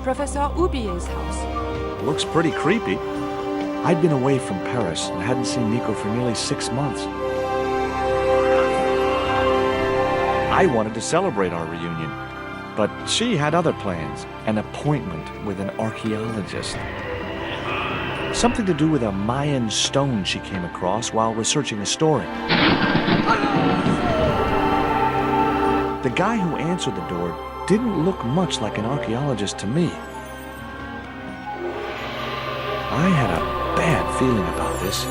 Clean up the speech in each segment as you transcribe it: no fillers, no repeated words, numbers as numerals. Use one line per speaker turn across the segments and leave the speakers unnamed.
Professor Ubier's house.
Looks pretty creepy. I'd been away from Paris and hadn't seen Nico for nearly 6 months. I wanted to celebrate our reunion, but she had other plans, an appointment with an archaeologist. Something to do with a Mayan stone she came across while researching a story. The guy who answered the door didn't look much like an archaeologist to me. I had a bad feeling about this.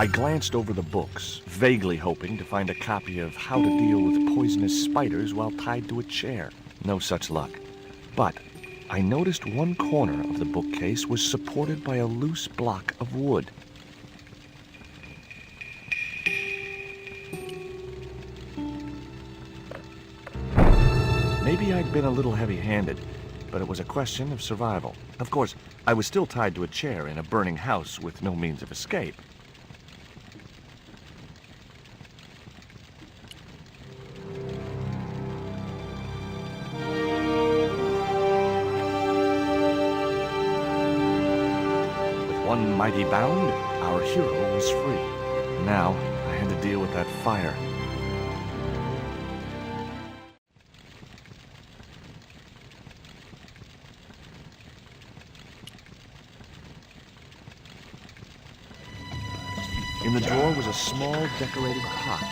I glanced over the books, vaguely hoping to find a copy of How to Deal with Poisonous Spiders While Tied to a Chair. No such luck. But I noticed one corner of the bookcase was supported by a loose block of wood. Maybe I'd been a little heavy-handed, but it was a question of survival. Of course, I was still tied to a chair in a burning house with no means of escape. One mighty bound, our hero was free. Now, I had to deal with that fire. In the drawer was a small decorated pot.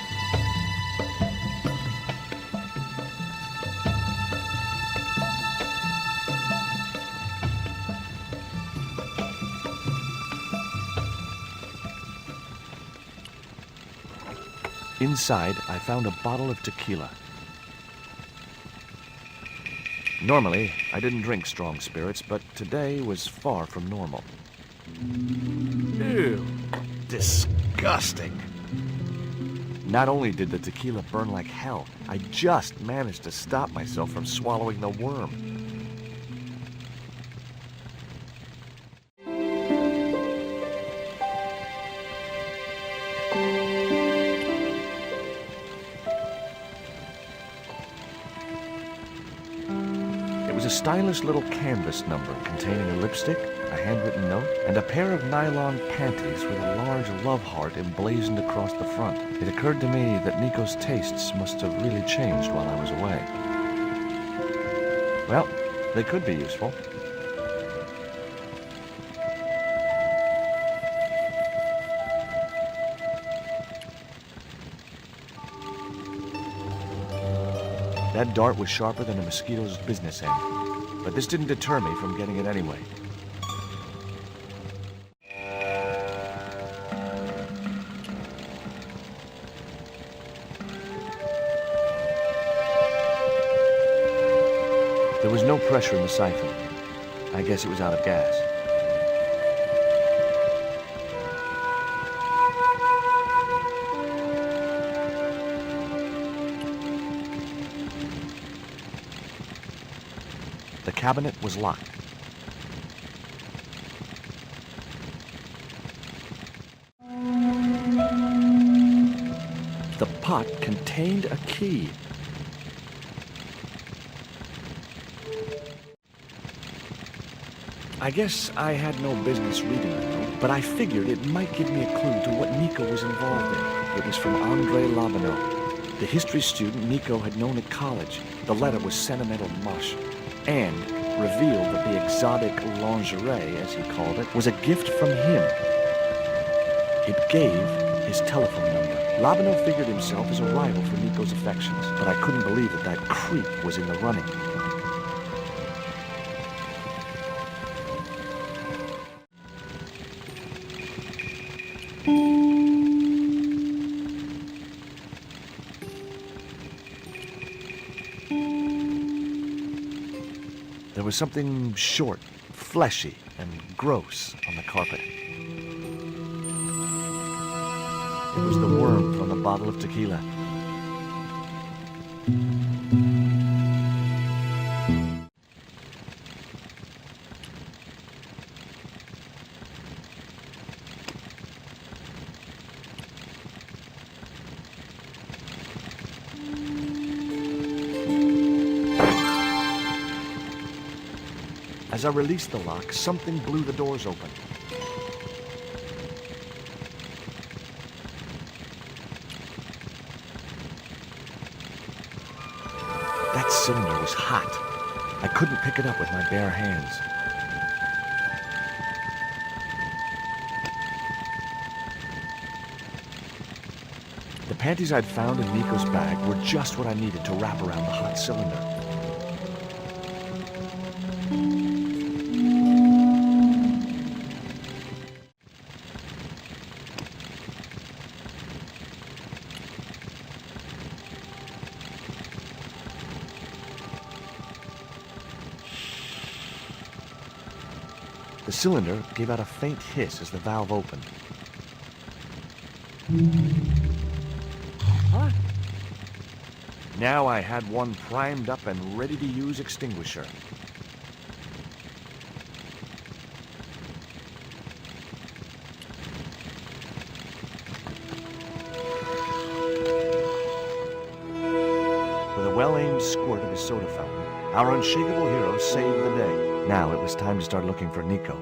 Inside, I found a bottle of tequila. Normally, I didn't drink strong spirits, but today was far from normal. Ew. Disgusting. Not only did the tequila burn like hell, I just managed to stop myself from swallowing the worm. A stylish little canvas number containing a lipstick, a handwritten note, and a pair of nylon panties with a large love heart emblazoned across the front. It occurred to me that Nico's tastes must have really changed while I was away. Well, they could be useful. That dart was sharper than a mosquito's business end, but this didn't deter me from getting it anyway. There was no pressure in the siphon. I guess it was out of gas. The cabinet was locked. The pot contained a key. I guess I had no business reading the note, but I figured it might give me a clue to what Nico was involved in. It was from Andre Labanau, the history student Nico had known at college. The letter was sentimental mush, and revealed that the exotic lingerie, as he called it, was a gift from him. It gave his telephone number. Labanau figured himself as a rival for Nico's affections, but I couldn't believe that that creep was in the running. There was something short, fleshy, and gross on the carpet. It was the worm from the bottle of tequila. As I released the lock, something blew the doors open. That cylinder was hot. I couldn't pick it up with my bare hands. The panties I'd found in Nico's bag were just what I needed to wrap around the hot cylinder. The cylinder gave out a faint hiss as the valve opened. What? Now I had one primed up and ready to use extinguisher. With a well-aimed squirt of his soda fountain, our unshakable hero saved the day. Now it was time to start looking for Nico.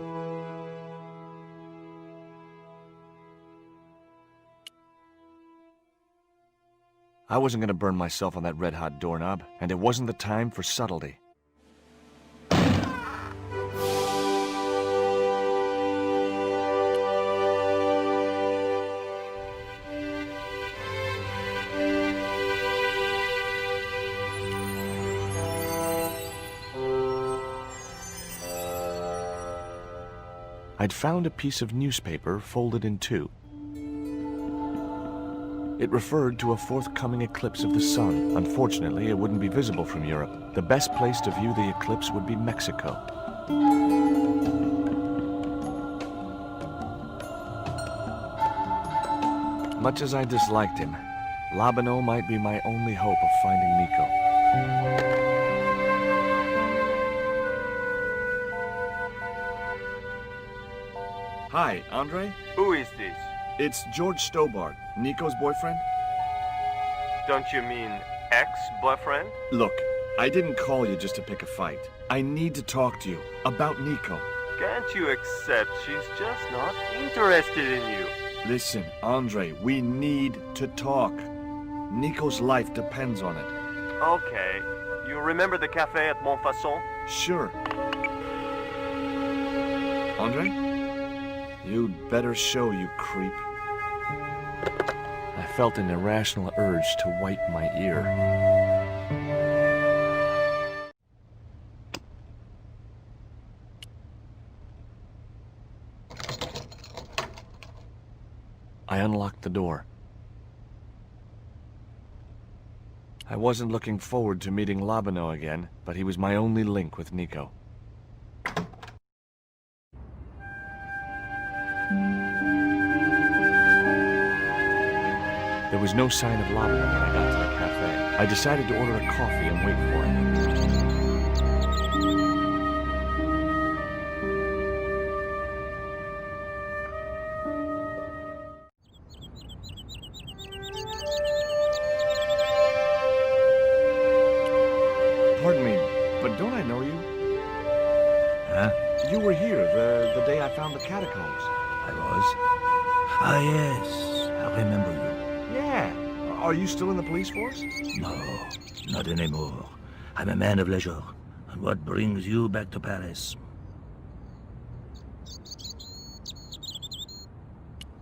I wasn't going to burn myself on that red-hot doorknob, and it wasn't the time for subtlety. I'd found a piece of newspaper folded in two. It referred to a forthcoming eclipse of the sun. Unfortunately, it wouldn't be visible from Europe. The best place to view the eclipse would be Mexico. Much as I disliked him, Labanau might be my only hope of finding Nico. Hi, Andre?
Who is this?
It's George Stobart, Nico's boyfriend.
Don't you mean ex-boyfriend?
Look, I didn't call you just to pick a fight. I need to talk to you about Nico.
Can't you accept she's just not interested in you?
Listen, Andre, we need to talk. Nico's life depends on it.
Okay. You remember the cafe at Montfaucon?
Sure. Andre? You'd better show, you creep. I felt an irrational urge to wipe my ear. I unlocked the door. I wasn't looking forward to meeting Labanau again, but he was my only link with Nico. There was no sign of Labanau when I got to the cafe. I decided to order a coffee and wait for him. don't I know you?
Huh?
You were here the day I found the catacombs.
I was? Ah, yes. I remember you.
Yeah. Are you still in the police force?
No, not anymore. I'm a man of leisure. And what brings you back to Paris?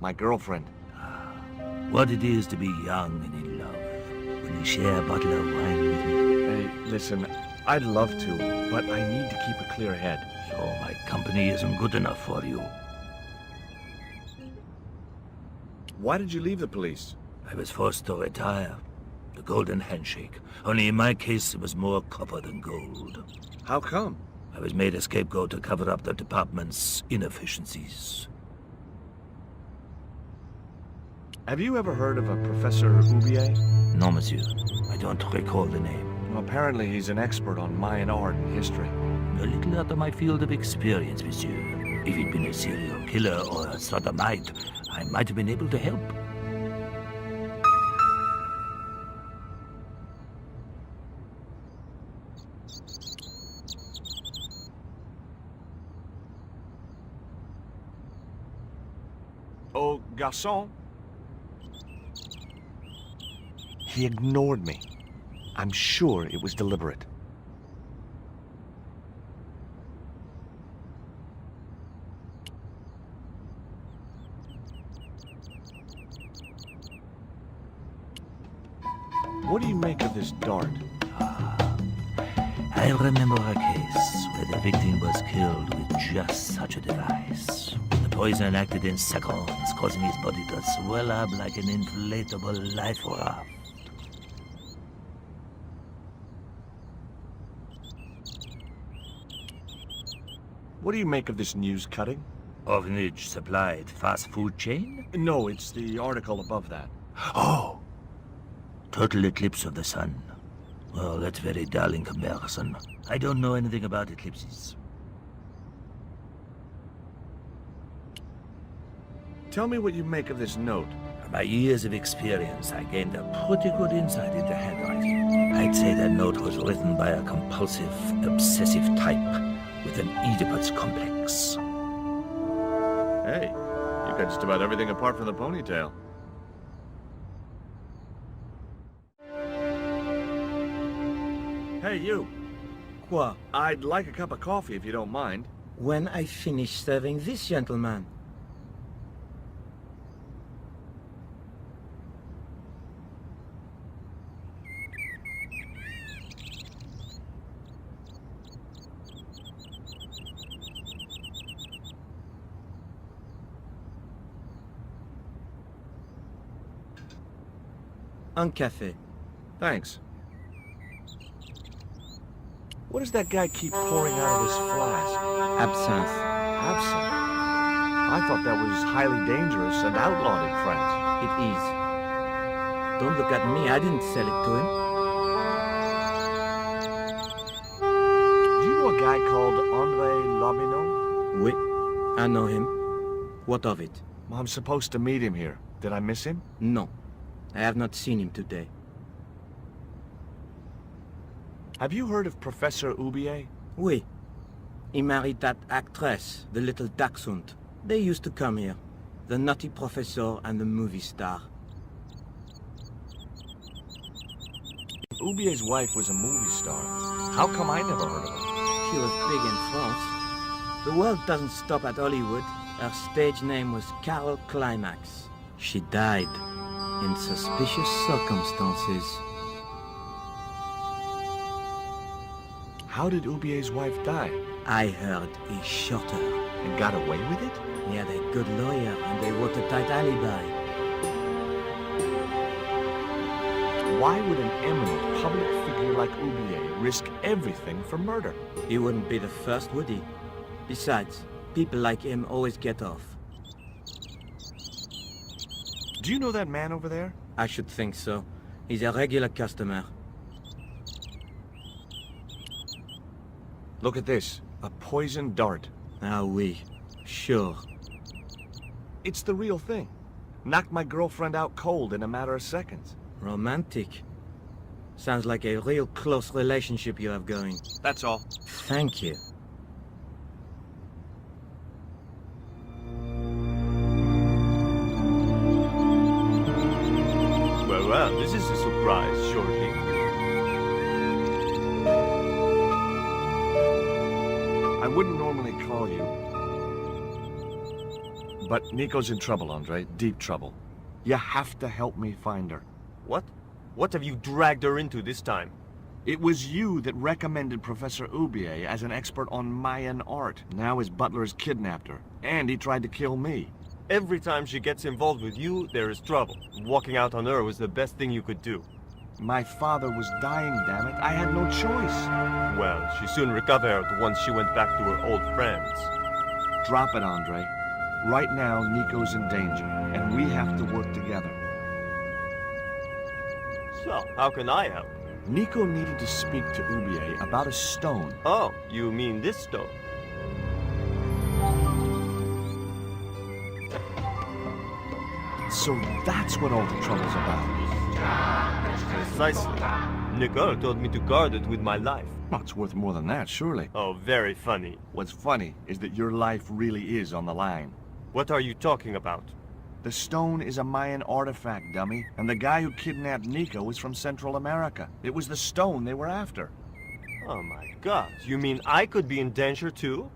My girlfriend.
What it is to be young and in love. Will you share a bottle of wine with me?
Hey, listen, I'd love to, but I need to keep a clear head.
So my company isn't good enough for you.
Why did you leave the police?
I was forced to retire. The golden handshake. Only in my case, it was more copper than gold.
How come?
I was made a scapegoat to cover up the department's inefficiencies.
Have you ever heard of a Professor Oubier?
No, monsieur. I don't recall the name.
Well, apparently he's an expert on Mayan art and history.
A little out of my field of experience, monsieur. If he'd been a serial killer or a sodomite, I might have been able to help.
Oh, garçon? He ignored me. I'm sure it was deliberate. What do you make of this dart?
I remember a case where the victim was killed with just such a device. The poison acted in seconds, causing his body to swell up like an inflatable life raft.
What do you make of this news cutting?
Orphanage supplied fast food chain?
No, it's the article above that.
Oh! Total eclipse of the sun. Well, that's very dull in comparison. I don't know anything about eclipses.
Tell me what you make of this note.
From my years of experience, I gained a pretty good insight into handwriting. I'd say that note was written by a compulsive, obsessive type with an Oedipus complex.
Hey, you got just about everything apart from the ponytail. Hey, you.
Quoi?
I'd like a cup of coffee if you don't mind.
When I finish serving this gentleman. Un café.
Thanks. What does that guy keep pouring out of his flask?
Absinthe.
Absinthe? I thought that was highly dangerous and outlawed in France.
It is. Don't look at me, I didn't sell it to him.
Do you know a guy called André Lobineau?
Oui, I know him. What of it?
Well, I'm supposed to meet him here. Did I miss him?
No, I have not seen him today.
Have you heard of Professor Oubier?
Oui. He married that actress, the little dachshund. They used to come here. The nutty professor and the movie star.
If Oubier's wife was a movie star, how come I never heard of her?
She was big in France. The world doesn't stop at Hollywood. Her stage name was Carol Climax. She died in suspicious circumstances.
How did Oubier's wife die?
I heard he shot her.
And got away with it?
He had a good lawyer and a watertight alibi.
Why would an eminent public figure like Oubier risk everything for murder?
He wouldn't be the first, would he? Besides, people like him always get off.
Do you know that man over there?
I should think so. He's a regular customer.
Look at this. A poisoned dart.
Ah oui, sure.
It's the real thing. Knocked my girlfriend out cold in a matter of seconds.
Romantic. Sounds like a real close relationship you have going.
That's all.
Thank you.
Well, this is a surprise, Georgie.
I wouldn't normally call you. But Nico's in trouble, Andre. Deep trouble. You have to help me find her.
What? What have you dragged her into this time?
It was you that recommended Professor Oubier as an expert on Mayan art. Now his butler's kidnapped her, and he tried to kill me.
Every time she gets involved with you, there is trouble. Walking out on her was the best thing you could do.
My father was dying, damn it. I had no choice.
Well, she soon recovered once she went back to her old friends.
Drop it, Andre. Right now, Nico's in danger, and we have to work together.
So, how can I help?
Nico needed to speak to Oubier about a stone.
Oh, you mean this stone?
So that's what all the trouble's about.
Precisely. Nicole told me to guard it with my life.
Well, it's worth more than that, surely.
Oh, very funny.
What's funny is that your life really is on the line.
What are you talking about?
The stone is a Mayan artifact, dummy, and the guy who kidnapped Nico is from Central America. It was the stone they were after.
Oh my god, you mean I could be in danger too?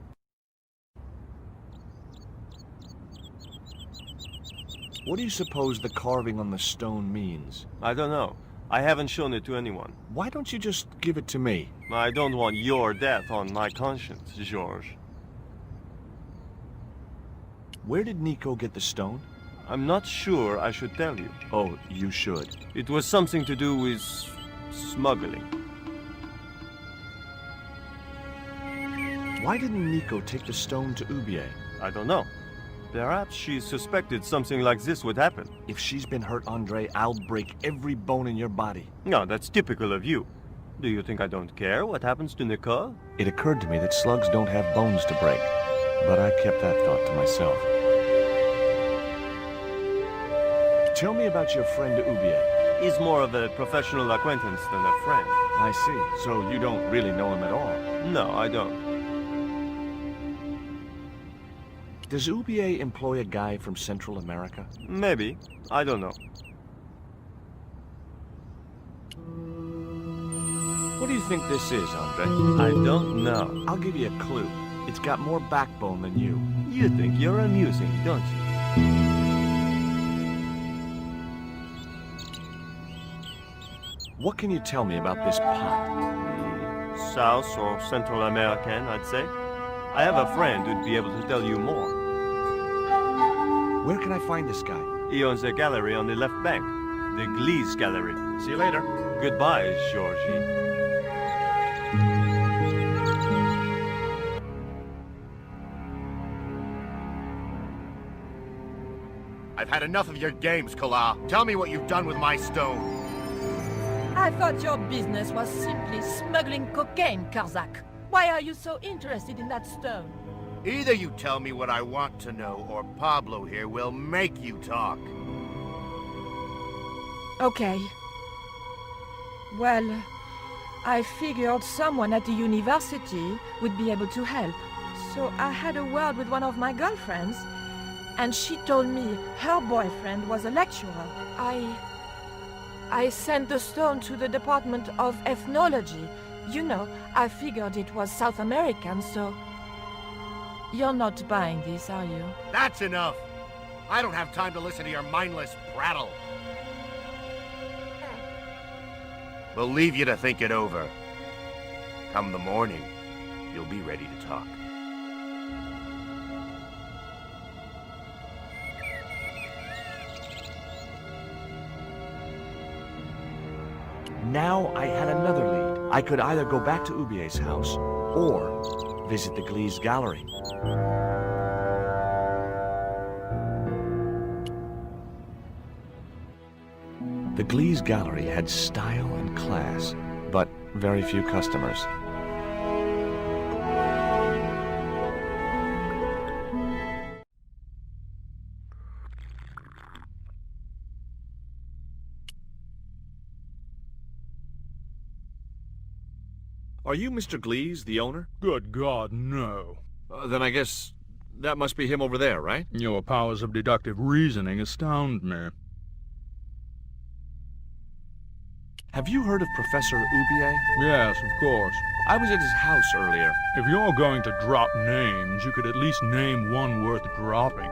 What do you suppose the carving on the stone means?
I don't know. I haven't shown it to anyone.
Why don't you just give it to me?
I don't want your death on my conscience, George.
Where did Nico get the stone?
I'm not sure I should tell you.
Oh, you should.
It was something to do with smuggling.
Why didn't Nico take the stone to Oubier?
I don't know. Perhaps she suspected something like this would happen.
If she's been hurt, Andre, I'll break every bone in your body.
No, that's typical of you. Do you think I don't care what happens to Nicole?
It occurred to me that slugs don't have bones to break, but I kept that thought to myself. Tell me about your friend Oubier.
He's more of a professional acquaintance than a friend.
I see. So you don't really know him at all?
No, I don't.
Does Oubier employ a guy from Central America?
Maybe. I don't know.
What do you think this is, Andre?
I don't know.
I'll give you a clue. It's got more backbone than you.
You think you're amusing, don't you?
What can you tell me about this pot?
South or Central American, I'd say. I have a friend who'd be able to tell you more.
Where can I find this guy?
He owns a gallery on the left bank. The Glees Gallery.
See you later.
Goodbye, Georgie.
I've had enough of your games, Kala. Tell me what you've done with my stone.
I thought your business was simply smuggling cocaine, Karzak. Why are you so interested in that stone?
Either you tell me what I want to know, or Pablo here will make you talk.
Okay. Well, I figured someone at the university would be able to help. So I had a word with one of my girlfriends, and she told me her boyfriend was a lecturer. I sent the stone to the Department of Ethnology. You know, I figured it was South American, so... You're not buying this, are you?
That's enough! I don't have time to listen to your mindless prattle. We'll leave you to think it over. Come the morning, you'll be ready to talk.
Now I had another lead. I could either go back to Oubier's house, or visit the Glees Gallery. The Glees Gallery had style and class, but very few customers. Are you Mr. Glees, the owner?
Good God, no.
Then I guess that must be him over there, right?
Your powers of deductive reasoning astound me.
Have you heard of Professor Oubier?
Yes, of course.
I was at his house earlier.
If you're going to drop names, you could at least name one worth dropping.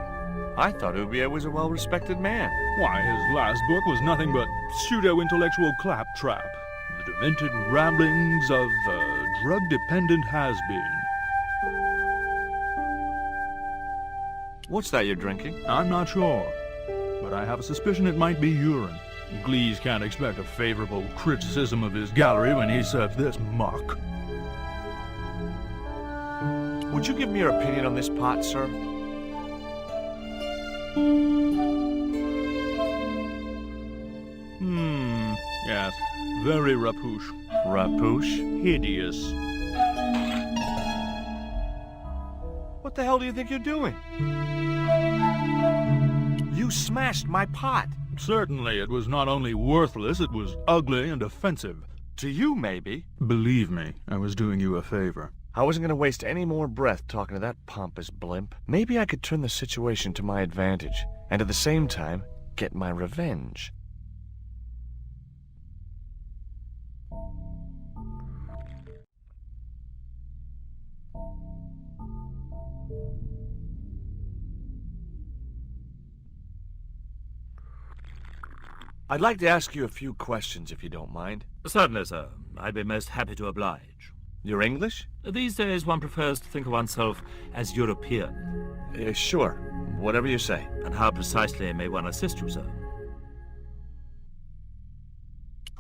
I thought Oubier was a well-respected man.
Why, his last book was nothing but pseudo-intellectual claptrap. The demented ramblings of a drug-dependent has-been.
What's that you're drinking?
I'm not sure, but I have a suspicion it might be urine. Glees can't expect a favorable criticism of his gallery when he serves this muck.
Would you give me your opinion on this pot, sir?
Yes. Very rapouche.
Rapouche?
Hideous.
What the hell do you think you're doing? You smashed my pot.
Certainly, it was not only worthless, it was ugly and offensive.
To you, maybe.
Believe me, I was doing you a favor.
I wasn't going to waste any more breath talking to that pompous blimp. Maybe I could turn the situation to my advantage, and at the same time, get my revenge. I'd like to ask you a few questions, if you don't mind.
Certainly, sir. I'd be most happy to oblige.
You're English?
These days one prefers to think of oneself as European.
Sure. Whatever you say.
And how precisely may one assist you, sir?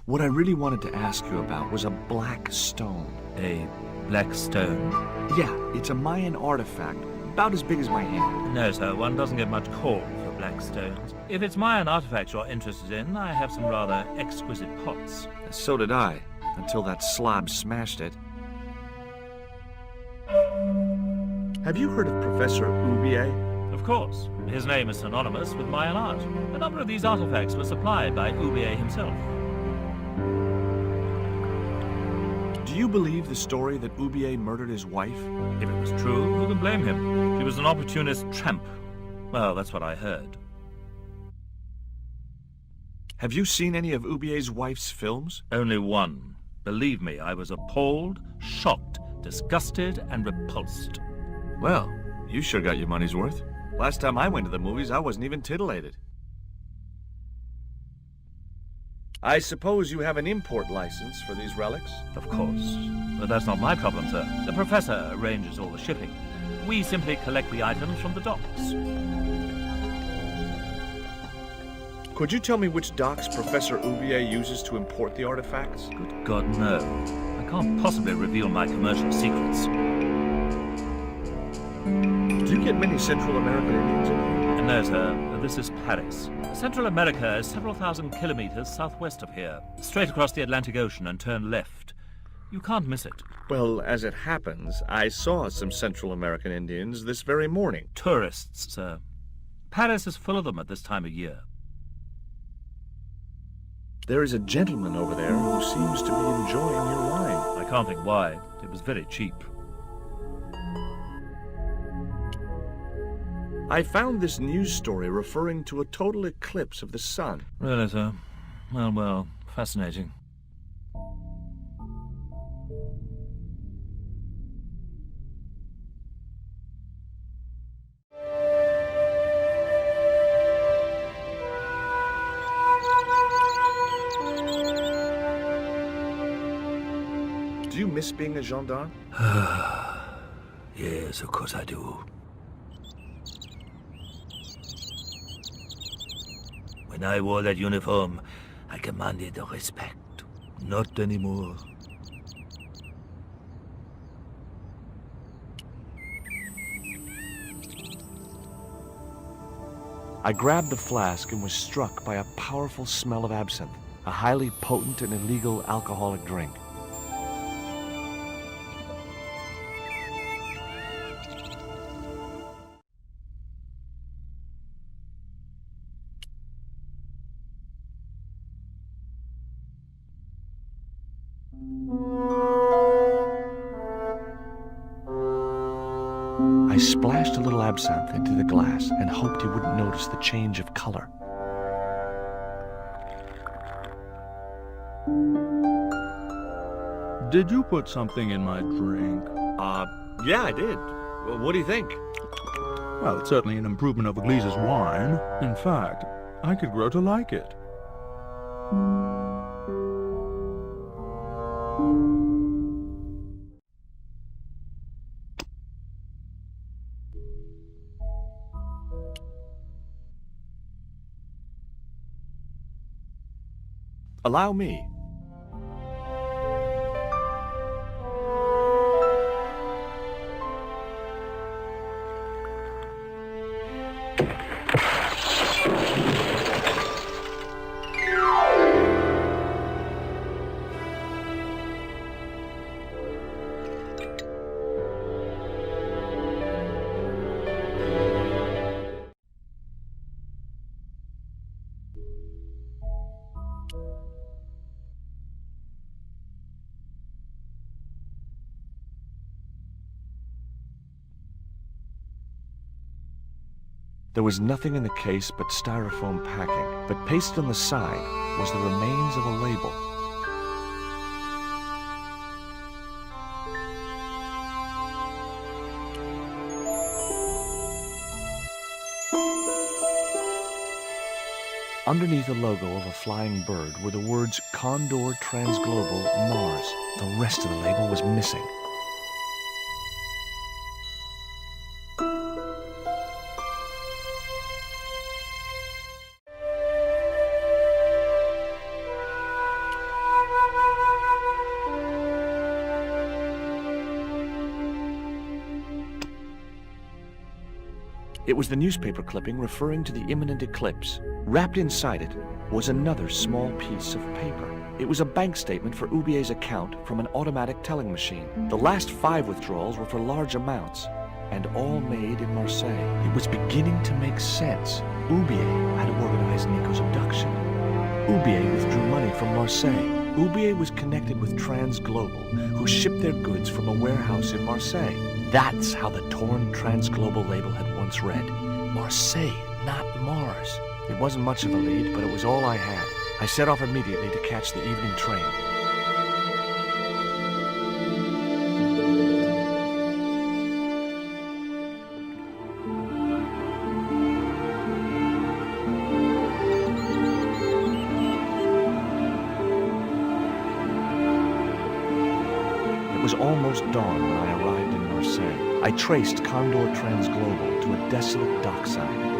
What I really wanted to ask you about was a black stone.
A black stone?
Yeah, it's a Mayan artifact, about as big as my hand.
No, sir. One doesn't get much call for black stones. If it's Mayan artifacts you're interested in, I have some rather exquisite pots.
So did I, until that slob smashed it. Have you heard of Professor Oubier?
Of course. His name is synonymous with Mayan art. A number of these artifacts were supplied by Oubier himself.
Do you believe the story that Oubier murdered his wife?
If it was true, who can blame him? She was an opportunist tramp. Well, that's what I heard.
Have you seen any of Oubier's wife's films?
Only one. Believe me, I was appalled, shocked, disgusted, and repulsed.
Well, you sure got your money's worth. Last time I went to the movies, I wasn't even titillated. I suppose you have an import license for these relics?
Of course. But that's not my problem, sir. The professor arranges all the shipping. We simply collect the items from the docks.
Could you tell me which docks Professor Oubier uses to import the artifacts?
Good God, no. I can't possibly reveal my commercial secrets.
Do you get many Central American Indians in here?
No, sir. This is Paris. Central America is several thousand kilometers southwest of here. Straight across the Atlantic Ocean and turn left. You can't miss it.
Well, as it happens, I saw some Central American Indians this very morning.
Tourists, sir. Paris is full of them at this time of year.
There is a gentleman over there who seems to be enjoying your wine.
I can't think why. It was very cheap.
I found this news story referring to a total eclipse of the sun.
Really, sir? Well, fascinating.
Do you miss being a gendarme?
Yes, of course I do. When I wore that uniform, I commanded respect. Not anymore.
I grabbed the flask and was struck by a powerful smell of absinthe, a highly potent and illegal alcoholic drink. I splashed a little absinthe into the glass and hoped he wouldn't notice the change of color.
Did you put something in my drink?
Yeah, I did. What do you think?
Well, it's certainly an improvement over Gleese's wine. In fact, I could grow to like it.
Allow me. There was nothing in the case but styrofoam packing, but pasted on the side was the remains of a label. Underneath the logo of a flying bird were the words Condor Transglobal Mars. The rest of the label was missing. It was the newspaper clipping referring to the imminent eclipse. Wrapped inside it was another small piece of paper. It was a bank statement for Oubier's account from an automatic telling machine. The last 5 withdrawals were for large amounts, and all made in Marseille. It was beginning to make sense. Oubier had organized Nico's abduction. Oubier withdrew money from Marseille. Oubier was connected with Transglobal, who shipped their goods from a warehouse in Marseille. That's how the torn Transglobal label had once read. Marseille, not Mars. It wasn't much of a lead, but it was all I had. I set off immediately to catch the evening train. It was almost dawn when I arrived in Marseille. I traced Condor Transglobal to a desolate dockside.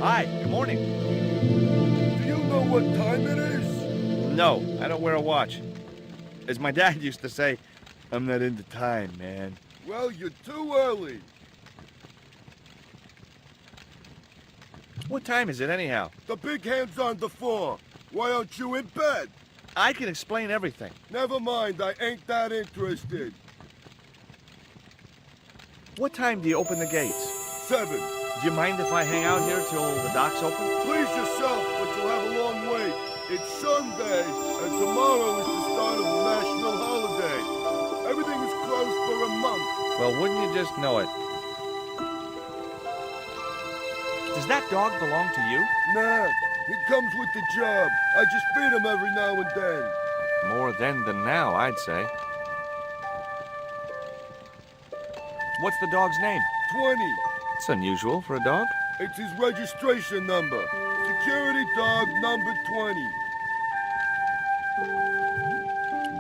Hi, good morning.
Do you know what time it is?
No, I don't wear a watch. As my dad used to say, I'm not into time, man.
Well, you're too early.
What time is it anyhow?
The big hand's on the floor. Why aren't you in bed?
I can explain everything.
Never mind, I ain't that interested.
What time do you open the gates?
7.
Do you mind if I hang out here till the docks open?
Please yourself, but you'll have a long wait. It's Sunday, and tomorrow is the start of the national holiday. Everything is closed for a month.
Well, wouldn't you just know it? Does that dog belong to you?
Nah, he comes with the job. I just feed him every now and then.
More then than now, I'd say. What's the dog's name?
20.
It's unusual for a dog.
It's his registration number. Security dog number 20.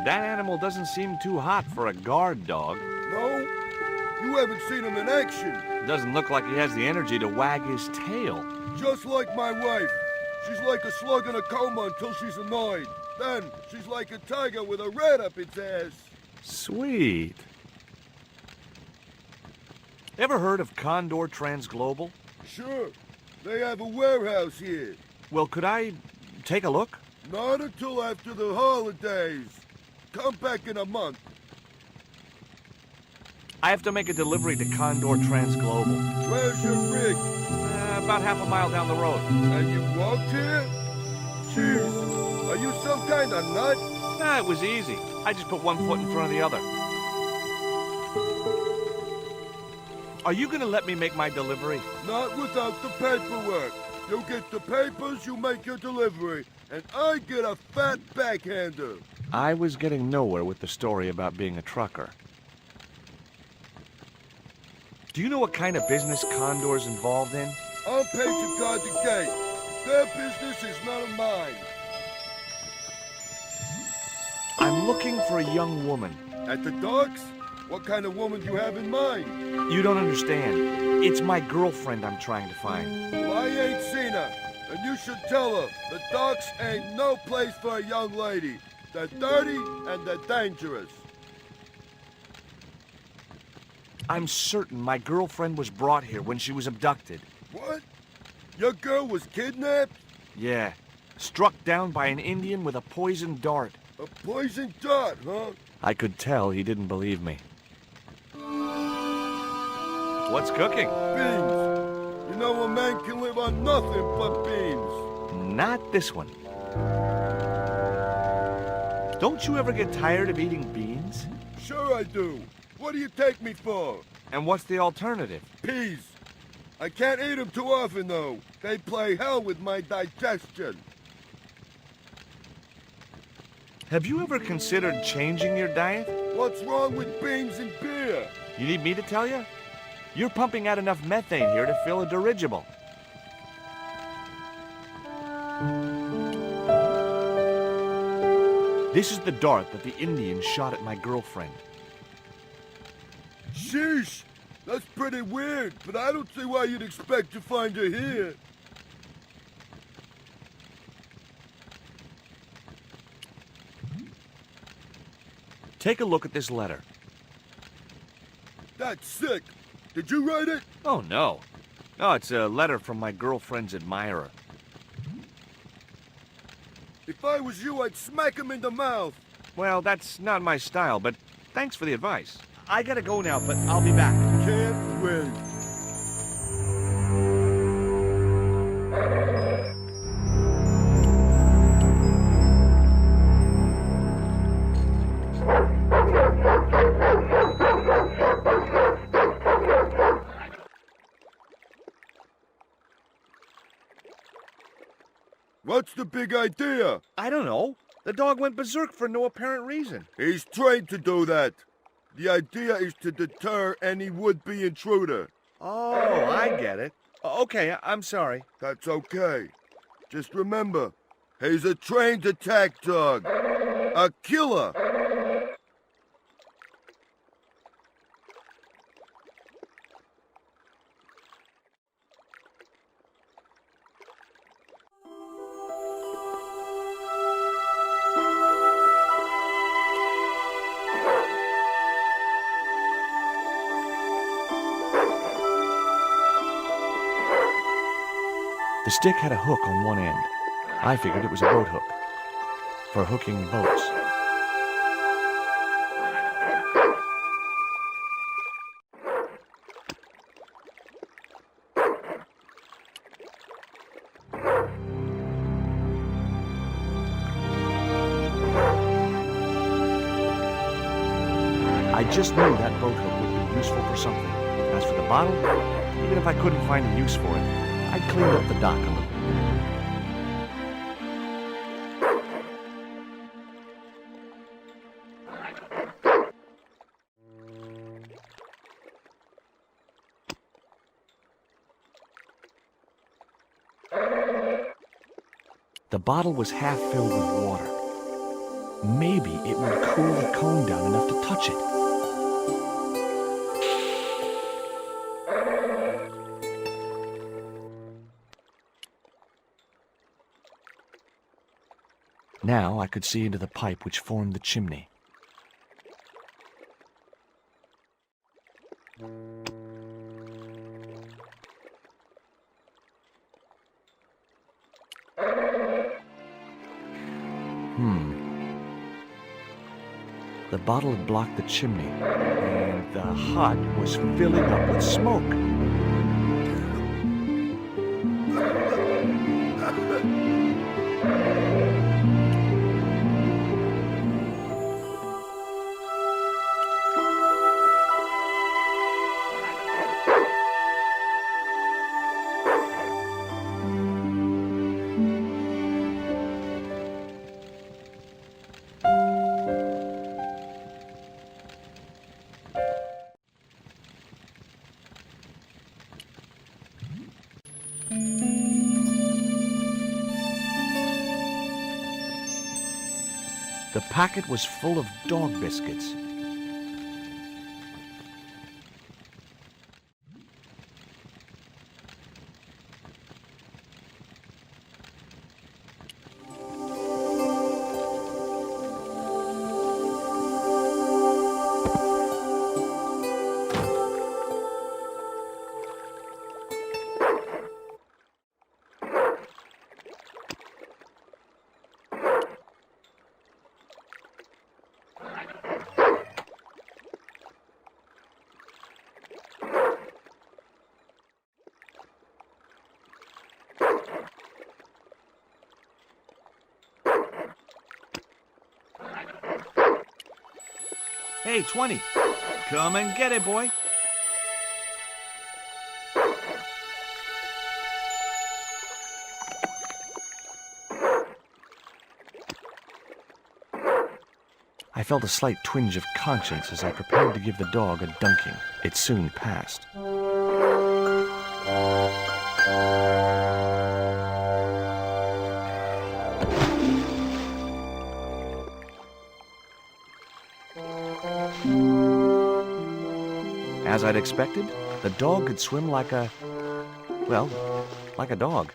That animal doesn't seem too hot for a guard dog.
No? You haven't seen him in action.
Doesn't look like he has the energy to wag his tail.
Just like my wife. She's like a slug in a coma until she's annoyed. Then, she's like a tiger with a rat up its ass.
Sweet. Ever heard of Condor Transglobal?
Sure. They have a warehouse here.
Well, could I take a look?
Not until after the holidays. Come back in a month.
I have to make a delivery to Condor Transglobal.
Where's your rig?
About half a mile down the road.
And you walked here? Jeez, are you some kind of nut?
Nah, it was easy. I just put one foot in front of the other. Are you gonna let me make my delivery?
Not without the paperwork. You get the papers, you make your delivery, and I get a fat backhander.
I was getting nowhere with the story about being a trucker. Do you know what kind of business Condor's involved in?
I'm paid to guard the gate. Their business is none of mine.
I'm looking for a young woman.
At the docks? What kind of woman do you have in mind?
You don't understand. It's my girlfriend I'm trying to find.
Well, I ain't seen her, and you should tell her the docks ain't no place for a young lady. They're dirty and they're dangerous.
I'm certain my girlfriend was brought here when she was abducted.
What? Your girl was kidnapped?
Yeah. Struck down by an Indian with a poisoned dart.
A poison dart, huh?
I could tell he didn't believe me. What's cooking?
Beans. You know a man can live on nothing but beans.
Not this one. Don't you ever get tired of eating beans?
Sure I do. What do you take me for?
And what's the alternative?
Peas. I can't eat them too often, though. They play hell with my digestion.
Have you ever considered changing your diet?
What's wrong with beans and beer?
You need me to tell you? You're pumping out enough methane here to fill a dirigible. This is the dart that the Indian shot at my girlfriend.
Sheesh. That's pretty weird, but I don't see why you'd expect to find her here.
Take a look at this letter.
That's sick. Did you write it?
Oh, no. No, it's a letter from my girlfriend's admirer.
If I was you, I'd smack him in the mouth.
Well, that's not my style, but thanks for the advice. I gotta go now, but I'll be back.
Can't wait. What's the big idea?
I don't know. The dog went berserk for no apparent reason.
He's trained to do that. The idea is to deter any would-be intruder.
Oh, I get it. Okay, I'm sorry.
That's okay. Just remember, he's a trained attack dog. A killer.
The stick had a hook on one end. I figured it was a boat hook for hooking boats. I just knew that boat hook would be useful for something. As for the bottle, even if I couldn't find a use for it, I'd cleaned up the dock a little. The bottle was half filled with water. Maybe it would cool the cone down enough to touch it. Now I could see into the pipe which formed the chimney. The bottle had blocked the chimney, and the hut was filling up with smoke. The packet was full of dog biscuits. Hey, 20. Come and get it, boy. I felt a slight twinge of conscience as I prepared to give the dog a dunking. It soon passed. As I'd expected, the dog could swim like a dog.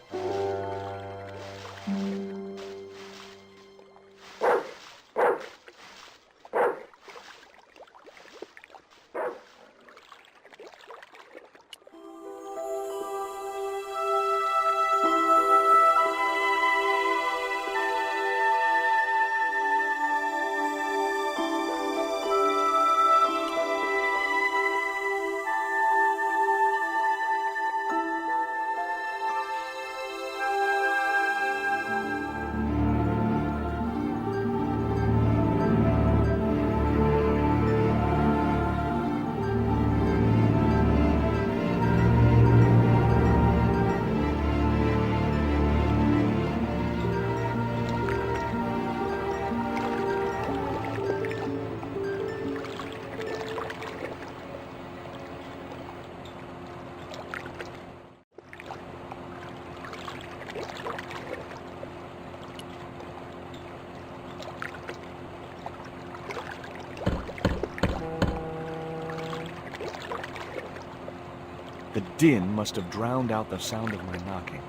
The din must have drowned out the sound of my knocking.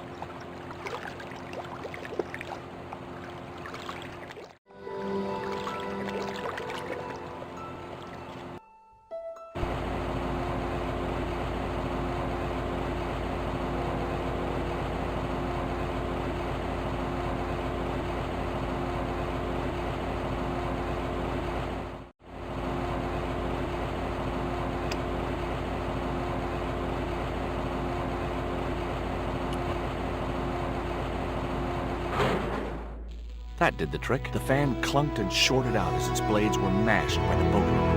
That did the trick. The fan clunked and shorted out as its blades were mashed by the boat hook.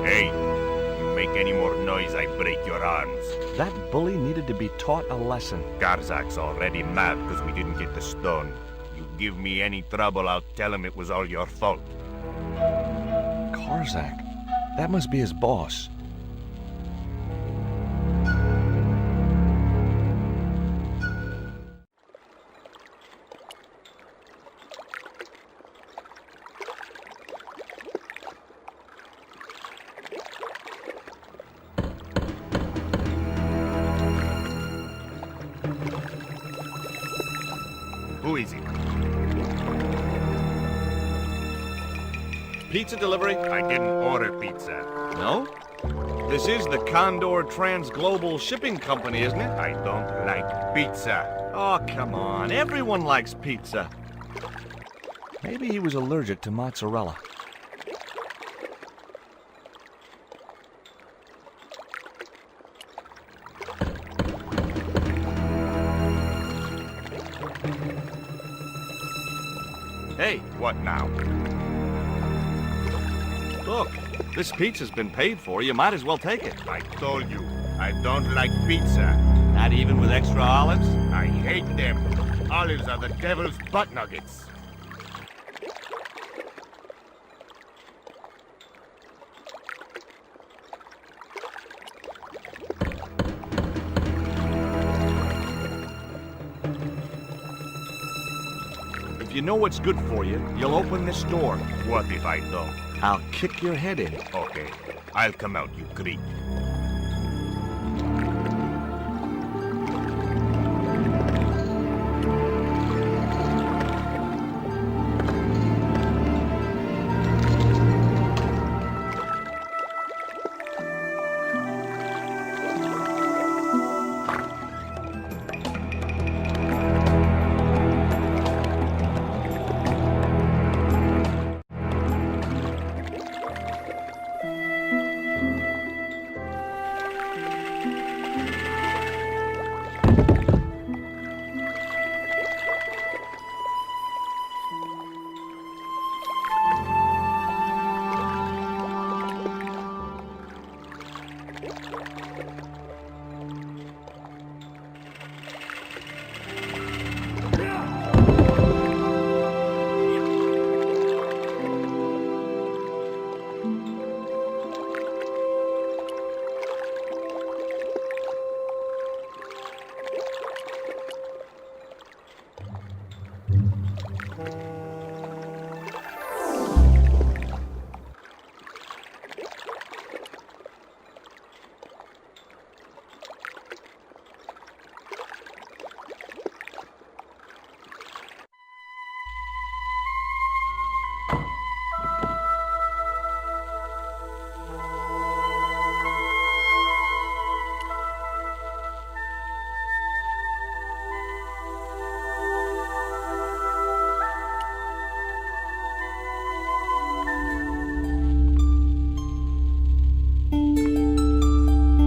Hey, you make any more noise, I break your arms.
That bully needed to be taught a lesson.
Garzak's already mad because we didn't get the stone. You give me any trouble, I'll tell him it was all your fault.
Karzak? That must be his boss.
Who is it?
Pizza delivery?
I didn't order pizza.
No? This is the Condor Transglobal Shipping Company, isn't it?
I don't like pizza.
Oh, come on. Everyone likes pizza. Maybe he was allergic to mozzarella. Hey,
What now?
look. This pizza's been paid for. You might as well take it.
I told you, I don't like pizza.
Not even with extra olives?
I hate them. Olives are the devil's butt nuggets.
If you know what's good for you, you'll open this door.
What if I don't?
I'll kick your head in.
Okay, I'll come out, you creep.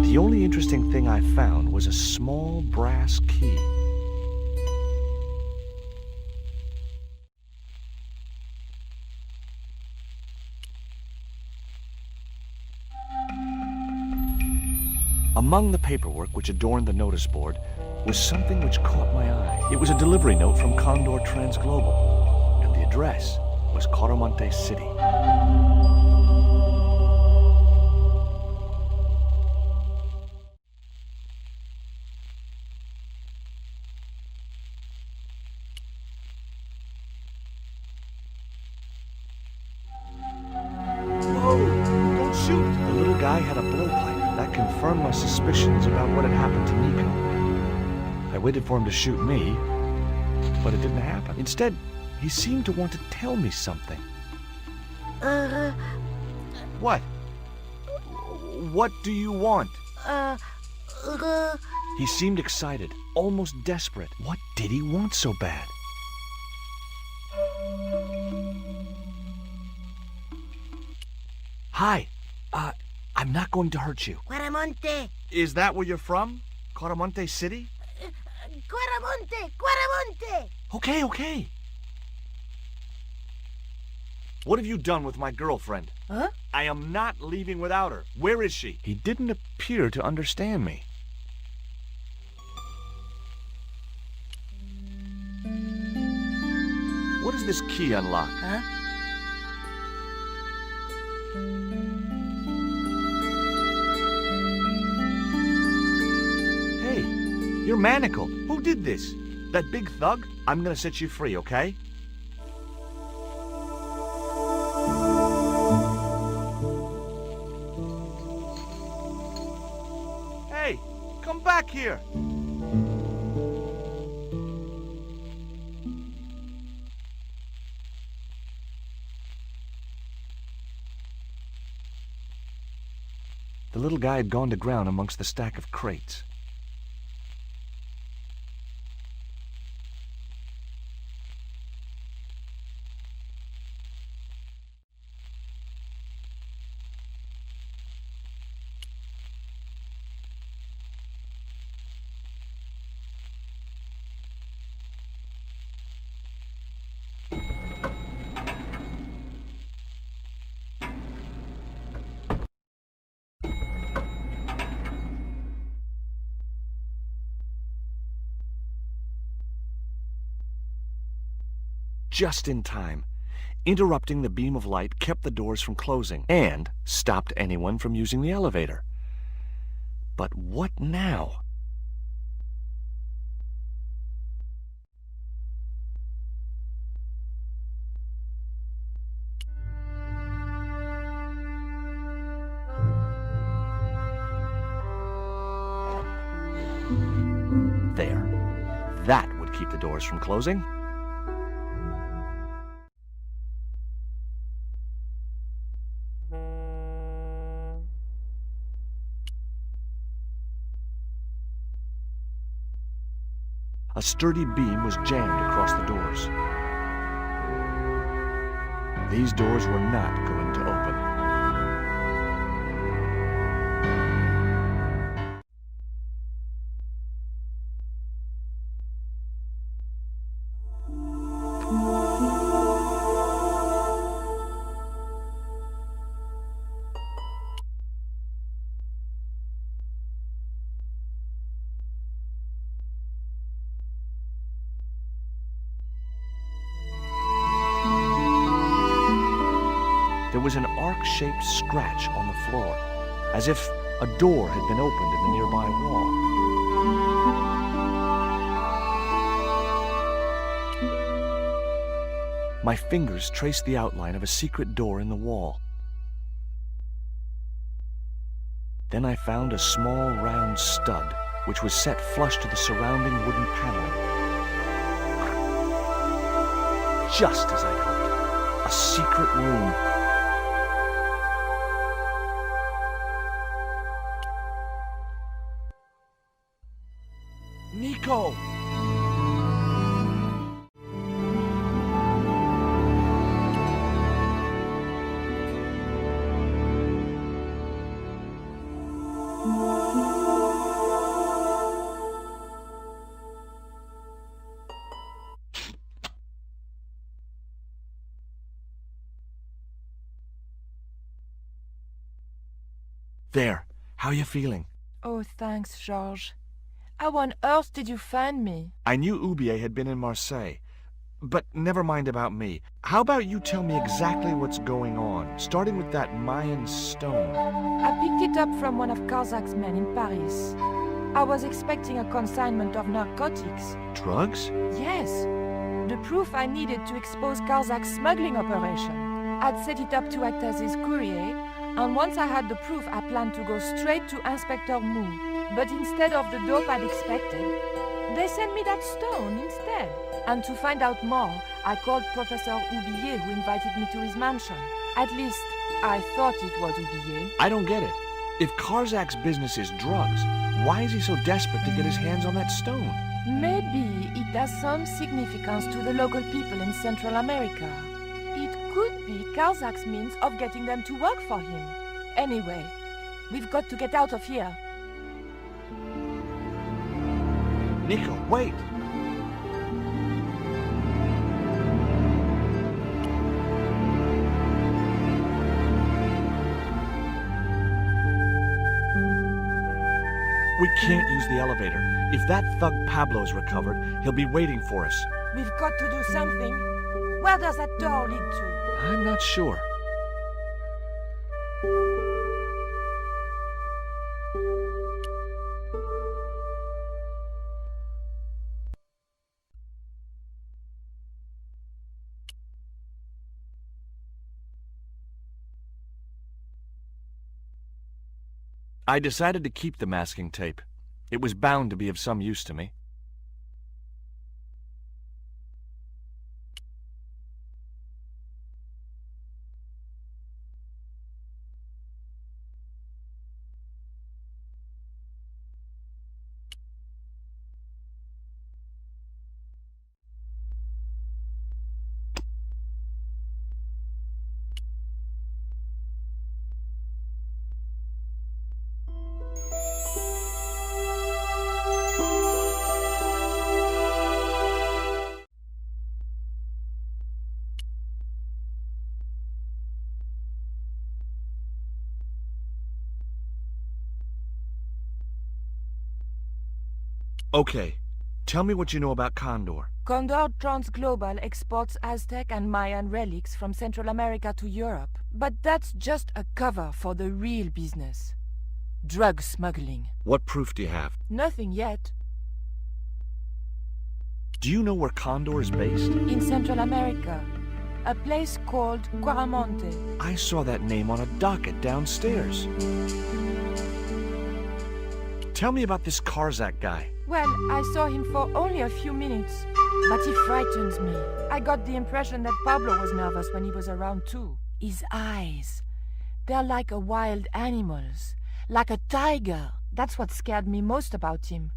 The only interesting thing I found was a small brass key. Among the paperwork which adorned the notice board was something which caught my eye. It was a delivery note from Condor Transglobal, and the address was Coromante City. Don't shoot! The little guy had a blowpipe. That confirmed my suspicions about what had happened to Nico. I waited for him to shoot me, but it didn't happen. Instead, he seemed to want to tell me something. What? What do you want? He seemed excited, almost desperate. What did he want so bad? Hi. I'm not going to hurt you.
Guaramonte!
Is that where you're from? Coromante City?
Guaramonte! Guaramonte!
Okay. What have you done with my girlfriend?
Huh?
I am not leaving without her. Where is she? He didn't appear to understand me. What does this key unlock?
Huh?
Hey, you're manacled. Who did this? That big thug? I'm gonna set you free, okay? Hey, come back here. The little guy had gone to ground amongst the stack of crates. Just in time. Interrupting the beam of light kept the doors from closing and stopped anyone from using the elevator. But what now? There. That would keep the doors from closing. A sturdy beam was jammed across the doors. These doors were not going to open. There was an arc-shaped scratch on the floor, as if a door had been opened in the nearby wall. My fingers traced the outline of a secret door in the wall. Then I found a small round stud, which was set flush to the surrounding wooden paneling. Just as I'd hoped, a secret room. Nico! There, how are you feeling?
Oh, thanks, Georges. How on earth did you find me?
I knew Oubier had been in Marseille. But never mind about me. How about you tell me exactly what's going on, starting with that Mayan stone?
I picked it up from one of Carzak's men in Paris. I was expecting a consignment of narcotics.
Drugs?
Yes. The proof I needed to expose Carzak's smuggling operation. I'd set it up to act as his courier, and once I had the proof, I planned to go straight to Inspector Mou. But instead of the dope I'd expected, they sent me that stone instead. And to find out more, I called Professor Oubier, who invited me to his mansion. At least, I thought it was Oubier.
I don't get it. If Karzak's business is drugs, why is he so desperate to get his hands on that stone?
Maybe it has some significance to the local people in Central America. It could be Karzak's means of getting them to work for him. Anyway, we've got to get out of here.
Nico, wait! We can't use the elevator. If that thug Pablo's recovered, he'll be waiting for us.
We've got to do something. Where does that door lead to?
I'm not sure. I decided to keep the masking tape. It was bound to be of some use to me. Okay. Tell me what you know about Condor.
Condor Transglobal exports Aztec and Mayan relics from Central America to Europe. But that's just a cover for the real business. Drug smuggling.
What proof do you have?
Nothing yet.
Do you know where Condor is based?
In Central America. A place called Quaramonte.
I saw that name on a docket downstairs. Tell me about this Karzak guy.
Well, I saw him for only a few minutes, but he frightens me. I got the impression that Pablo was nervous when he was around too. His eyes, they're like a wild animal's, like a tiger. That's what scared me most about him.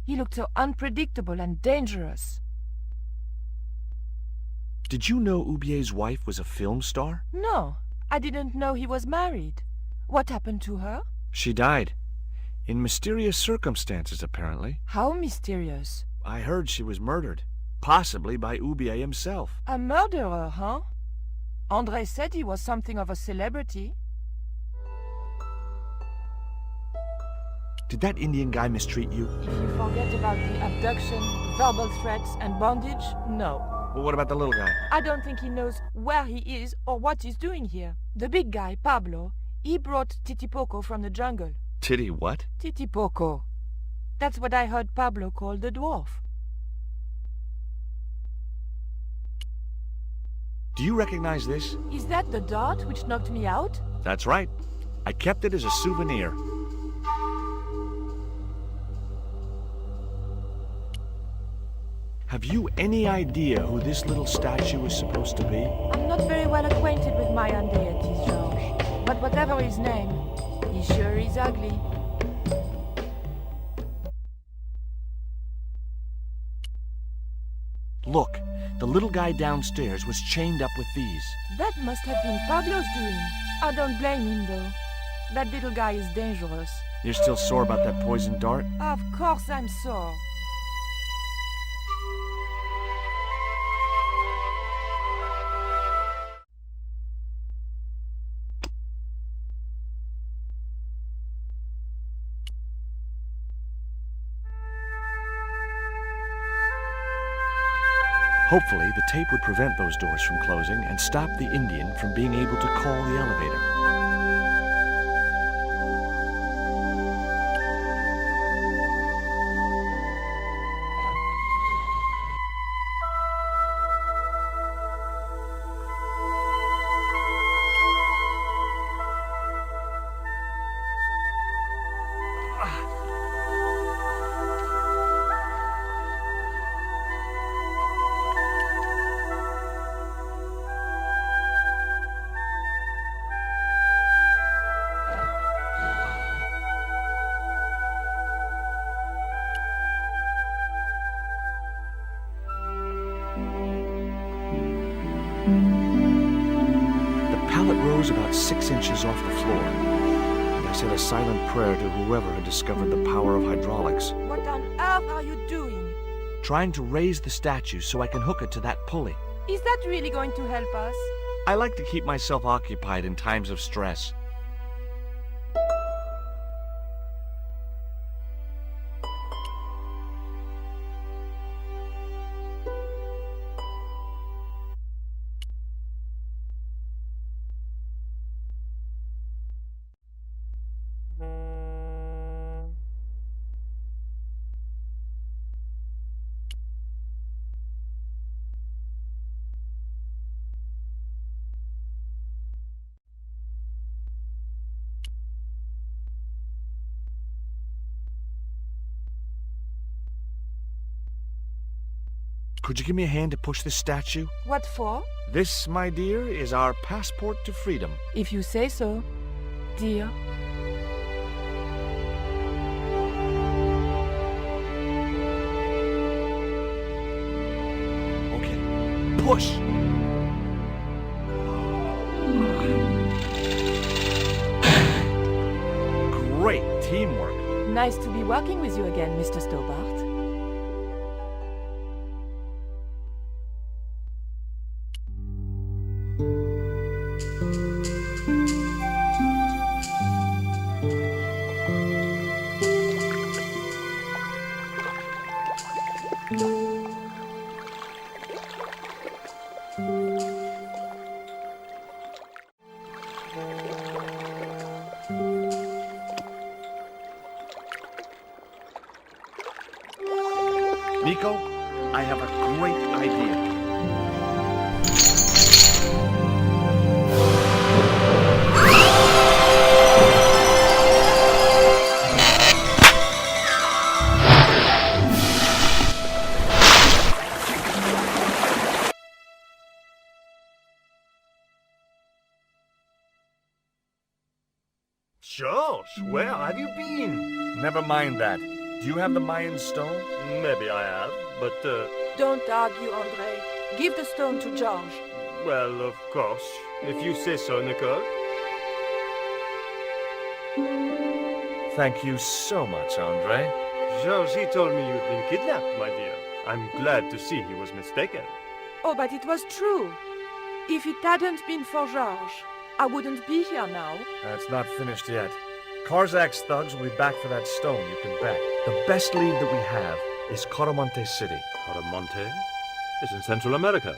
He looked so unpredictable and dangerous.
Did you know Ubier's wife was a film star?
No, I didn't know he was married. What happened to her?
She died. In mysterious circumstances, apparently.
How mysterious?
I heard she was murdered. Possibly by Ubier himself.
A murderer, huh? André said he was something of a celebrity.
Did that Indian guy mistreat you?
If you forget about the abduction, verbal threats, and bondage, no.
Well, what about the little guy?
I don't think he knows where he is or what he's doing here. The big guy, Pablo, he brought Titipoco from the jungle.
Titty what?
Titipoco. That's what I heard Pablo call the dwarf.
Do you recognize this?
Is that the dart which knocked me out?
That's right. I kept it as a souvenir. Have you any idea who this little statue is supposed to be?
I'm not very well acquainted with Mayan deities, George. But whatever his name, he sure is ugly.
Look, the little guy downstairs was chained up with these.
That must have been Pablo's doing. I don't blame him, though. That little guy is dangerous.
You're still sore about that poison dart?
Of course I'm sore.
Hopefully, the tape would prevent those doors from closing and stop the Indian from being able to call the elevator. Rose about 6 inches off the floor, and I said a silent prayer to whoever had discovered the power of hydraulics.
What on earth are you doing?
Trying to raise the statue so I can hook it to that pulley.
Is that really going to help us?
I like to keep myself occupied in times of stress. Could you give me a hand to push this statue?
What for?
This, my dear, is our passport to freedom.
If you say so, dear.
Okay, push! Great teamwork.
Nice to be working with you again, Mr. Stobart.
Chico, I have a great idea.
George, where have you been?
Never mind that. Do you have the Mayan stone?
Maybe I have, but,
Don't argue, Andre. Give the stone to George.
well, of course. If you say so, Nicole.
Thank you so much, Andre.
George, he told me you'd been kidnapped, my dear. I'm glad to see he was mistaken.
Oh, but it was true. If it hadn't been for George, I wouldn't be here now.
It's not finished yet. Karzak's thugs will be back for that stone, you can bet. The best lead that we have is Coromonte City.
Coromonte is in Central America.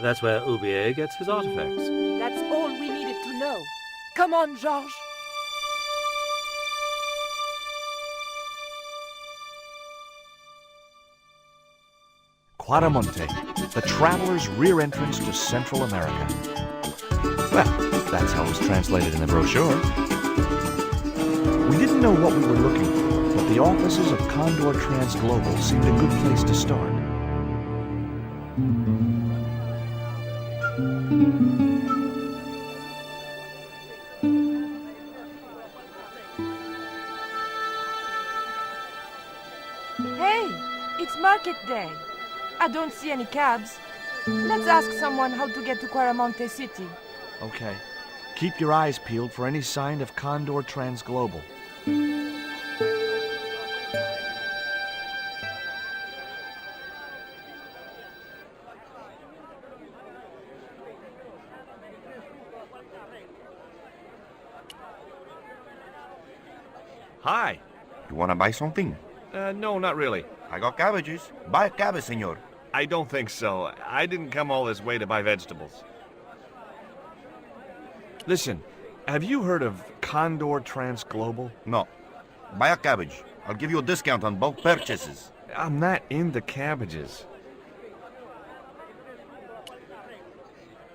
That's where Ubier gets his artifacts.
That's all we needed to know. Come on, George.
Quaramonte, the traveler's rear entrance to Central America. Well, that's how it was translated in the brochure. We didn't know what we were looking for, but the offices of Condor Trans Global seemed a good place to start.
Hey, it's market day. I don't see any cabs. Let's ask someone how to get to Quaramonte City.
Okay. Keep your eyes peeled for any sign of Condor Trans Global. Hi.
You wanna buy something?
No, not really.
I got cabbages. Buy a cabbage, senor.
I don't think so. I didn't come all this way to buy vegetables. Listen, have you heard of Condor Trans Global?
No. Buy a cabbage. I'll give you a discount on bulk purchases.
I'm not into cabbages.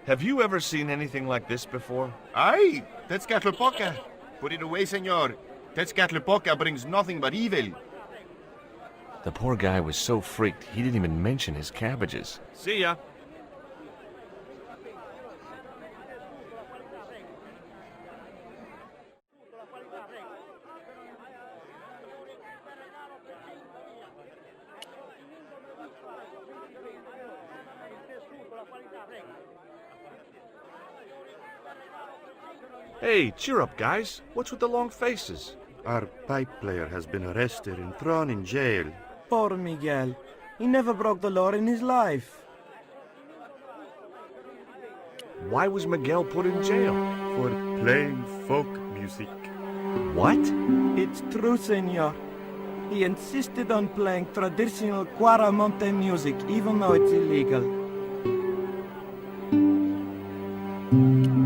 Have you ever seen anything like this before?
Aye, Tezcatlipoca. Put it away, senor. Tezcatlipoca brings nothing but evil.
The poor guy was so freaked, he didn't even mention his cabbages. See ya. Hey, cheer up, guys. What's with the long faces?
Our pipe player has been arrested and thrown in jail.
Poor Miguel. He never broke the law in his life.
Why was Miguel put in jail?
For playing folk music.
What?
It's true, senor. He insisted on playing traditional Quaramonte music, even though it's illegal.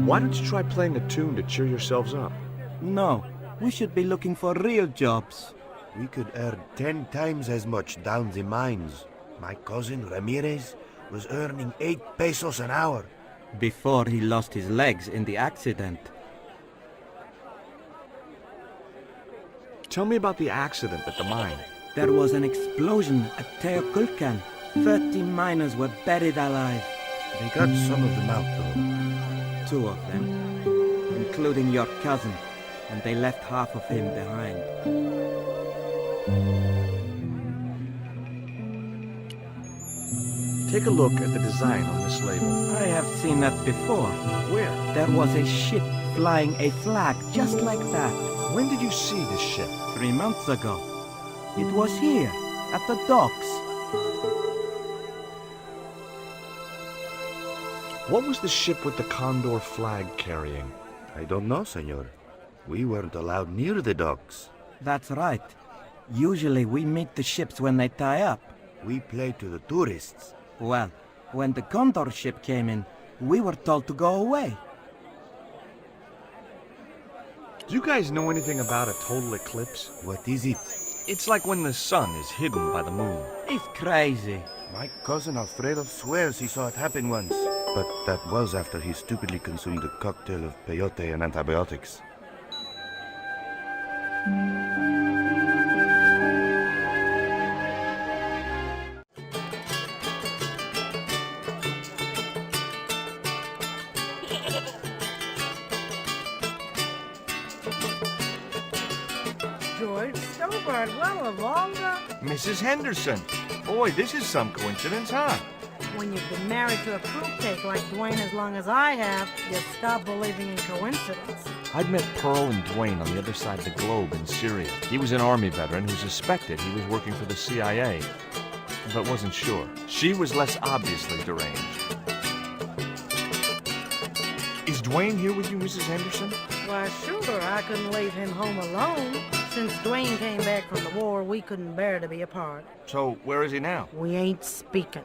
Why don't you try playing a tune to cheer yourselves up?
No, we should be looking for real jobs.
We could earn 10 times as much down the mines.
My cousin Ramirez was earning 8 pesos an hour.
Before he lost his legs in the accident.
Tell me about the accident at the mine.
There was an explosion at Teoculcan. 30 miners were buried alive.
They got some of them out, though.
2 of them, including your cousin, and they left half of him behind.
Take a look at the design on this label.
I have seen that before.
Where?
There was a ship flying a flag just like that.
When did you see this ship?
3 months ago. It was here, at the docks.
What was the ship with the Condor flag carrying?
I don't know, senor. We weren't allowed near the docks.
That's right. Usually we meet the ships when they tie up.
We play to the tourists.
Well, when the Condor ship came in, we were told to go away.
Do you guys know anything about a total eclipse?
What is it?
It's like when the sun is hidden by the moon.
He's crazy.
My cousin Alfredo swears he saw it happen once. But that was after he stupidly consumed a cocktail of peyote and antibiotics.
George Stobart, well, of all the...
Mrs. Henderson. Boy, this is some coincidence, huh?
When you've been married to a fruitcake like Dwayne as long as I have, you stop believing in coincidence.
I'd met Pearl and Dwayne on the other side of the globe in Syria. He was an Army veteran who suspected he was working for the CIA, but wasn't sure. She was less obviously deranged. Is Dwayne here with you, Mrs. Henderson?
Why, sure, I couldn't leave him home alone. Since Dwayne came back from the war, we couldn't bear to be apart.
So, where is he now?
We ain't speaking.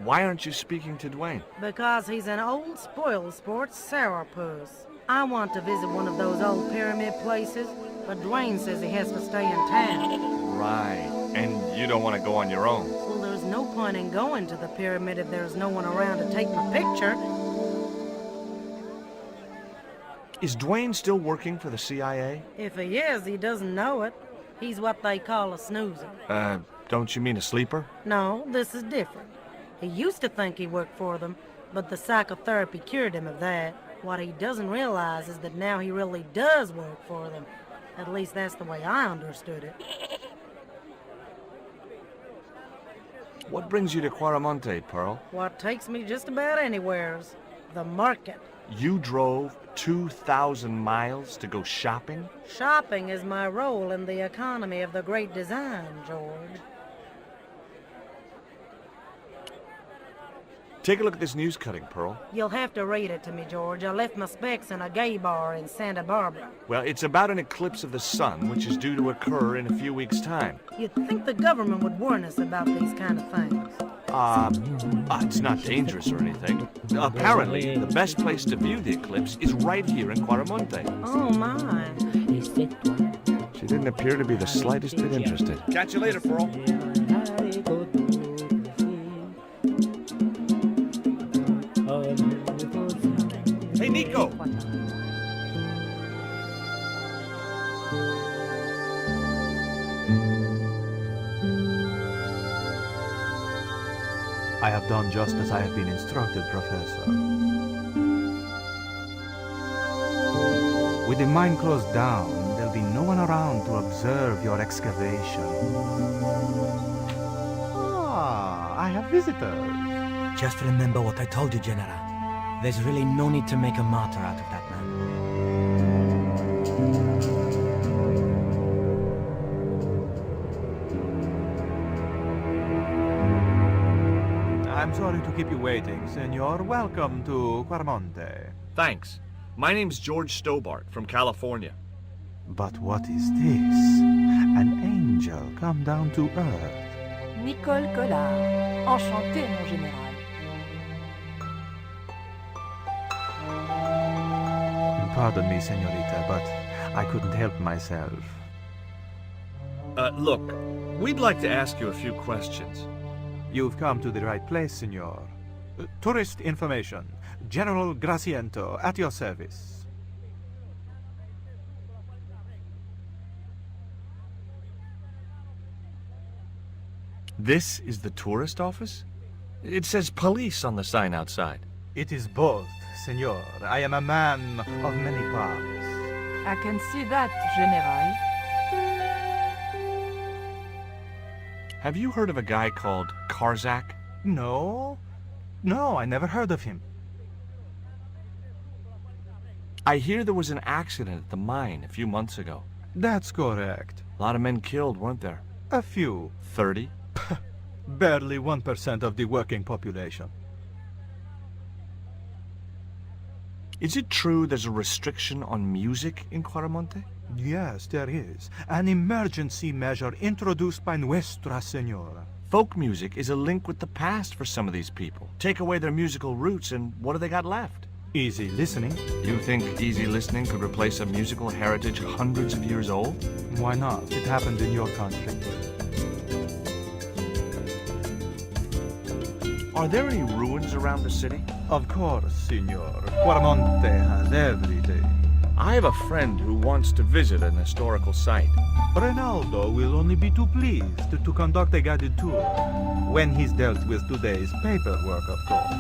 Why aren't you speaking to Dwayne?
Because he's an old spoil sport sourpuss. I want to visit one of those old pyramid places, but Dwayne says he has to stay in town.
Right. And you don't want to go on your own?
Well, there's no point in going to the pyramid if there's no one around to take my picture.
Is Dwayne still working for the CIA?
If he is, he doesn't know it. He's what they call a snoozer.
Don't you mean a sleeper?
No, this is different. He used to think he worked for them, but the psychotherapy cured him of that. What he doesn't realize is that now he really does work for them. At least that's the way I understood it.
What brings you to Quaramonte, Pearl?
What takes me just about anywheres. The market.
You drove 2,000 miles to go shopping?
Shopping is my role in the economy of the Great Design, George.
Take a look at this news cutting, Pearl.
You'll have to read it to me, George. I left my specs in a gay bar in Santa Barbara.
Well, it's about an eclipse of the sun, which is due to occur in a few weeks' time.
You'd think the government would warn us about these kind of things.
It's not dangerous or anything. Apparently, the best place to view the eclipse is right here in Quaramonte.
Oh, my.
She didn't appear to be the slightest bit interested. Catch you later, Pearl. Hey, Nico!
I have done just as I have been instructed, Professor. With the mine closed down, there'll be no one around to observe your excavation. Ah, I have visitors.
Just remember what I told you, General. There's really no need to make a martyr out of that man.
I'm sorry to keep you waiting, Senor. Welcome to Quaramonte.
Thanks. My name's George Stobart from California.
But what is this? An angel come down to earth.
Nicole Collard. Enchantée, mon général.
Pardon me, senorita, but I couldn't help myself.
Look, we'd like to ask you a few questions.
You've come to the right place, senor. Tourist information. General Graciento, at your service.
This is the tourist office? It says police on the sign outside.
It is both, senor. I am a man of many parts.
I can see that, General.
Have you heard of a guy called Karzak?
No. No, I never heard of him.
I hear there was an accident at the mine a few months ago.
That's correct.
A lot of men killed, weren't there?
A few.
30?
Barely 1% of the working population.
Is it true there's a restriction on music in Quaramonte?
Yes, there is. An emergency measure introduced by Nuestra Senora.
Folk music is a link with the past for some of these people. Take away their musical roots and what do they got left?
Easy listening.
You think easy listening could replace a musical heritage hundreds of years old?
Why not? It happened in your country.
Are there any ruins around the city?
Of course, Signor. Quarmonte has everything.
I have a friend who wants to visit an historical site.
Ronaldo will only be too pleased to conduct a guided tour. When he's dealt with today's paperwork, of course.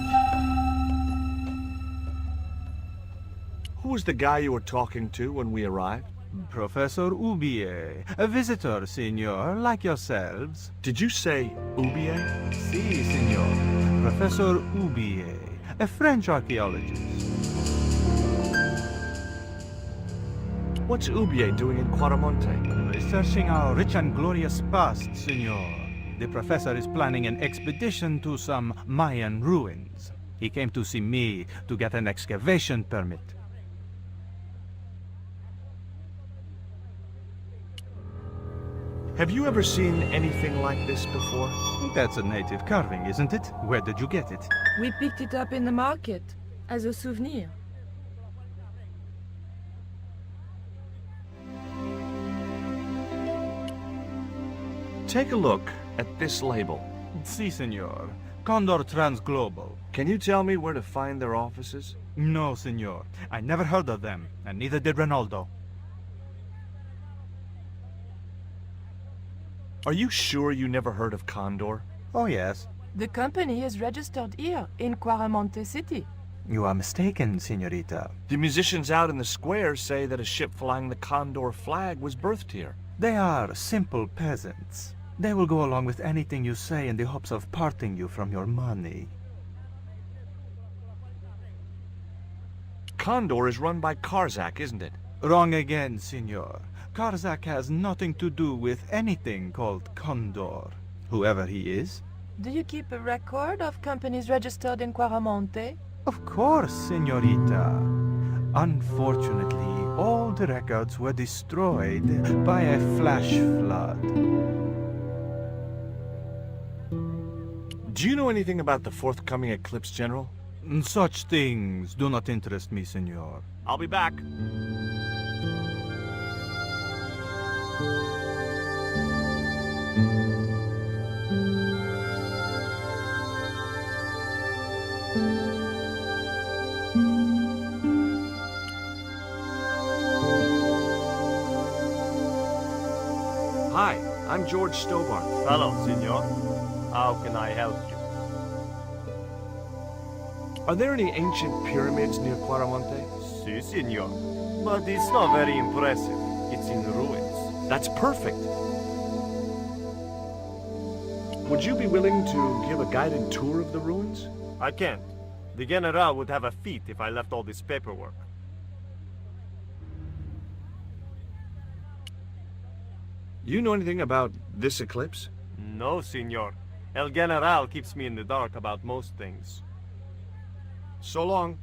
Who was the guy you were talking to when we arrived?
Professor Ubier, a visitor, Signor, like yourselves.
Did you say Ubier?
Si, Signor. Professor Ubier, a French archaeologist.
What's Ubier doing in Quarmonte?
Researching our rich and glorious past, Signor. The professor is planning an expedition to some Mayan ruins. He came to see me to get an excavation permit.
Have you ever seen anything like this before?
That's a native carving, isn't it? Where did you get it?
We picked it up in the market as a souvenir.
Take a look at this label.
Si, Signor. Condor Transglobal.
Can you tell me where to find their offices?
No, Signor. I never heard of them, and neither did Ronaldo.
Are you sure you never heard of Condor?
Oh, yes.
The company is registered here in Quarmonte City.
You are mistaken, Signorita.
The musicians out in the square say that a ship flying the Condor flag was birthed here.
They are simple peasants. They will go along with anything you say in the hopes of parting you from your money.
Condor is run by Karzak, isn't it?
Wrong again, Signor. Karzak has nothing to do with anything called Condor, whoever he is.
Do you keep a record of companies registered in Quarmonte?
Of course, Signorita. Unfortunately, all the records were destroyed by a flash flood.
Do you know anything about the forthcoming eclipse, General?
Such things do not interest me, Signor.
I'll be back.
Hi, I'm George Stobart.
Hello, senor. How can I help you?
Are there any ancient pyramids near Quarmonte?
Si, senor. But it's not very impressive. It's in ruins.
That's perfect. Would you be willing to give a guided tour of the ruins?
I can't. The General would have a fit if I left all this paperwork.
You know anything about this eclipse?
No, senor. El General keeps me in the dark about most things.
So long.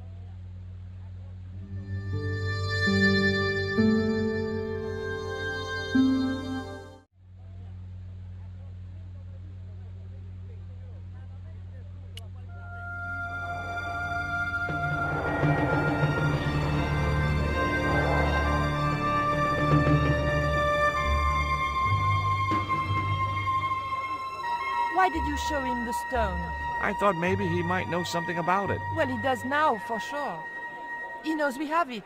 Why did you show him the stone?
I thought maybe he might know something about it.
Well, he does now, for sure. He knows we have it.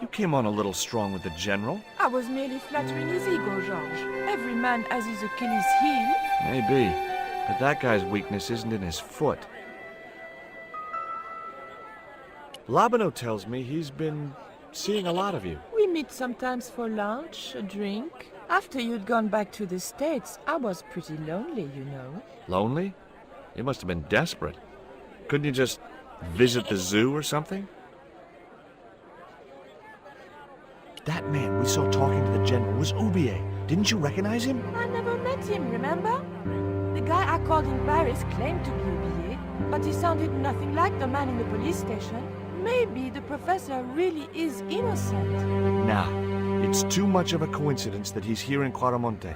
You came on a little strong with the General.
I was merely flattering his ego, George. Every man has his Achilles heel.
Maybe. But that guy's weakness isn't in his foot. Labano tells me he's been seeing a lot of you.
We meet sometimes for lunch, a drink. After you'd gone back to the States, I was pretty lonely, you know.
Lonely? You must have been desperate. Couldn't you just visit the zoo or something? That man we saw talking to the General was Ubier. Didn't you recognize him?
I never met him, remember? The guy I called in Paris claimed to be Ubier, but he sounded nothing like the man in the police station. Maybe the professor really is innocent.
Nah, it's too much of a coincidence that he's here in Quarmonte.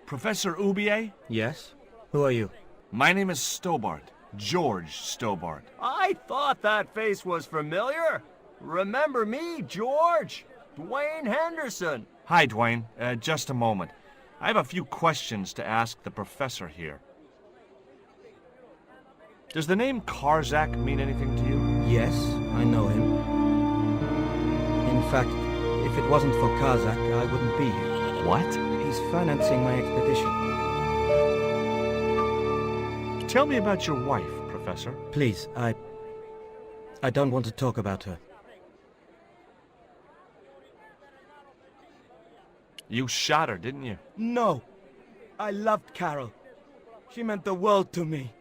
Professor Oubier?
Yes? Who are you?
My name is Stobart. George Stobart.
I thought that face was familiar. Remember me, George? Dwayne Henderson.
Hi, Dwayne. Just a moment. I have a few questions to ask the professor here. Does the name Karzak mean anything to you?
Yes, I know him. In fact, if it wasn't for Kazak, I wouldn't be here.
What?
He's financing my expedition.
Tell me about your wife, Professor.
Please, I don't want to talk about her.
You shot her, didn't you?
No! I loved Carol. She meant the world to me.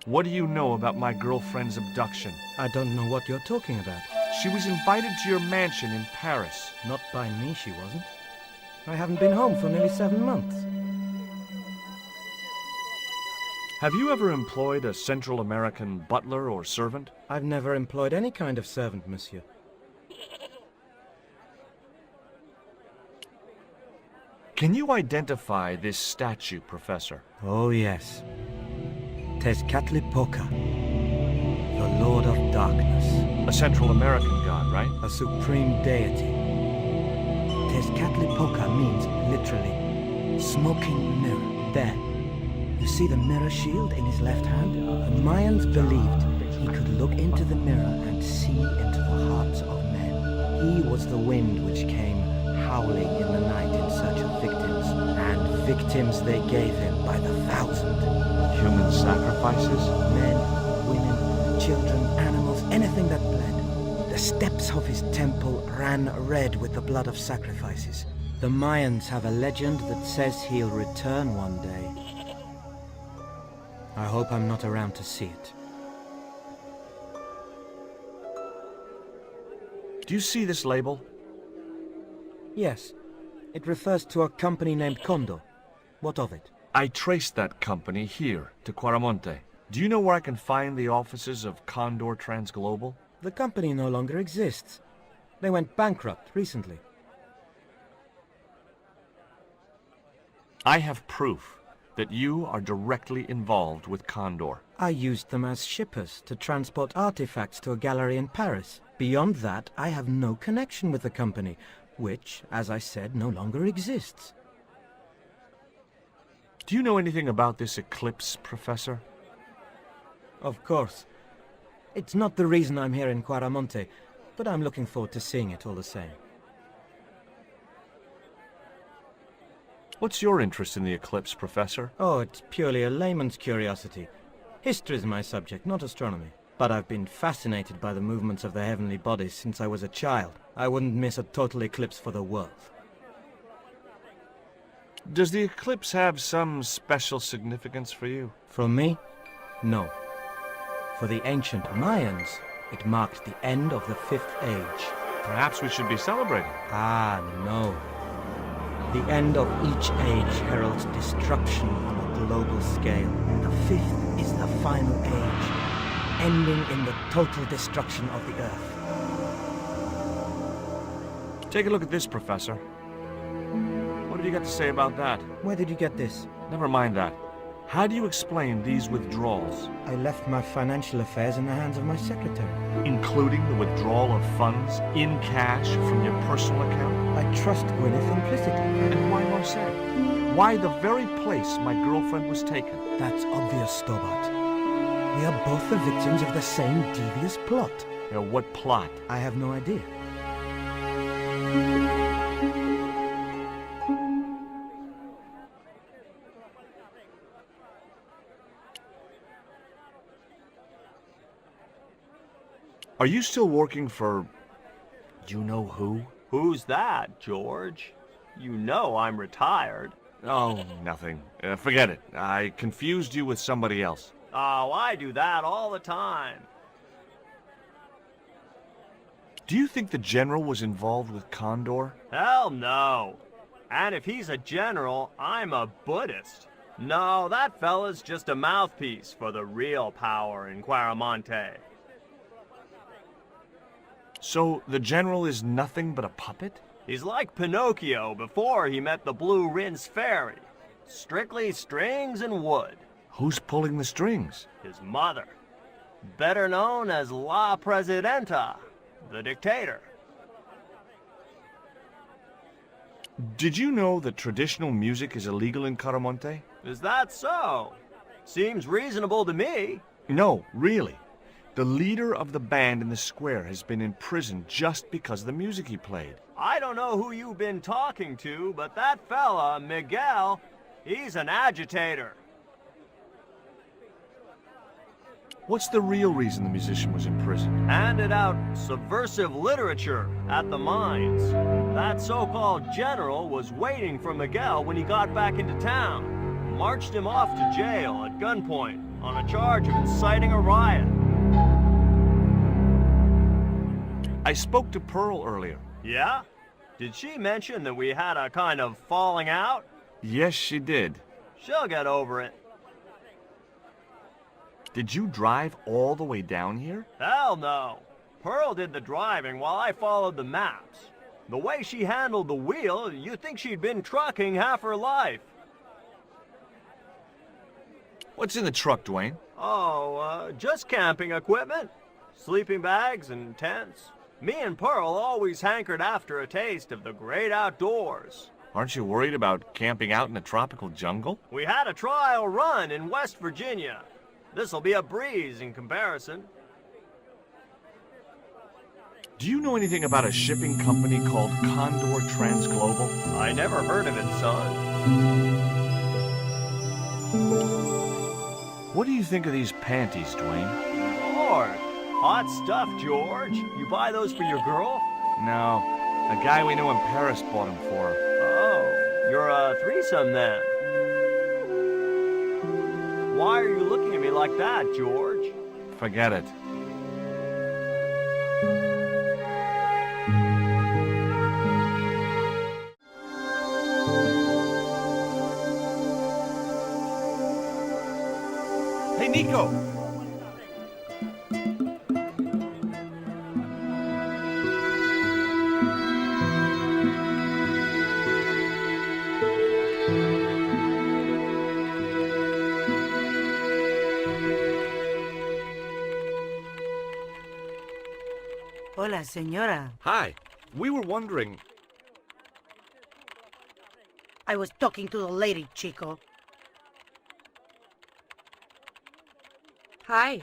What do you know about my girlfriend's abduction?
I don't know what you're talking about.
She was invited to your mansion in Paris.
Not by me, she wasn't. I haven't been home for nearly 7 months.
Have you ever employed a Central American butler or servant?
I've never employed any kind of servant, monsieur.
Can you identify this statue, Professor?
Oh, yes. Tezcatlipoca, the Lord of Darkness.
A Central American god, right?
A supreme deity. Tezcatlipoca means, literally, smoking mirror. There. You see the mirror shield in his left hand? The Mayans believed he could look into the mirror and see into the hearts of men. He was the wind which came howling in the night in search of victims, and victims they gave him by the thousand.
Human sacrifices?
Men, women, children, animals, anything that bled. The steps of his temple ran red with the blood of sacrifices. The Mayans have a legend that says he'll return one day. I hope I'm not around to see it.
Do you see this label?
Yes. It refers to a company named Condor. What of it?
I traced that company here to Quaramonte. Do you know where I can find the offices of Condor Transglobal?
The company no longer exists. They went bankrupt recently.
I have proof that you are directly involved with Condor.
I used them as shippers to transport artifacts to a gallery in Paris. Beyond that, I have no connection with the company, which, as I said, no longer exists.
Do you know anything about this eclipse, Professor?
Of course. It's not the reason I'm here in Quaramonte, but I'm looking forward to seeing it all the same.
What's your interest in the eclipse, Professor?
Oh, it's purely a layman's curiosity. History's my subject, not astronomy. But I've been fascinated by the movements of the heavenly bodies since I was a child. I wouldn't miss a total eclipse for the world.
Does the eclipse have some special significance for you?
For me? No. For the ancient Mayans, it marked the end of the Fifth Age.
Perhaps we should be celebrating.
Ah, no. The end of each age heralds destruction on a global scale. The fifth is the final age, ending in the total destruction of the Earth.
Take a look at this, Professor. What have you got to say about that?
Where did you get this?
Never mind that. How do you explain these withdrawals?
I left my financial affairs in the hands of my secretary.
Including the withdrawal of funds in cash from your personal account?
I trust Gwyneth implicitly.
And why Marseille? Why the very place my girlfriend was taken?
That's obvious, Stobart. We are both the victims of the same devious plot.
What plot?
I have no idea.
Are you still working for... you know who?
Who's that, George? You know I'm retired.
Oh, nothing. Forget it. I confused you with somebody else.
Oh, I do that all the time.
Do you think the general was involved with Condor?
Hell no. And if he's a general, I'm a Buddhist. No, that fella's just a mouthpiece for the real power in Quaramonte.
So the general is nothing but a puppet?
He's like Pinocchio before he met the Blue Rinse Fairy. Strictly strings and wood.
Who's pulling the strings?
His mother. Better known as La Presidenta, the dictator.
Did you know that traditional music is illegal in Caramonte?
Is that so? Seems reasonable to me.
No, really. The leader of the band in the square has been in prison just because of the music he played.
I don't know who you've been talking to, but that fella, Miguel, he's an agitator.
What's the real reason the musician was in prison?
Handed out subversive literature at the mines. That so-called general was waiting for Miguel when he got back into town. Marched him off to jail at gunpoint on a charge of inciting a riot.
I spoke to Pearl earlier.
Yeah? Did she mention that we had a kind of falling out?
Yes, she did.
She'll get over it.
Did you drive all the way down here?
Hell no. Pearl did the driving while I followed the maps. The way she handled the wheel, you'd think she'd been trucking half her life.
What's in the truck, Dwayne?
Oh, just camping equipment. Sleeping bags and tents. Me and Pearl always hankered after a taste of the great outdoors.
Aren't you worried about camping out in a tropical jungle?
We had a trial run in West Virginia. This'll be a breeze in comparison.
Do you know anything about a shipping company called Condor Transglobal?
I never heard of it, son.
What do you think of these panties, Dwayne?
Lord, hot stuff, George. You buy those for your girl?
No, a guy we knew in Paris bought them for her.
Oh, you're a threesome then. Why are you looking at me like that, George?
Forget it. Hey, Nico!
Hola, señora.
Hi. We were wondering...
I was talking to the lady, Chico.
Hi,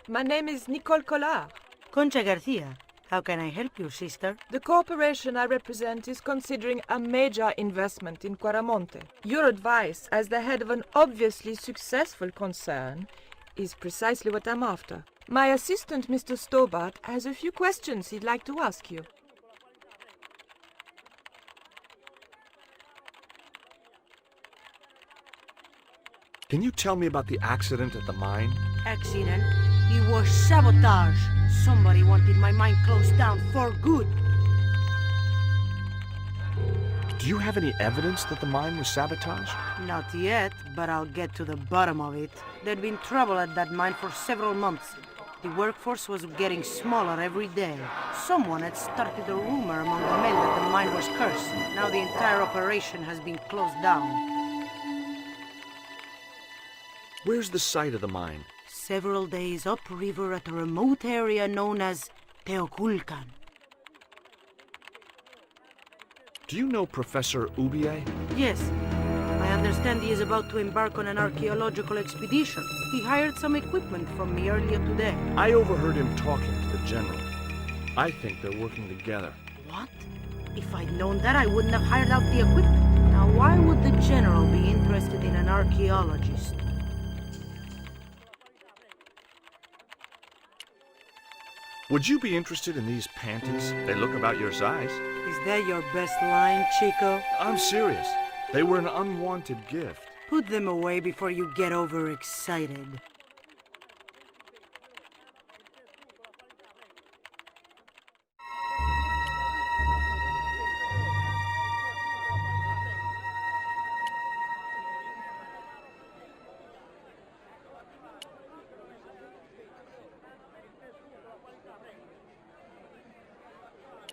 my name is Nicole Collard.
Concha Garcia. How can I help you, sister?
The corporation I represent is considering a major investment in Quaramonte. Your advice, as the head of an obviously successful concern, is precisely what I'm after. My assistant, Mr. Stobart, has a few questions he'd like to ask you.
Can you tell me about the accident at the mine?
Accident? It was sabotage. Somebody wanted my mine closed down for good.
Do you have any evidence that the mine was sabotaged?
Not yet, but I'll get to the bottom of it. There'd been trouble at that mine for several months. The workforce was getting smaller every day. Someone had started a rumor among the men that the mine was cursed. Now the entire operation has been closed down.
Where's the site of the mine?
Several days upriver at a remote area known as Teoculcan.
Do you know Professor Ubier?
Yes. I understand he is about to embark on an archaeological expedition. He hired some equipment from me earlier today.
I overheard him talking to the general. I think they're working together.
What? If I'd known that, I wouldn't have hired out the equipment. Now, why would the general be interested in an archaeologist?
Would you be interested in these panties? They look about your size.
Is that your best line, Chico?
I'm serious. They were an unwanted gift.
Put them away before you get overexcited.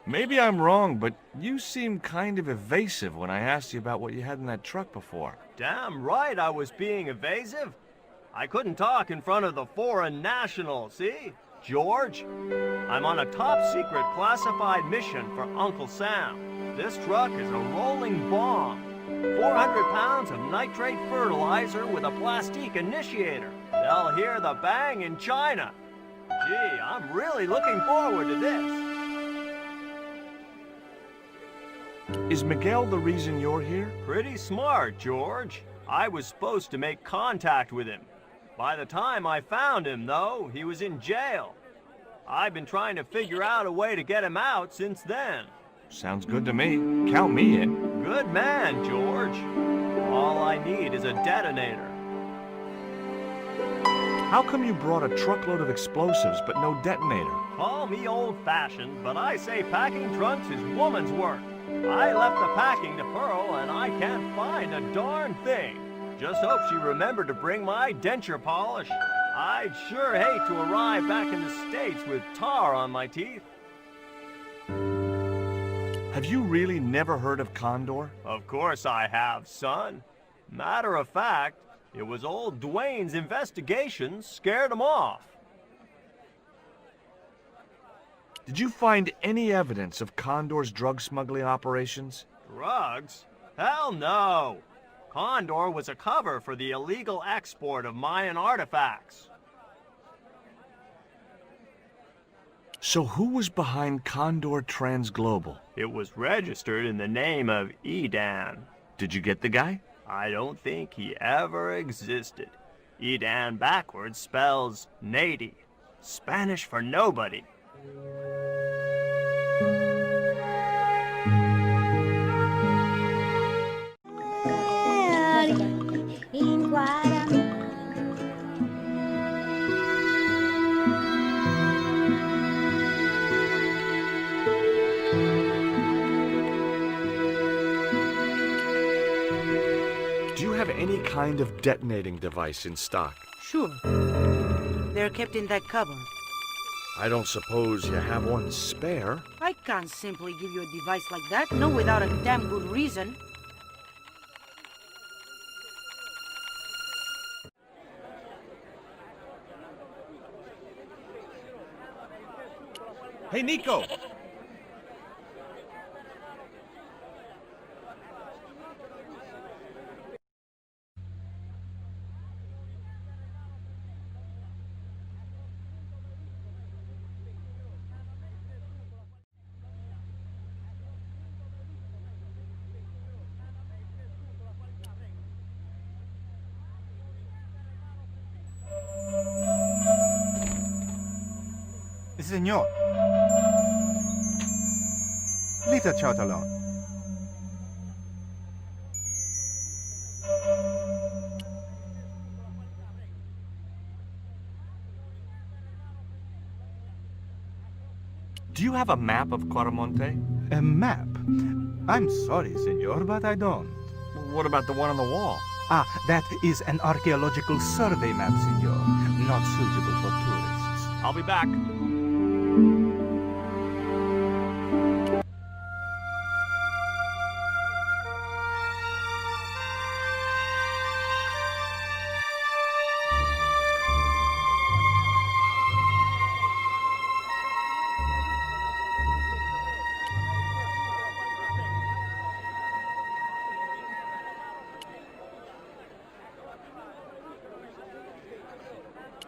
Maybe I'm wrong, but you seemed kind of evasive when I asked you about what you had in that truck before.
Damn right I was being evasive. I couldn't talk in front of the foreign national, see? George, I'm on a top-secret classified mission for Uncle Sam. This truck is a rolling bomb. 400 pounds of nitrate fertilizer with a plastique initiator. They'll hear the bang in China. Gee, I'm really looking forward to this.
Is Miguel the reason you're here?
Pretty smart, George. I was supposed to make contact with him. By the time I found him, though, he was in jail. I've been trying to figure out a way to get him out since then.
Sounds good to me. Count me in.
Good man, George. All I need is a detonator.
How come you brought a truckload of explosives but no detonator?
Call me old-fashioned, but I say packing trunks is woman's work. I left the packing to Pearl, and I can't find a darn thing. Just hope she remembered to bring my denture polish. I'd sure hate to arrive back in the States with tar on my teeth.
Have you really never heard of Condor?
Of course I have, son. Matter of fact, it was old Dwayne's investigations scared him off.
Did you find any evidence of Condor's drug smuggling operations?
Drugs? Hell no! Condor was a cover for the illegal export of Mayan artifacts.
So who was behind Condor Transglobal?
It was registered in the name of Edan.
Did you get the guy?
I don't think he ever existed. Edan backwards spells Nady, Spanish for nobody.
Do you have any kind of detonating device in stock?
Sure. They're kept in that cupboard.
I don't suppose you have one spare?
I can't simply give you a device like that, no without a damn good reason.
Hey, Nico!
Senor. Leave the child alone.
Do you have a map of Quaramonte?
A map? I'm sorry, senor, but I don't.
What about the one on the wall?
Ah, that is an archaeological survey map, senor. Not suitable for tourists.
I'll be back.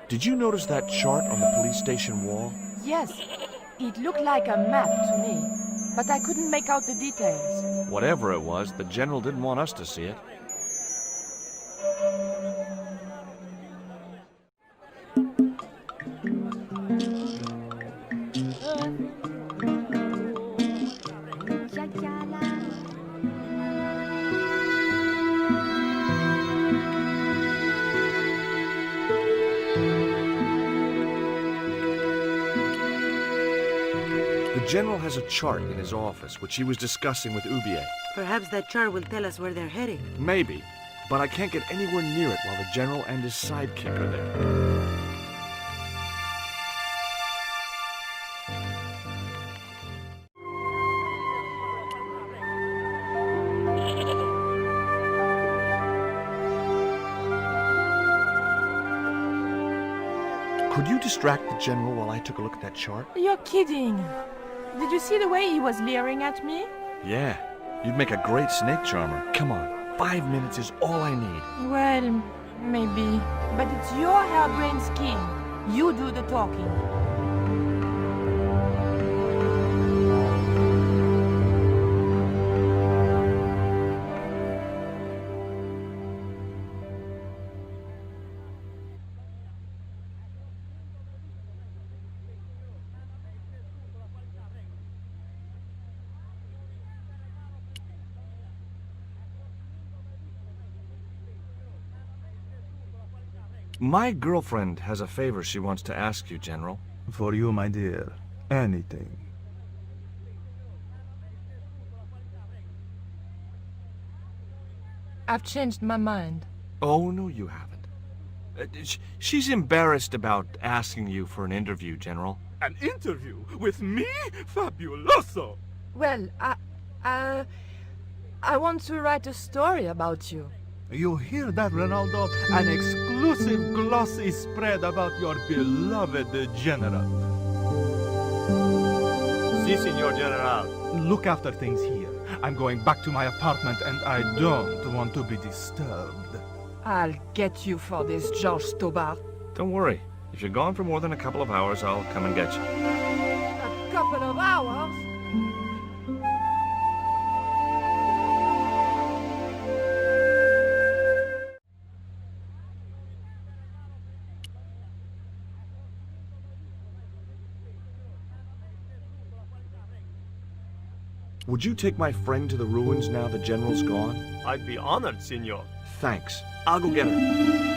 Did you notice that chart on the police station wall?
Yes, it looked like a map to me, but I couldn't make out the details.
Whatever it was, the general didn't want us to see it. The general has a chart in his office, which he was discussing with Ubier.
Perhaps that chart will tell us where they're heading.
Maybe, but I can't get anywhere near it while the general and his sidekick are there. Could you distract the General while I took a look at that chart?
You're kidding. Did you see the way he was leering at me?
Yeah. You'd make a great snake charmer. Come on. 5 minutes is all I need.
Well, maybe. But it's your harebrained scheme. You do the talking.
My girlfriend has a favor she wants to ask you, General.
For you, my dear, anything.
I've changed my mind.
Oh, no, you haven't. She's embarrassed about asking you for an interview, General.
An interview with me? Fabuloso!
Well, I want to write a story about you.
You hear that, Ronaldo? An exclusive glossy spread about your beloved General.
Si, Senor General.
Look after things here. I'm going back to my apartment and I don't want to be disturbed.
I'll get you for this, George Stobart.
Don't worry. If you're gone for more than a couple of hours, I'll come and get you.
A couple of hours?
Would you take my friend to the ruins now the General's gone?
I'd be honored, Senor.
Thanks. I'll go get her.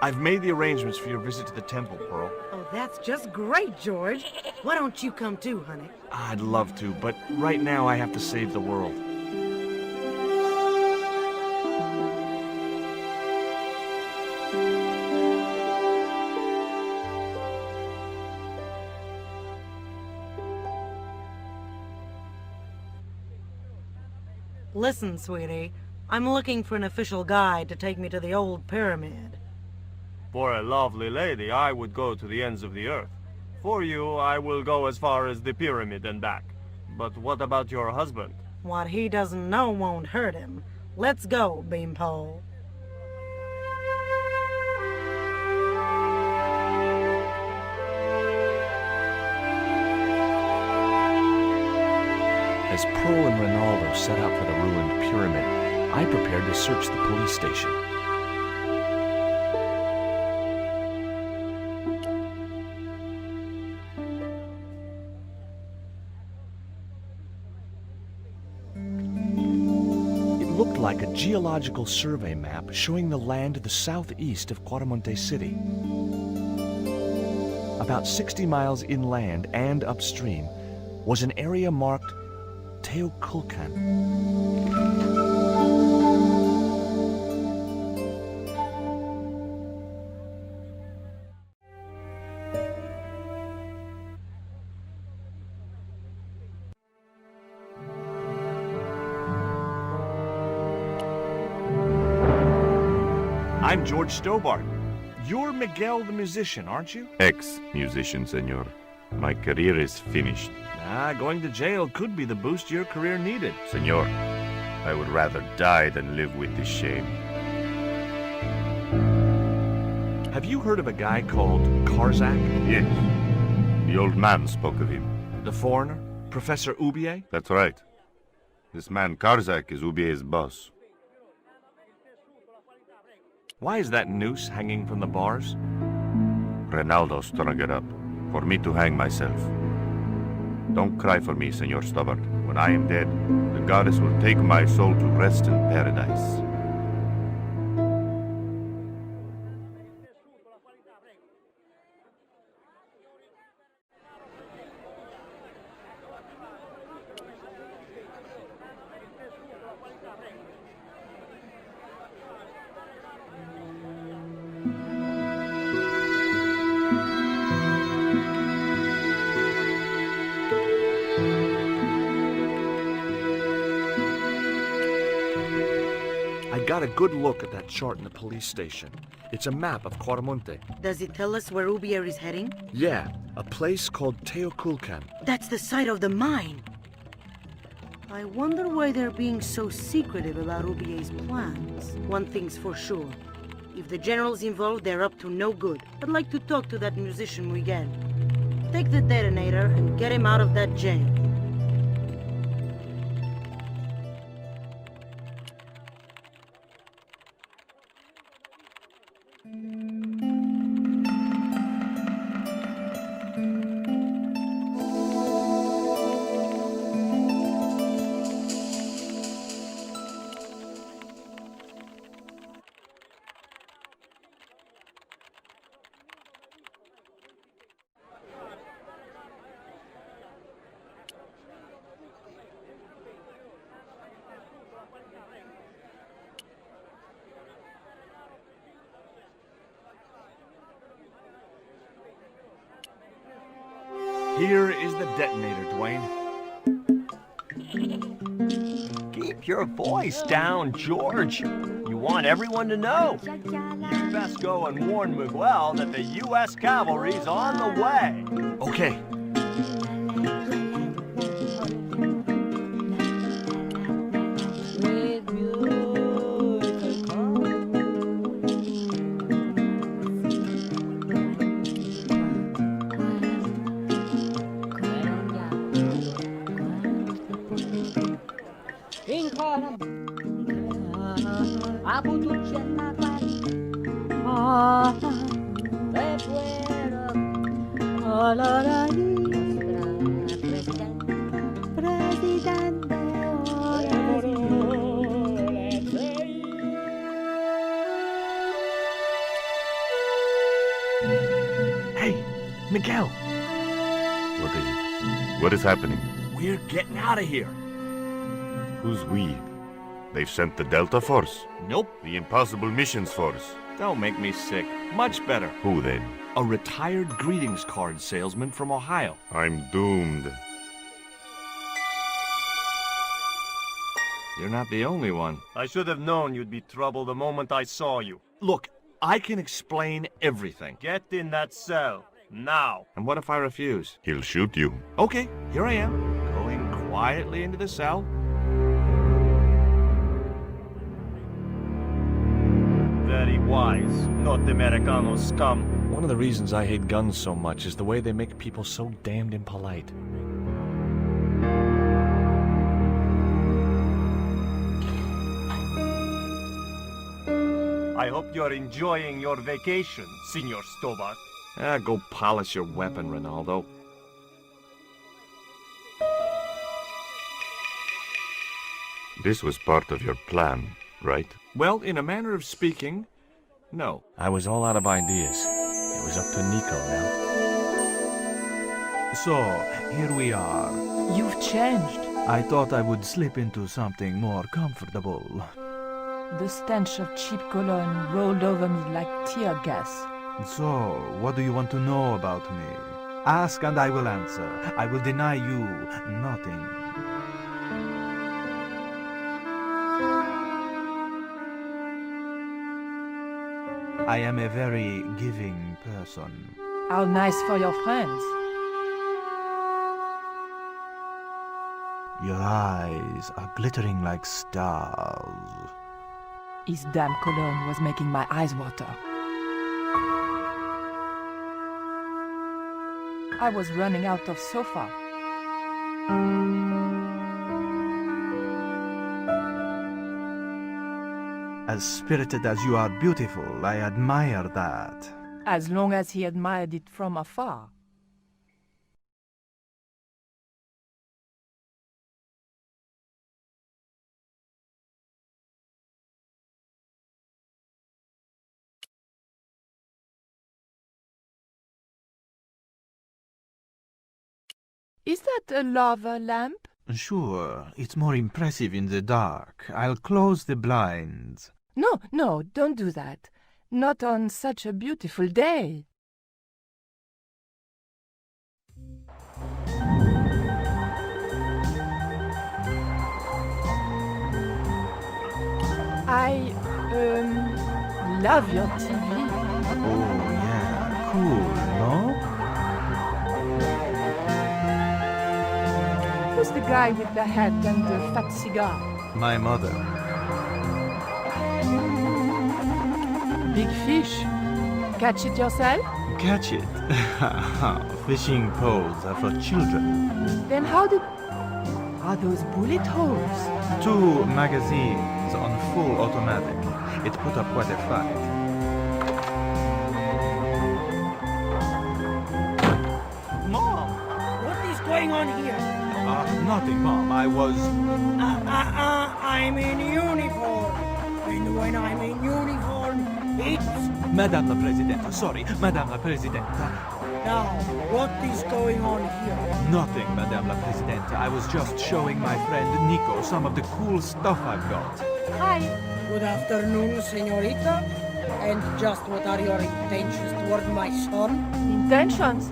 I've made the arrangements for your visit to the temple, Pearl.
Oh, that's just great, George. Why don't you come too, honey?
I'd love to, but right now I have to save the world.
Listen, sweetie. I'm looking for an official guide to take me to the old pyramid.
For a lovely lady, I would go to the ends of the earth. For you, I will go as far as the pyramid and back. But what about your husband?
What he doesn't know won't hurt him. Let's go, Beanpole.
As Pearl and Ronaldo set out for the ruined pyramid, I prepared to search the police station. It looked like a geological survey map showing the land to the southeast of Cuaramonte City. About 60 miles inland and upstream was an area marked Teoculcan. I'm George Stobart. You're Miguel the musician, aren't you?
Ex-musician, senor. My career is finished.
Going to jail could be the boost your career needed.
Senor, I would rather die than live with this shame.
Have you heard of a guy called Karzak?
Yes. The old man spoke of him.
The foreigner? Professor Ubier?
That's right. This man Karzak is Ubier's boss.
Why is that noose hanging from the bars?
Ronaldo strung it up, for me to hang myself. Don't cry for me, Senor Stobart. When I am dead, the goddess will take my soul to rest in paradise.
got a good look at that chart in the police station. It's a map of Cormonte.
Does it tell us where Ubier is heading?
Yeah, a place called Teoculcan.
That's the site of the mine. I wonder why they're being so secretive about Ubier's plans. One thing's for sure. If the general's involved, they're up to no good. I'd like to talk to that musician Miguel. Take the detonator and get him out of that jail.
Here is the detonator, Dwayne.
Keep your voice down, George. You want everyone to know. You best go and warn Miguel that the U.S. cavalry's on the way.
Okay. Hey, Miguel,
What is it? What is happening?
we're getting out of here.
Who's we? They've sent the Delta Force?
Nope,
The Impossible Missions Force?
don't make me sick. Much better.
Who then?
A retired greetings card salesman from Ohio.
I'm doomed.
You're not the only one.
I should have known you'd be trouble the moment I saw you.
Look, I can explain everything.
Get in that cell, now.
And what if I refuse?
He'll shoot you.
Okay, here I am, going quietly into the cell.
Very wise, not Americano scum.
One of the reasons I hate guns so much is the way they make people so damned impolite.
I hope you're enjoying your vacation, Senor Stobart.
Go polish your weapon, Ronaldo.
This was part of your plan, right?
Well, in a manner of speaking, no. I was all out of ideas. It was up to Nico now.
So, here we are.
You've changed.
I thought I would slip into something more comfortable.
The stench of cheap cologne rolled over me like tear gas.
So, what do you want to know about me? Ask and I will answer. I will deny you nothing. I am a very giving person.
How nice for your friends.
Your eyes are glittering like stars.
His damn cologne was making my eyes water. I was running out of sofa.
As spirited as you are beautiful, I admire that.
As long as he admired it from afar. Is that a lava lamp?
Sure, it's more impressive in the dark. I'll close the blinds.
No, don't do that. Not on such a beautiful day. I, love your TV.
Oh, yeah, cool, no?
Who's the guy with the hat and the fat cigar?
My mother.
Big fish. Catch it yourself?
Catch it. Fishing poles are for children.
Then how did... Are those bullet holes?
2 magazines on full automatic. It put up quite a fight.
Mom, what is going on here?
Nothing, Mom. I was...
I'm in uniform. And when I'm in uniform, it's...
Madame la Presidente, sorry, Madame la Presidente.
Now, what is going on here?
Nothing, Madame la Presidente. I was just showing my friend Nico some of the cool stuff I've got.
Hi.
Good afternoon, señorita. And just what are your intentions toward my son?
Intentions?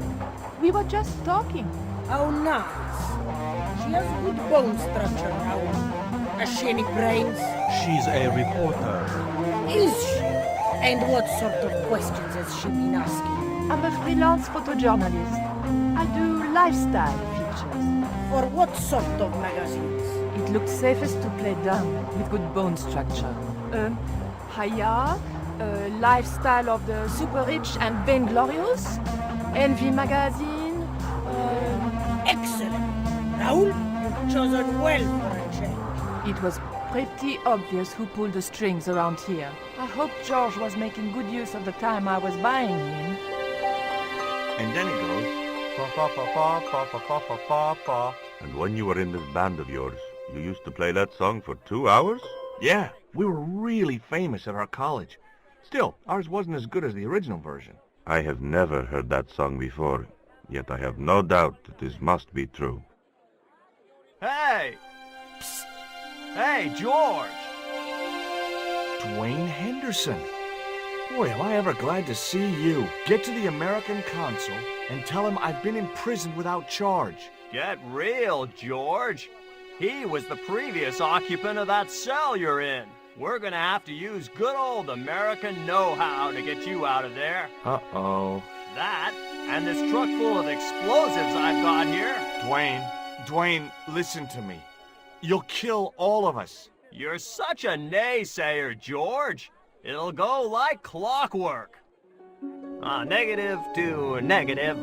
We were just talking.
How nice. She has good bone structure now. Has she any brains?
She's a reporter.
Is she? And what sort of questions has she been asking?
I'm a freelance photojournalist. I do lifestyle features.
For what sort of magazines?
It looks safest to play dumb with good bone structure. Haya, lifestyle of the super rich and vainglorious, Envy magazine.
Excellent. Raoul, you've chosen well for a change.
It was pretty obvious who pulled the strings around here. I hope George was making good use of the time I was buying him.
And then it goes, pa pa pa pa pa pa pa pa pa pa. And when you were in this band of yours, you used to play that song for 2 hours?
Yeah, we were really famous at our college. Still, ours wasn't as good as the original version.
I have never heard that song before, yet I have no doubt that this must be true.
Hey! Psst! Hey, George!
Dwayne Henderson. Boy, am I ever glad to see you. Get to the American consul and tell him I've been imprisoned without charge.
Get real, George. He was the previous occupant of that cell you're in. We're gonna have to use good old American know-how to get you out of there.
Uh-oh.
That, and this truck full of explosives I've got here.
Dwayne, listen to me. You'll kill all of us.
You're such a naysayer, George. It'll go like clockwork. Negative to negative,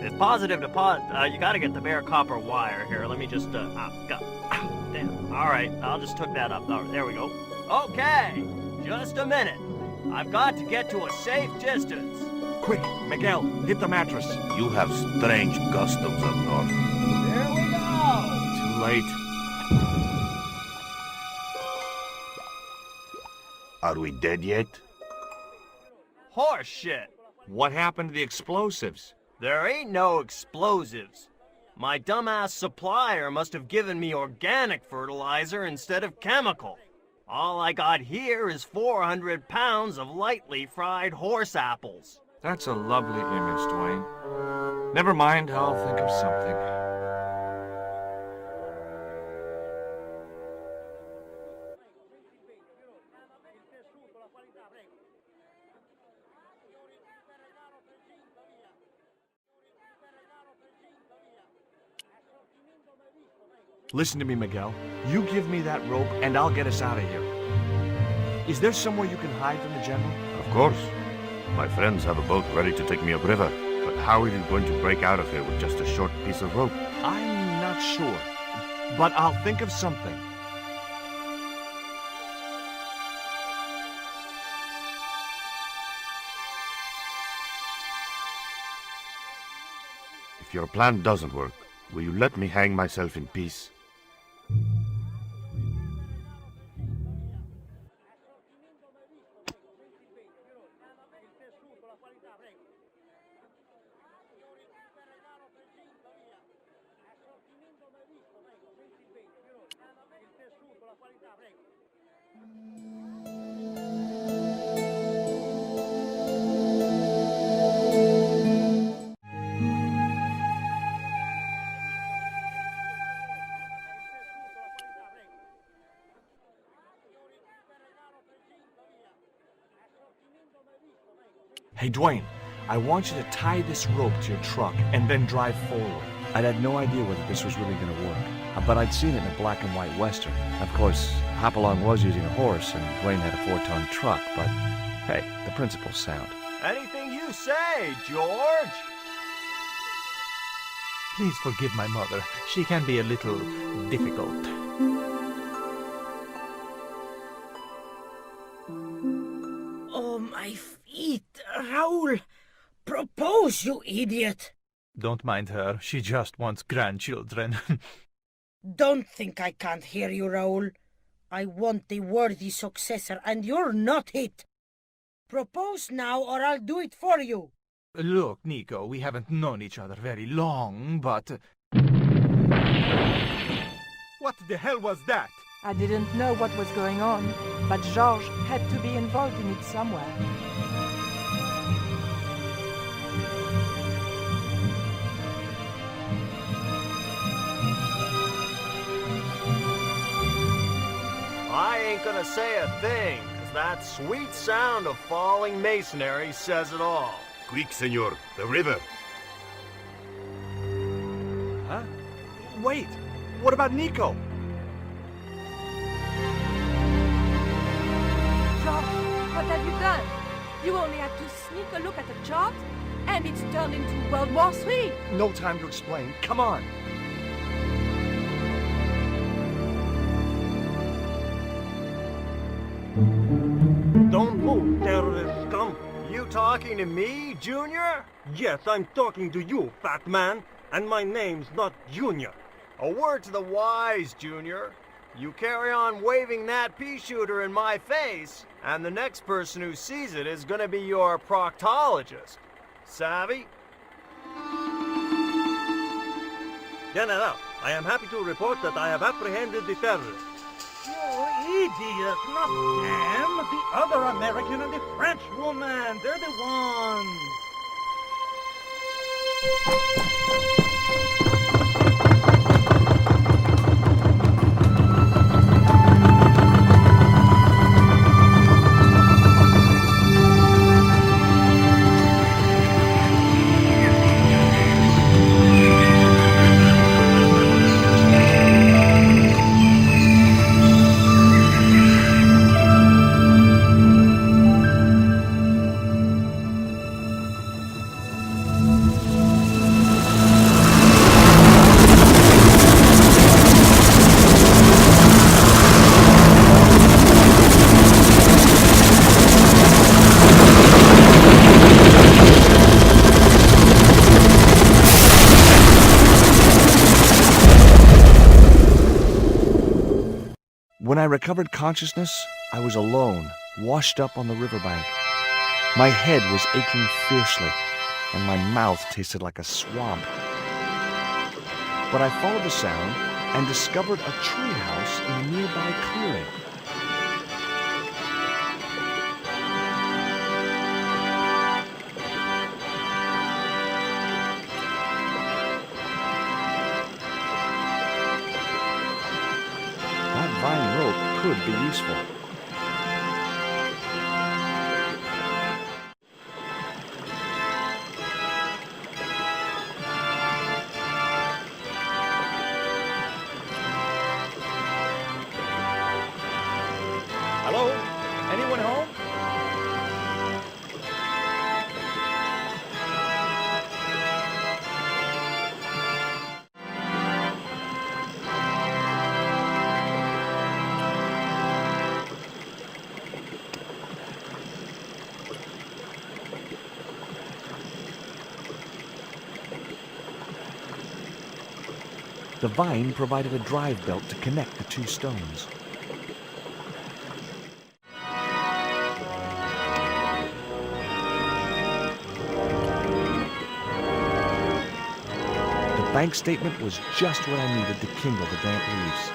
it's positive to you gotta get the bare copper wire here. Let me just, damn. Alright, I'll just hook that up. All right, there we go. Okay, just a minute. I've got to get to a safe distance.
Quick, Miguel, hit the mattress.
You have strange customs up north.
There we go.
Too late.
Are we dead yet?
Horse shit.
What happened to the explosives?
There ain't no explosives. My dumbass supplier must have given me organic fertilizer instead of chemical. All I got here is 400 pounds of lightly fried horse apples.
That's a lovely image, Dwayne. Never mind, I'll think of something. Listen to me, Miguel. You give me that rope and I'll get us out of here. Is there somewhere you can hide from the General?
Of course. My friends have a boat ready to take me upriver. But how are you going to break out of here with just a short piece of rope?
I'm not sure. But I'll think of something.
If your plan doesn't work, will you let me hang myself in peace?
Hey, Dwayne, I want you to tie this rope to your truck and then drive forward. I'd had no idea whether this was really going to work, but I'd seen it in a black and white western. Of course, Hopalong was using a horse and Dwayne had a 4-ton truck, but hey, the principle's sound.
Anything you say, George.
Please forgive my mother. She can be a little difficult.
Oh, my feet, Raoul! Propose, you idiot!
Don't mind her. She just wants grandchildren.
Don't think I can't hear you, Raoul. I want the worthy successor, and you're not it. Propose now, or I'll do it for you.
Look, Nico, we haven't known each other very long, but... What the hell was that?
I didn't know what was going on, but Georges had to be involved in it somewhere.
I ain't gonna say a thing, 'cause that sweet sound of falling masonry says it all.
Quick, senor, the river.
Huh? Wait, what about Nico?
Georges, what have you done? You only had to sneak a look at the chart, and it's turned into World War III.
No time to explain. Come on.
Don't move, terrorist scum.
You talking to me, Junior?
Yes, I'm talking to you, fat man. And my name's not Junior.
A word to the wise, Junior. You carry on waving that pea shooter in my face, and the next person who sees it is gonna be your proctologist. Savvy?
General, I am happy to report that I have apprehended the terrorists. You idiot, not them. The other American and the French woman. They're the ones.
When I recovered consciousness, I was alone, washed up on the riverbank. My head was aching fiercely, and my mouth tasted like a swamp. But I followed the sound and discovered a treehouse in a nearby clearing. That vine rope could be useful. Hello? Anyone home? The vine provided a drive belt to connect the two stones. The bank statement was just what I needed to kindle the damp leaves.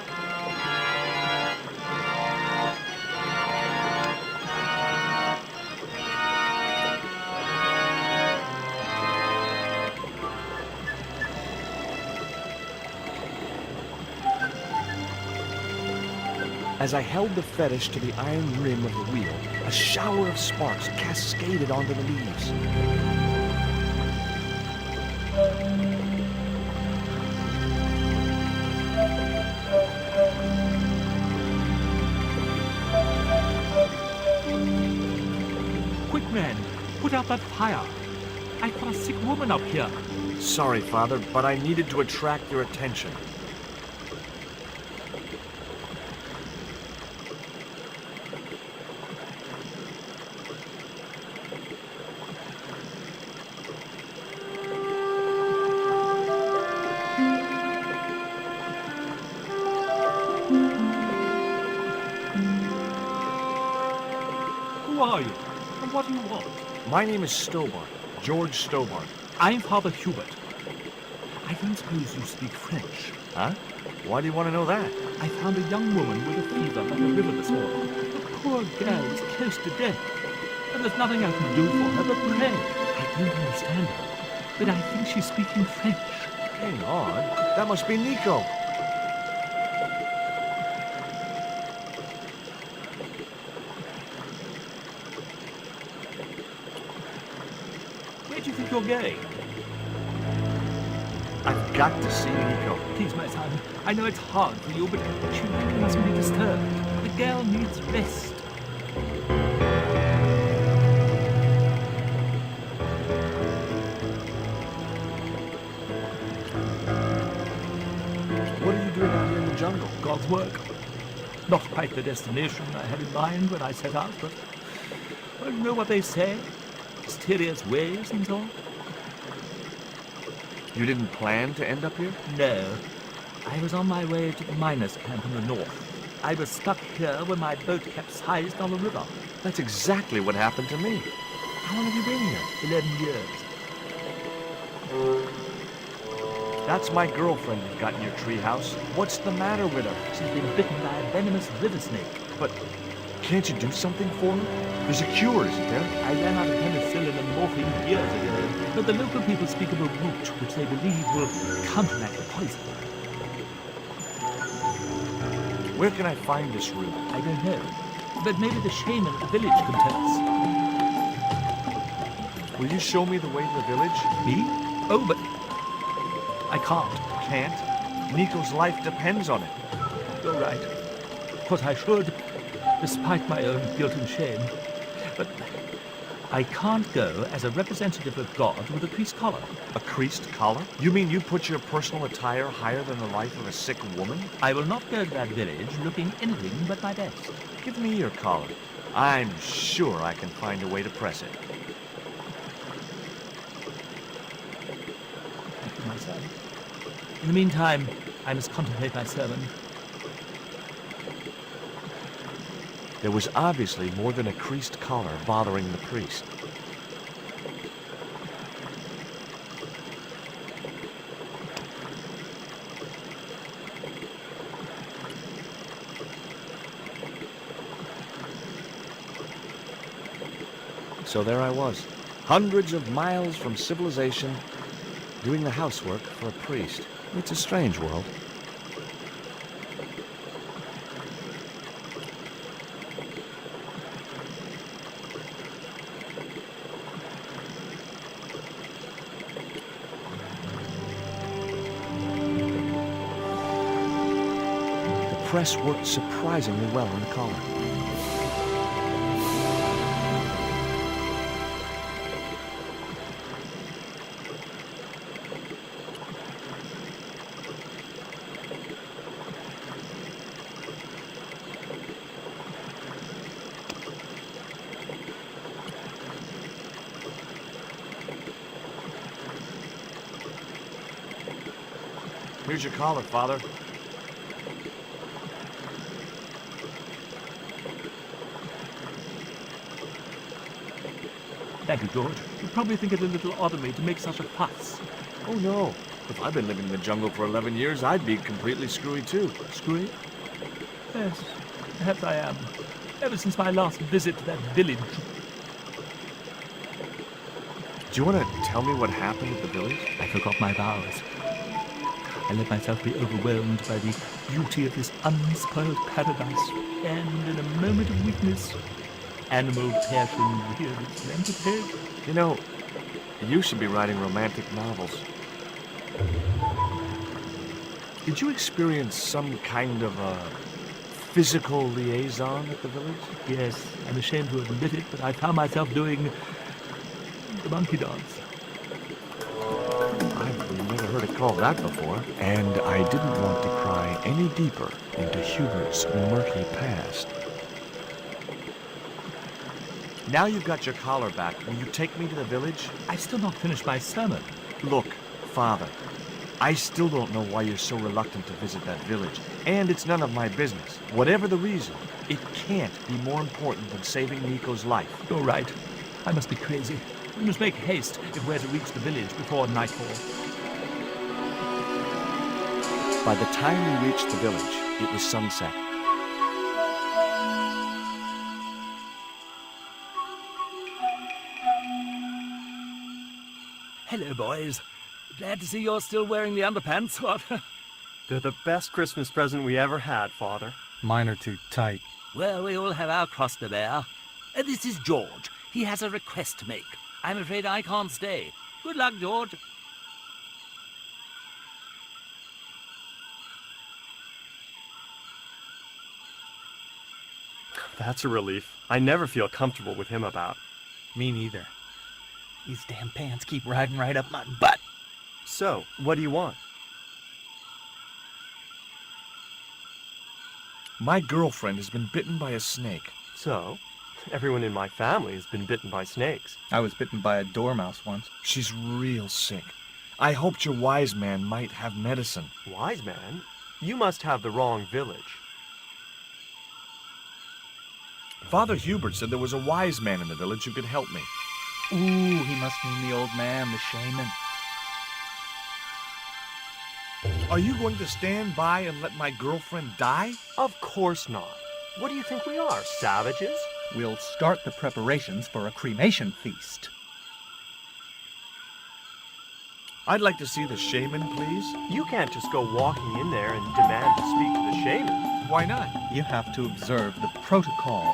As I held the fetish to the iron rim of the wheel, a shower of sparks cascaded onto the leaves.
Quick, man! Put out that fire! I've got a sick woman up here.
Sorry, Father, but I needed to attract your attention.
Who are you? And what do you want?
My name is Stobart, George Stobart.
I'm Father Hubert. I don't suppose you speak French.
Huh? Why do you want to know that?
I found a young woman with a fever by the river this morning. The poor girl is close to death, and there's nothing I can do for her but pray. I don't understand her, but I think she's speaking French.
Hang on. That must be Nico.
Where do you think you're going?
I've got to see Nico.
Please, my son, I know it's hard for you, but she mustn't be disturbed. The girl needs rest.
What are you doing out here in the jungle?
God's work. Not quite the destination I had in mind when I set out, but well, you know what they say? Mysterious ways and so on.
You didn't plan to end up here?
No. I was on my way to the miners' camp in the north. I was stuck here when my boat capsized on the river.
That's exactly what happened to me. How long have you been here?
11 years.
That's my girlfriend you've got in your treehouse. What's the matter with her?
She's been bitten by a venomous river snake.
But can't you do something for her? There's a cure, isn't there?
I ran out of penicillin and morphine years ago, but the local people speak of a root which they believe will counteract the poison.
Where can I find this root?
I don't know, but maybe the shaman at the village can tell us.
Will you show me the way to the village?
Me? Oh, but I can't.
Can't? Nico's life depends on it.
You're right. Of course I should, despite my own guilt and shame. But I can't go as a representative of God with a creased collar.
A creased collar? You mean you put your personal attire higher than the life of a sick woman?
I will not go to that village looking anything but my best.
Give me your collar. I'm sure I can find a way to press it.
Thank you, my son. In the meantime, I must contemplate my sermon.
There was obviously more than a creased collar bothering the priest. So there I was, hundreds of miles from civilization, doing the housework for a priest. It's a strange world. The press worked surprisingly well on the collar. Here's your collar, Father.
Thank you, George. You probably think it a little odd of me to make such a fuss.
Oh, no. If I'd been living in the jungle for 11 years, I'd be completely screwy, too.
Screwy? Yes, perhaps I am. Ever since my last visit to that village.
Do you want to tell me what happened at the village?
I forgot my vows. I let myself be overwhelmed by the beauty of this unspoiled paradise, and in a moment of weakness, animal passion reared its rampant head.
You know, you should be writing romantic novels. Did you experience some kind of a physical liaison at the village?
Yes, I'm ashamed to admit it, but I found myself doing the monkey dance.
I've never heard it called that before. And I didn't want to pry any deeper into Hubert's murky past. Now you've got your collar back, will you take me to the village?
I've still not finished my sermon.
Look, Father, I still don't know why you're so reluctant to visit that village, and it's none of my business. Whatever the reason, it can't be more important than saving Nico's life.
You're right. I must be crazy. We must make haste if we're to reach the village before nightfall.
By the time we reached the village, it was sunset.
Hello, boys. Glad to see you're still wearing the underpants. What?
They're the best Christmas present we ever had, Father.
Mine are too tight.
Well, we all have our cross to bear. This is George. He has a request to make. I'm afraid I can't stay. Good luck, George.
That's a relief. I never feel comfortable with him about.
Me neither. These damn pants keep riding right up my butt.
So, what do you want?
My girlfriend has been bitten by a snake.
So, everyone in my family has been bitten by snakes.
I was bitten by a dormouse once.
She's real sick. I hoped your wise man might have medicine.
Wise man? You must have the wrong village.
Father Hubert said there was a wise man in the village who could help me.
Ooh, he must mean the old man, the shaman.
Are you going to stand by and let my girlfriend die?
Of course not. What do you think we are, savages?
We'll start the preparations for a cremation feast.
I'd like to see the shaman, please.
You can't just go walking in there and demand to speak to the shaman.
Why not?
You have to observe the protocol.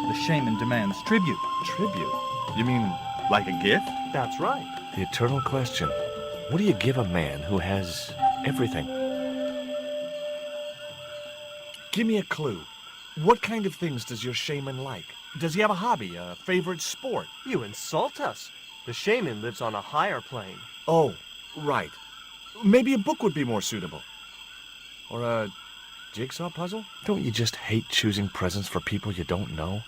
The shaman demands tribute.
Tribute? You mean like a gift?
That's right.
The eternal question. What do you give a man who has everything? Give me a clue. What kind of things does your shaman like? Does he have a hobby, a favorite sport?
You insult us. The shaman lives on a higher plane.
Oh, right. Maybe a book would be more suitable. Or a jigsaw puzzle? Don't you just hate choosing presents for people you don't know?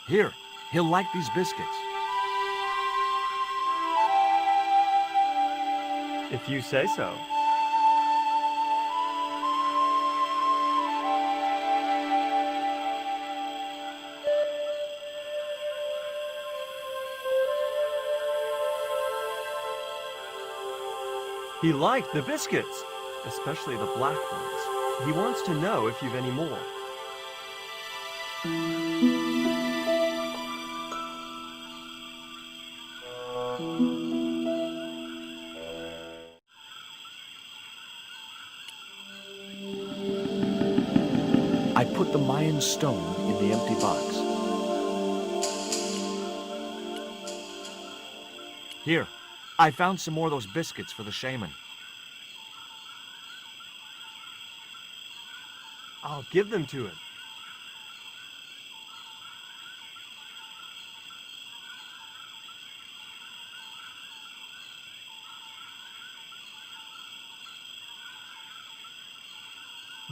Here, he'll like these biscuits.
If you say so. He liked the biscuits, especially the black ones. He wants to know if you've any more.
I put the Mayan stone in the empty box. Here, I found some more of those biscuits for the shaman.
I'll give them to him.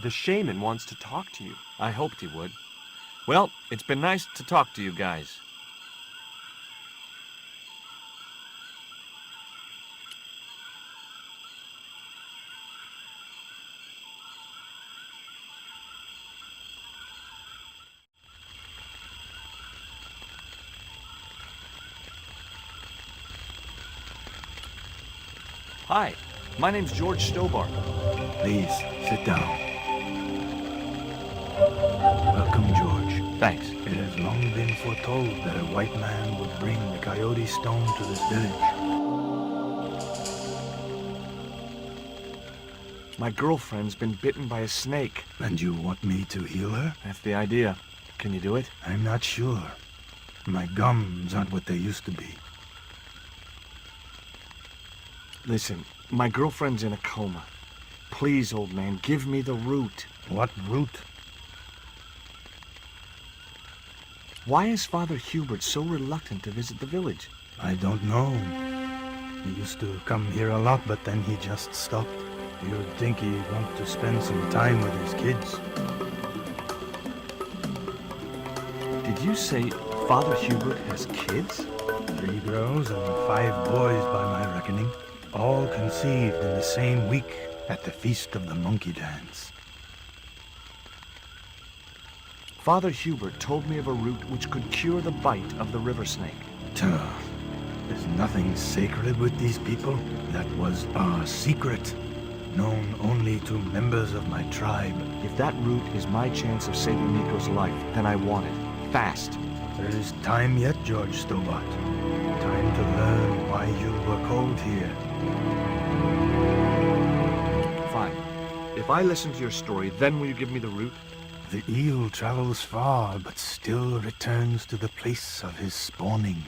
The shaman wants to talk to you.
I hoped he would. Well, it's been nice to talk to you guys. Hi, my name's George Stobart.
Please, sit down. Welcome, George.
Thanks.
It has long been foretold that a white man would bring the coyote stone to this village.
My girlfriend's been bitten by a snake.
And you want me to heal her?
That's the idea. Can you do it?
I'm not sure. My gums aren't what they used to be.
Listen, my girlfriend's in a coma. Please, old man, give me the root.
What root?
Why is Father Hubert so reluctant to visit the village?
I don't know. He used to come here a lot, but then he just stopped. You'd think he'd want to spend some time with his kids.
Did you say Father Hubert has kids?
3 girls and 5 boys by my reckoning. All conceived in the same week at the Feast of the Monkey Dance.
Father Hubert told me of a root which could cure the bite of the river snake.
There's nothing sacred with these people. That was our secret, known only to members of my tribe.
If that root is my chance of saving Nico's life, then I want it. Fast.
There is time yet, George Stobart. Time to learn why you were called here.
Fine. If I listen to your story, then will you give me the root?
The eel travels far, but still returns to the place of his spawning.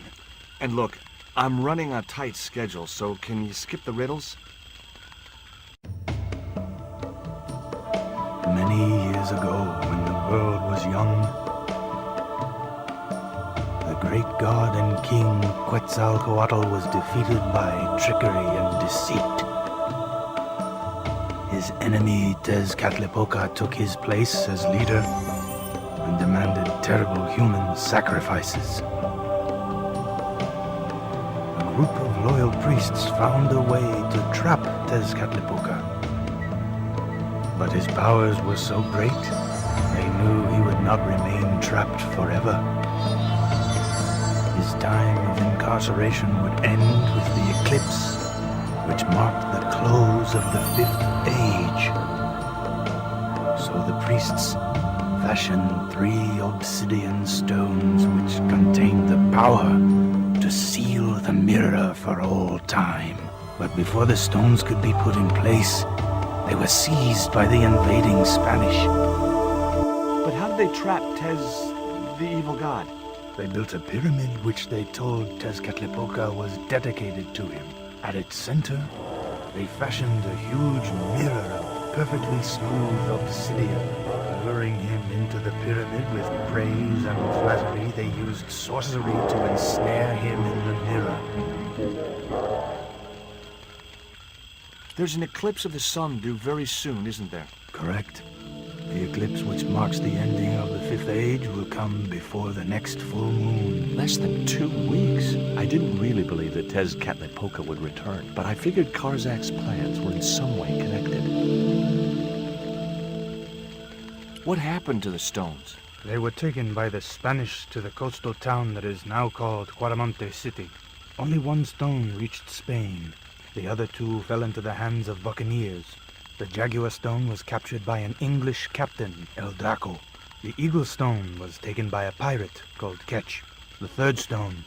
And look, I'm running a tight schedule, so can you skip the riddles?
Many years ago, when the world was young, the great god and king Quetzalcoatl was defeated by trickery and deceit. His enemy Tezcatlipoca took his place as leader and demanded terrible human sacrifices. A group of loyal priests found a way to trap Tezcatlipoca. But his powers were so great, they knew he would not remain trapped forever. His time of incarceration would end with the eclipse, which marked the close of the 5th age. So the priests fashioned 3 obsidian stones which contained the power to seal the mirror for all time. But before the stones could be put in place, they were seized by the invading Spanish.
But how did they trap Tez, the evil god?
They built a pyramid which they told Tezcatlipoca was dedicated to him. At its center, they fashioned a huge mirror of perfectly smooth obsidian. Luring him into the pyramid with praise and flattery, they used sorcery to ensnare him in the mirror.
There's an eclipse of the sun due very soon, isn't there?
Correct. The eclipse which marks the ending of the 5th age will come before the next full moon.
Less than 2 weeks. I didn't really believe that Tezcatlipoca would return, but I figured Karzak's plans were in some way connected. What happened to the stones?
They were taken by the Spanish to the coastal town that is now called Cuaramonte City. Only 1 stone reached Spain. The other 2 fell into the hands of buccaneers. The Jaguar stone was captured by an English captain, El Draco. The Eagle stone was taken by a pirate called Ketch. The 3rd stone,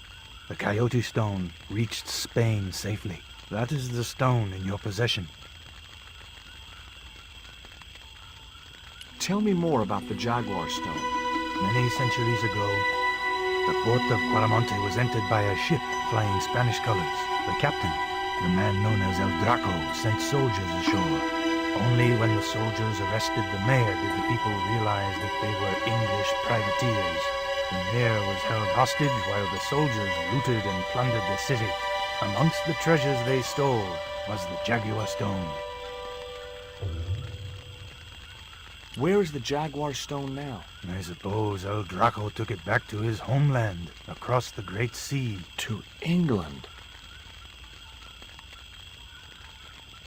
the Coyote stone, reached Spain safely. That is the stone in your possession.
Tell me more about the Jaguar stone.
Many centuries ago, the port of Cuaramonte was entered by a ship flying Spanish colors. The captain, the man known as El Draco, sent soldiers ashore. Only when the soldiers arrested the mayor did the people realize that they were English privateers. The mayor was held hostage while the soldiers looted and plundered the city. Amongst the treasures they stole was the Jaguar stone.
Where is the Jaguar stone now?
I suppose El Draco took it back to his homeland, across the Great Sea.
To England.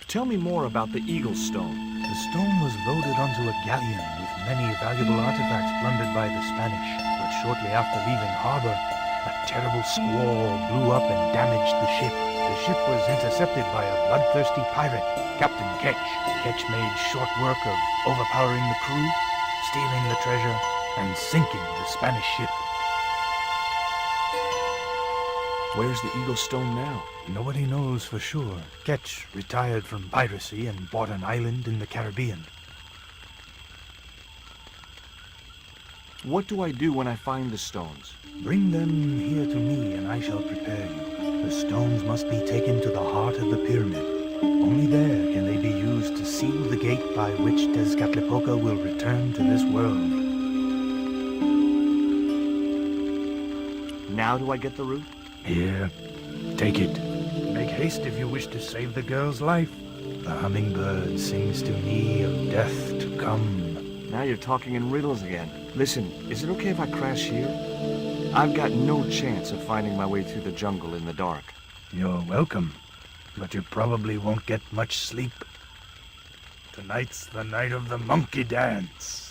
Tell me more about the Eagle stone.
The stone was loaded onto a galleon with many valuable artifacts plundered by the Spanish. But shortly after leaving harbor, a terrible squall blew up and damaged the ship. The ship was intercepted by a bloodthirsty pirate, Captain Ketch. Ketch made short work of overpowering the crew, stealing the treasure, and sinking the Spanish ship.
Where's the Eagle Stone now?
Nobody knows for sure. Ketch retired from piracy and bought an island in the Caribbean.
What do I do when I find the stones?
Bring them here to me and I shall prepare you. The stones must be taken to the heart of the pyramid. Only there can they be used to seal the gate by which Tezcatlipoca will return to this world.
Now do I get the root?
Here, take it. Make haste if you wish to save the girl's life. The hummingbird sings to me of death to come.
Now you're talking in riddles again. Listen, is it okay if I crash here? I've got no chance of finding my way through the jungle in the dark.
You're welcome, but you probably won't get much sleep. Tonight's the night of the monkey dance.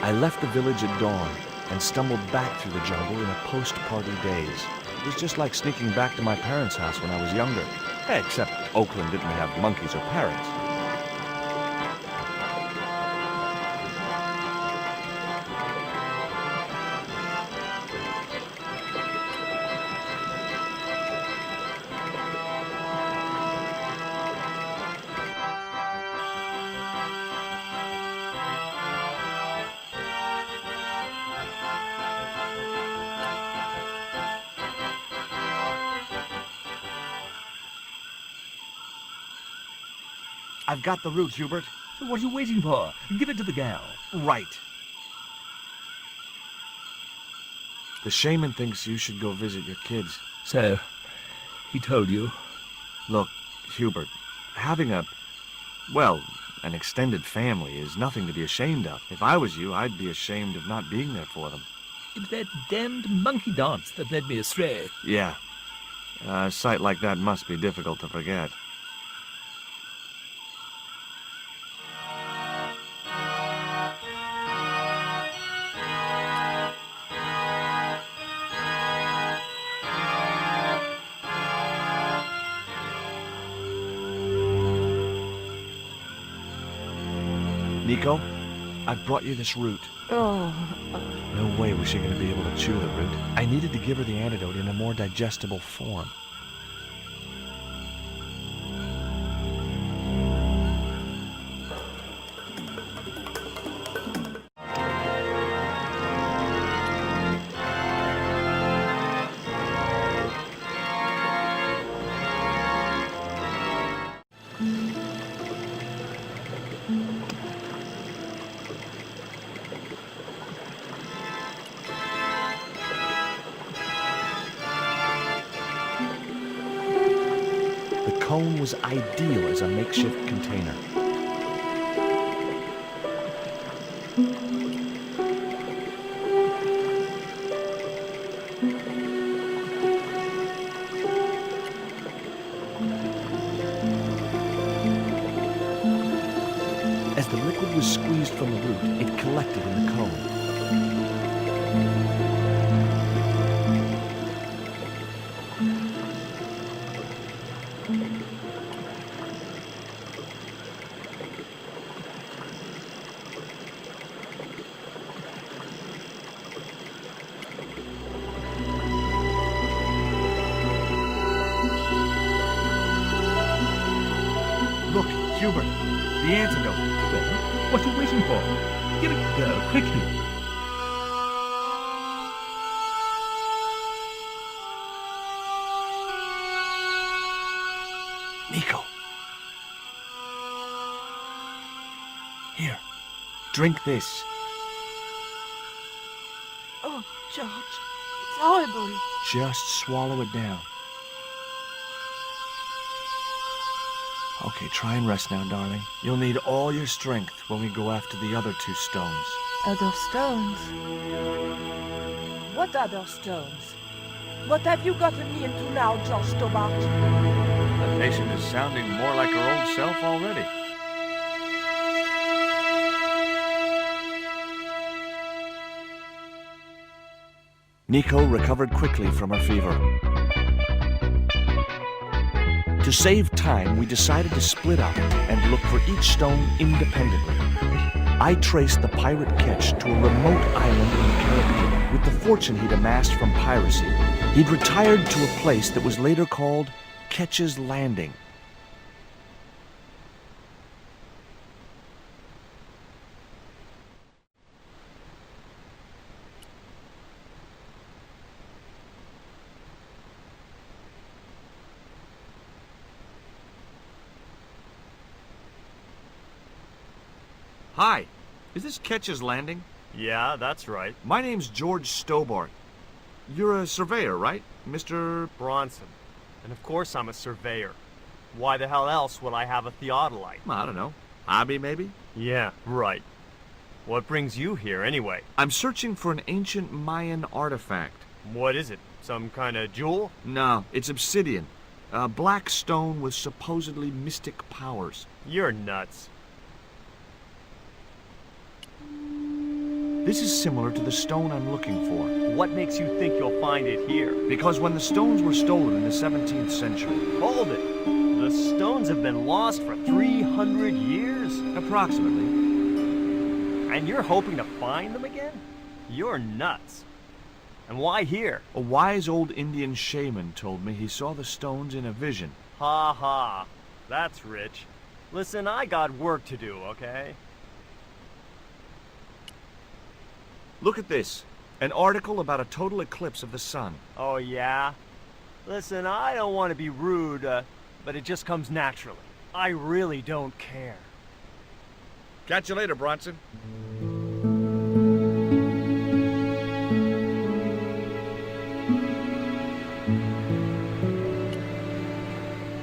I left the village at dawn and stumbled back through the jungle in a post-party daze. It was just like sneaking back to my parents' house when I was younger. Except Oakland didn't have monkeys or parrots. I've got the root, Hubert.
So what are you waiting for? Give it to the gal.
Right. The shaman thinks you should go visit your kids.
So, he told you?
Look, Hubert, having an extended family is nothing to be ashamed of. If I was you, I'd be ashamed of not being there for them.
It was that damned monkey dance that led me astray.
Yeah. A sight like that must be difficult to forget. Nico, I've brought you this root.
Oh.
No way was she going to be able to chew the root. I needed to give her the antidote in a more digestible form. The cone was ideal as a makeshift container. As the liquid was squeezed from the root, it collected in the cone. Look, Hubert, the antidote.
Well, what are you waiting for? Give it to the girl, quickly.
Nico. Here, drink this.
Oh, George, it's horrible.
Just swallow it down. Okay, try and rest now, darling. You'll need all your strength when we go after the other two stones.
Other stones? What other stones? What have you gotten me into now, George Stobart?
The patient is sounding more like her old self already. Nico recovered quickly from her fever. To save time, we decided to split up and look for each stone independently. I traced the pirate Ketch to a remote island in the Caribbean. With the fortune he'd amassed from piracy, he'd retired to a place that was later called Ketch's Landing. Hi, is this Ketch's Landing?
Yeah, that's right.
My name's George Stobart. You're a surveyor, right, Mr.
Bronson. And of course I'm a surveyor. Why the hell else would I have a theodolite?
I don't know. Hobby, maybe?
Yeah, right. What brings you here, anyway?
I'm searching for an ancient Mayan artifact.
What is it? Some kind of jewel?
No, it's obsidian. A black stone with supposedly mystic powers.
You're nuts.
This is similar to the stone I'm looking for.
What makes you think you'll find it here?
Because when the stones were stolen in the 17th century...
Hold it! The stones have been lost for 300 years?
Approximately.
And you're hoping to find them again? You're nuts. And why here?
A wise old Indian shaman told me he saw the stones in a vision.
Ha ha. That's rich. Listen, I got work to do, okay?
Look at this. An article about a total eclipse of the sun.
Oh, yeah? Listen, I don't want to be rude, but it just comes naturally. I really don't care.
Catch you later, Bronson.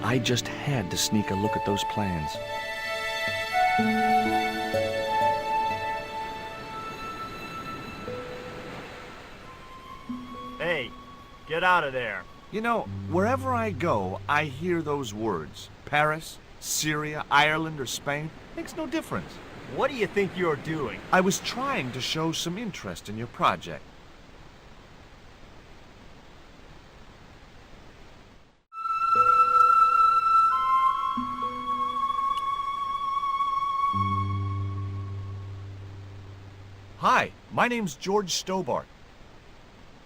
I just had to sneak a look at those plans.
Hey, get out of there.
You know, wherever I go, I hear those words. Paris, Syria, Ireland, or Spain. Makes no difference.
What do you think you're doing?
I was trying to show some interest in your project. Hi, my name's George Stobart.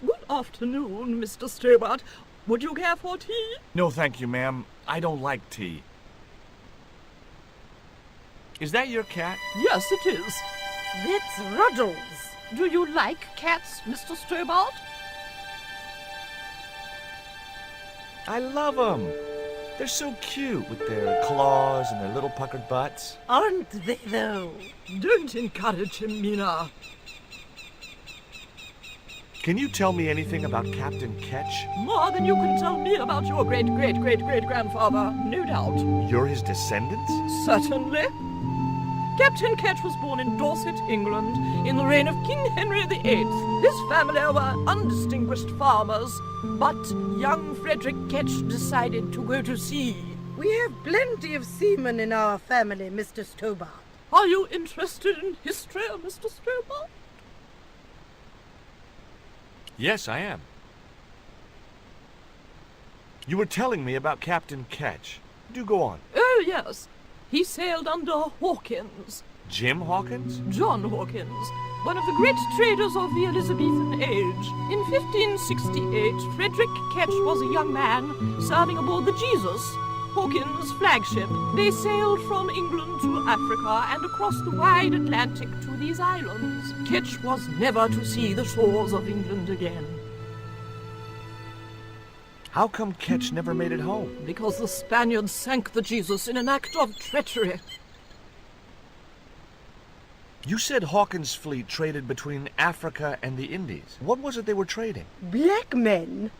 Good afternoon, Mr. Stobart. Would you care for tea?
No, thank you, ma'am. I don't like tea. Is that your cat?
Yes, it is.
It's Ruddles.
Do you like cats, Mr. Stobart?
I love them. They're so cute with their claws and their little puckered butts.
Aren't they, though?
Don't encourage him, Mina.
Can you tell me anything about Captain Ketch?
More than you can tell me about your great-great-great-great-grandfather, no doubt.
You're his descendants?
Certainly. Captain Ketch was born in Dorset, England, in the reign of King Henry VIII. His family were undistinguished farmers, but young Frederick Ketch decided to go to sea.
We have plenty of seamen in our family, Mr. Stobart.
Are you interested in history, Mr. Stobart?
Yes, I am. You were telling me about Captain Ketch. Do go on.
Oh, yes. He sailed under Hawkins.
Jim Hawkins?
John Hawkins, one of the great traders of the Elizabethan age. In 1568, Frederick Ketch was a young man serving aboard the Jesus, Hawkins' flagship. They sailed from England to Africa and across the wide Atlantic to these islands. Ketch was never to see the shores of England again.
How come Ketch never made it home?
Because the Spaniards sank the Jesus in an act of treachery.
You said Hawkins' fleet traded between Africa and the Indies. What was it they were trading?
Black men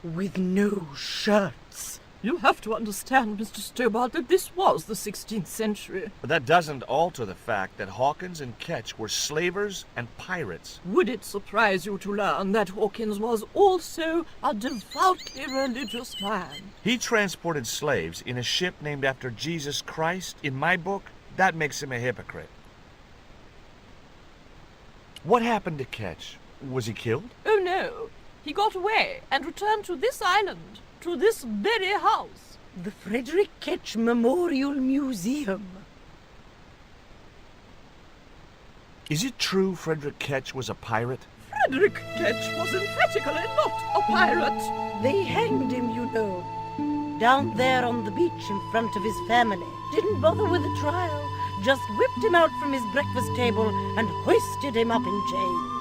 with no shirts.
You have to understand, Mr. Stobart, that this was the 16th century.
But that doesn't alter the fact that Hawkins and Ketch were slavers and pirates.
Would it surprise you to learn that Hawkins was also a devoutly religious man?
He transported slaves in a ship named after Jesus Christ. In my book, that makes him a hypocrite. What happened to Ketch? Was he killed?
Oh, no. He got away and returned to this island, to this very house.
The Frederick Ketch Memorial Museum.
Is it true Frederick Ketch was a pirate?
Frederick Ketch was emphatically not a pirate.
They hanged him, you know. Down there on the beach in front of his family. Didn't bother with the trial. Just whipped him out from his breakfast table and hoisted him up in chains.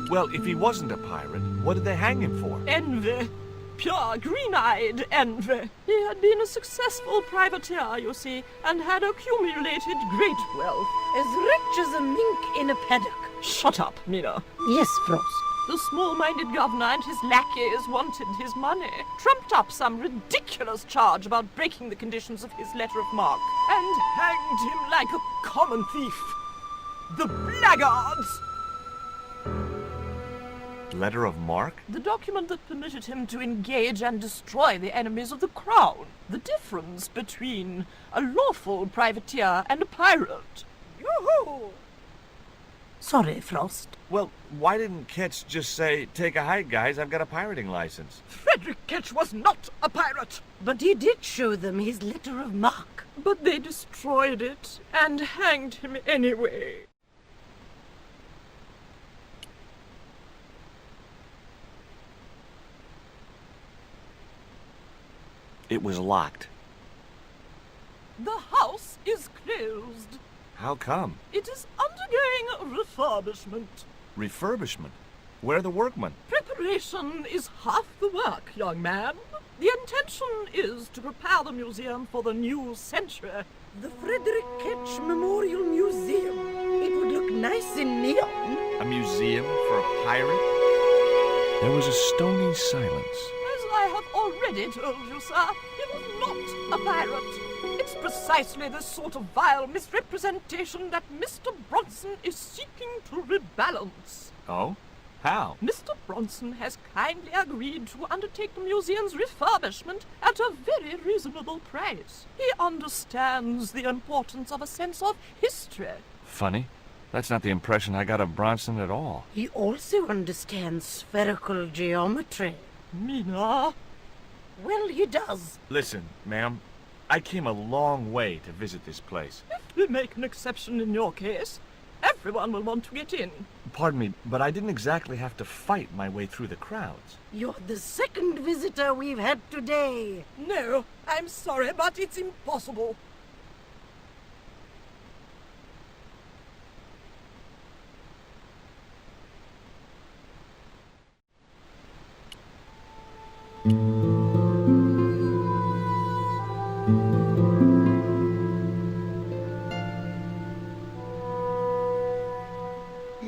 Well, if he wasn't a pirate, what did they hang him for?
Envy. Pure green-eyed envy. He had been a successful privateer, you see, and had accumulated great wealth.
As rich as a mink in a paddock.
Shut up, Mina.
Yes, Frost.
The small-minded governor and his lackeys wanted his money, trumped up some ridiculous charge about breaking the conditions of his letter of marque, and hanged him like a common thief. The blackguards!
Letter of marque?
The document that permitted him to engage and destroy the enemies of the crown. The difference between a lawful privateer and a pirate. Yoo-hoo!
Sorry, Frost.
Well, why didn't Ketch just say, take a hike, guys, I've got a pirating license?
Frederick Ketch was not a pirate!
But he did show them his letter of marque.
But they destroyed it and hanged him anyway.
It was locked.
The house is closed.
How come?
It is undergoing refurbishment.
Refurbishment? Where are the workmen?
Preparation is half the work, young man. The intention is to prepare the museum for the new century.
The Frederick Ketch Memorial Museum. It would look nice in neon.
A museum for a pirate? There was a stony silence.
As I have already told you, sir, he was not a pirate. It's precisely this sort of vile misrepresentation that Mr. Bronson is seeking to rebalance.
Oh? How?
Mr. Bronson has kindly agreed to undertake the museum's refurbishment at a very reasonable price. He understands the importance of a sense of history.
Funny. That's not the impression I got of Bronson at all.
He also understands spherical geometry.
Mina?
Well, he does.
Listen, ma'am. I came a long way to visit this place.
If we make an exception in your case, everyone will want to get in.
Pardon me, but I didn't exactly have to fight my way through the crowds.
You're the second visitor we've had today.
No, I'm sorry, but it's impossible.
You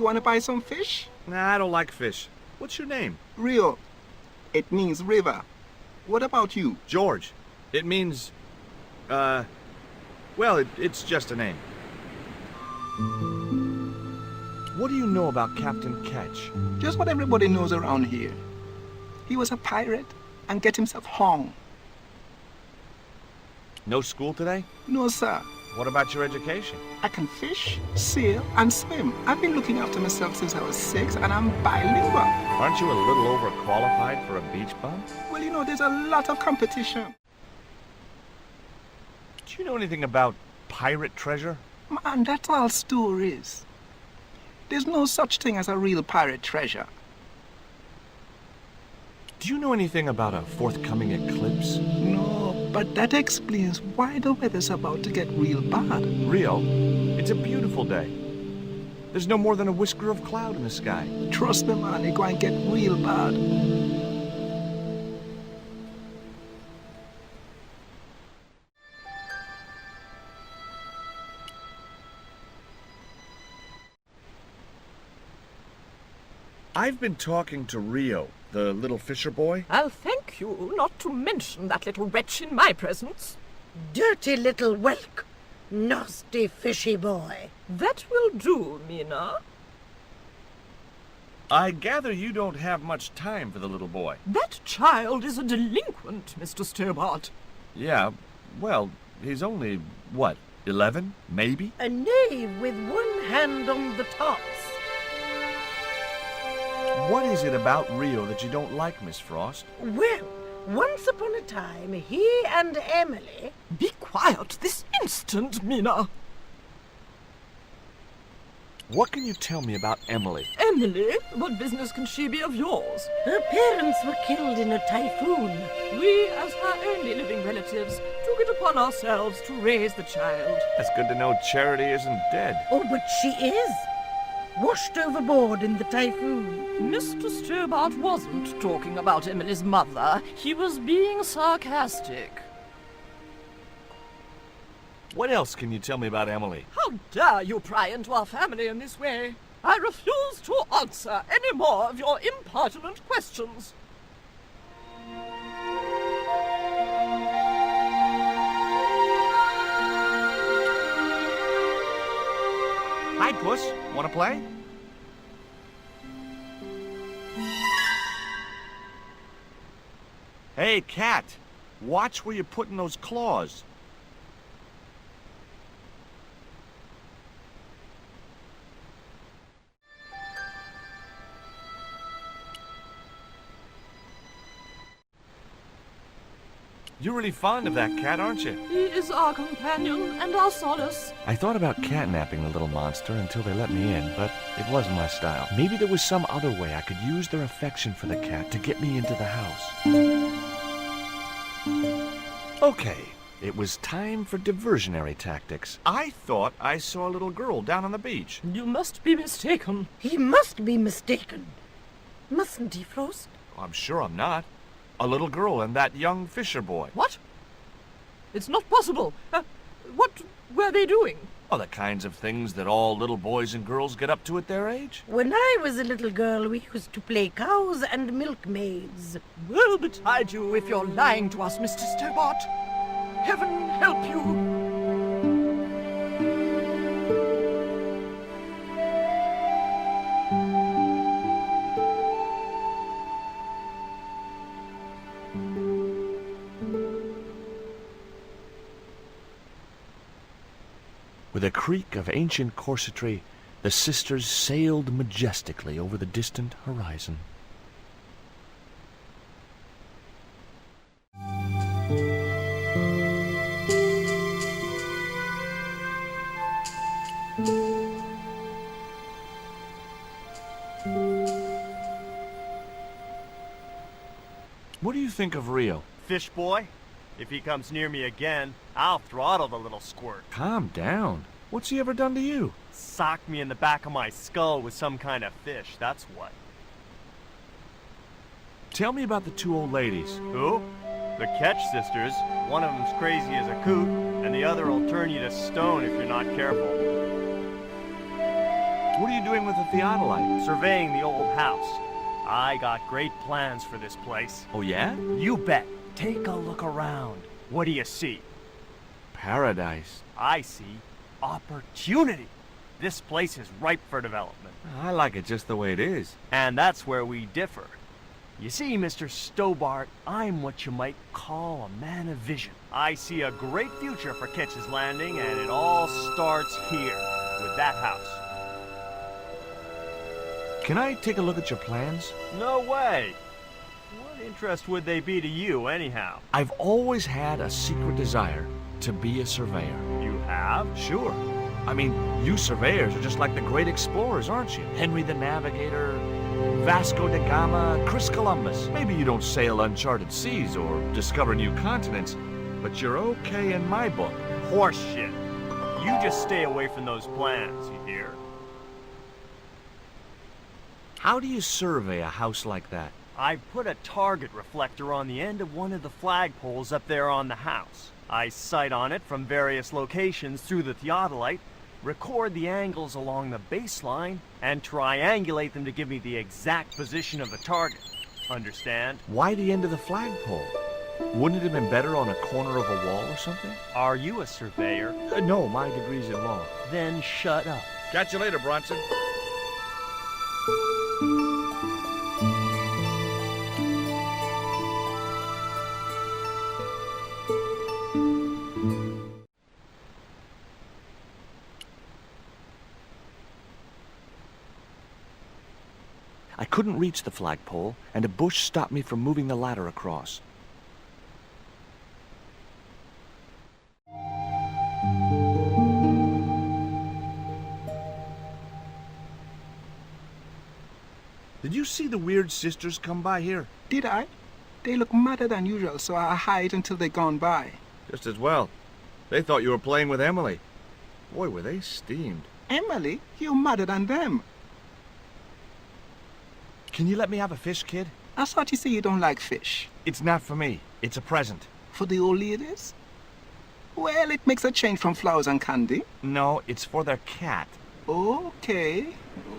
want to buy some fish?
Nah, I don't like fish. What's your name?
Rio. It means river. What about you?
George. It means, well, it's just a name. What do you know about Captain Ketch?
Just what everybody knows around here. He was a pirate and get himself hung.
No school today?
No, sir.
What about your education?
I can fish, sail, and swim. I've been looking after myself since I was 6, and I'm bilingual.
Aren't you a little overqualified for a beach bum?
Well, you know, there's a lot of competition.
Do you know anything about pirate treasure?
Man, that's all stories. There's no such thing as a real pirate treasure.
Do you know anything about a forthcoming eclipse?
No, but that explains why the weather's about to get real bad.
Rio, it's a beautiful day. There's no more than a whisker of cloud in the sky.
Trust me, man, it's going to get real bad.
I've been talking to Rio, the little fisher boy.
I'll thank you not to mention that little wretch in my presence.
Dirty little whelk. Nasty fishy boy.
That will do, Mina.
I gather you don't have much time for the little boy.
That child is a delinquent, Mr. Stobart.
Yeah, well, he's only, what, 11, maybe?
A knave with one hand on the tops.
What is it about Rio that you don't like, Miss Frost?
Well, Once upon a time, he and Emily...
Be quiet this instant, Mina.
What can you tell me about Emily?
Emily? What business can she be of yours?
Her parents were killed in a typhoon.
We, as her only living relatives, took it upon ourselves to raise the child.
It's good to know Charity isn't dead.
Oh, but she is. Washed overboard in the typhoon.
Mr. Stobart wasn't talking about Emily's mother. He was being sarcastic.
What else can you tell me about Emily?
How dare you pry into our family in this way? I refuse to answer any more of your impertinent questions.
Hi, Puss. Want to play? Hey, cat. Watch where you're putting those claws. You're really fond of that cat, aren't you?
He is our companion and our solace.
I thought about catnapping the little monster until they let me in, but it wasn't my style. Maybe there was some other way I could use their affection for the cat to get me into the house. Okay, it was time for diversionary tactics. I thought I saw a little girl down on the beach.
You must be mistaken.
He must be mistaken. Mustn't he, Frost?
I'm sure I'm not. A little girl and that young fisher boy.
What? It's not possible. What were they doing?
Oh, the kinds of things that all little boys and girls get up to at their age.
When I was a little girl, we used to play cows and milkmaids.
Woe betide you if you're lying to us, Mr. Stobart. Heaven help you.
With a creak of ancient corsetry, the sisters sailed majestically over the distant horizon. What do you think of Rio?
Fish boy? If he comes near me again, I'll throttle the little squirt.
Calm down. What's he ever done to you?
Socked me in the back of my skull with some kind of fish, that's what.
Tell me about the two old ladies.
Who? The Ketch sisters. One of them's crazy as a coot, and the other will turn you to stone if you're not careful.
What are you doing with the theodolite?
Surveying the old house. I got great plans for this place.
Oh, yeah?
You bet. Take a look around. What do you see?
Paradise.
I see opportunity. This place is ripe for development.
I like it just the way it is.
And that's where we differ. You see, Mr. Stobart, I'm what you might call a man of vision. I see a great future for Ketch's Landing, and it all starts here, with that house.
Can I take a look at your plans?
No way. What interest would they be to you, anyhow?
I've always had a secret desire to be a surveyor.
You have?
Sure. I mean, you surveyors are just like the great explorers, aren't you? Henry the Navigator, Vasco da Gama, Chris Columbus. Maybe you don't sail uncharted seas or discover new continents, but you're okay in my book.
Horse shit. You just stay away from those plans, you hear?
How do you survey a house like that?
I put a target reflector on the end of one of the flagpoles up there on the house. I sight on it from various locations through the theodolite, record the angles along the baseline, and triangulate them to give me the exact position of the target. Understand?
Why the end of the flagpole? Wouldn't it have been better on a corner of a wall or something?
Are you a surveyor?
No, my degree's in law.
Then shut up.
Catch you later, Bronson. I couldn't reach the flagpole, and a bush stopped me from moving the ladder across. Did you see the weird sisters come by here?
Did I? They look madder than usual, so I hide until they're gone by.
Just as well. They thought you were playing with Emily. Boy, were they steamed.
Emily? You're madder than them.
Can you let me have a fish, kid?
I thought you say you don't like fish.
It's not for me. It's a present.
For the old ladies? Well, it makes a change from flowers and candy.
No, it's for their cat.
Okay.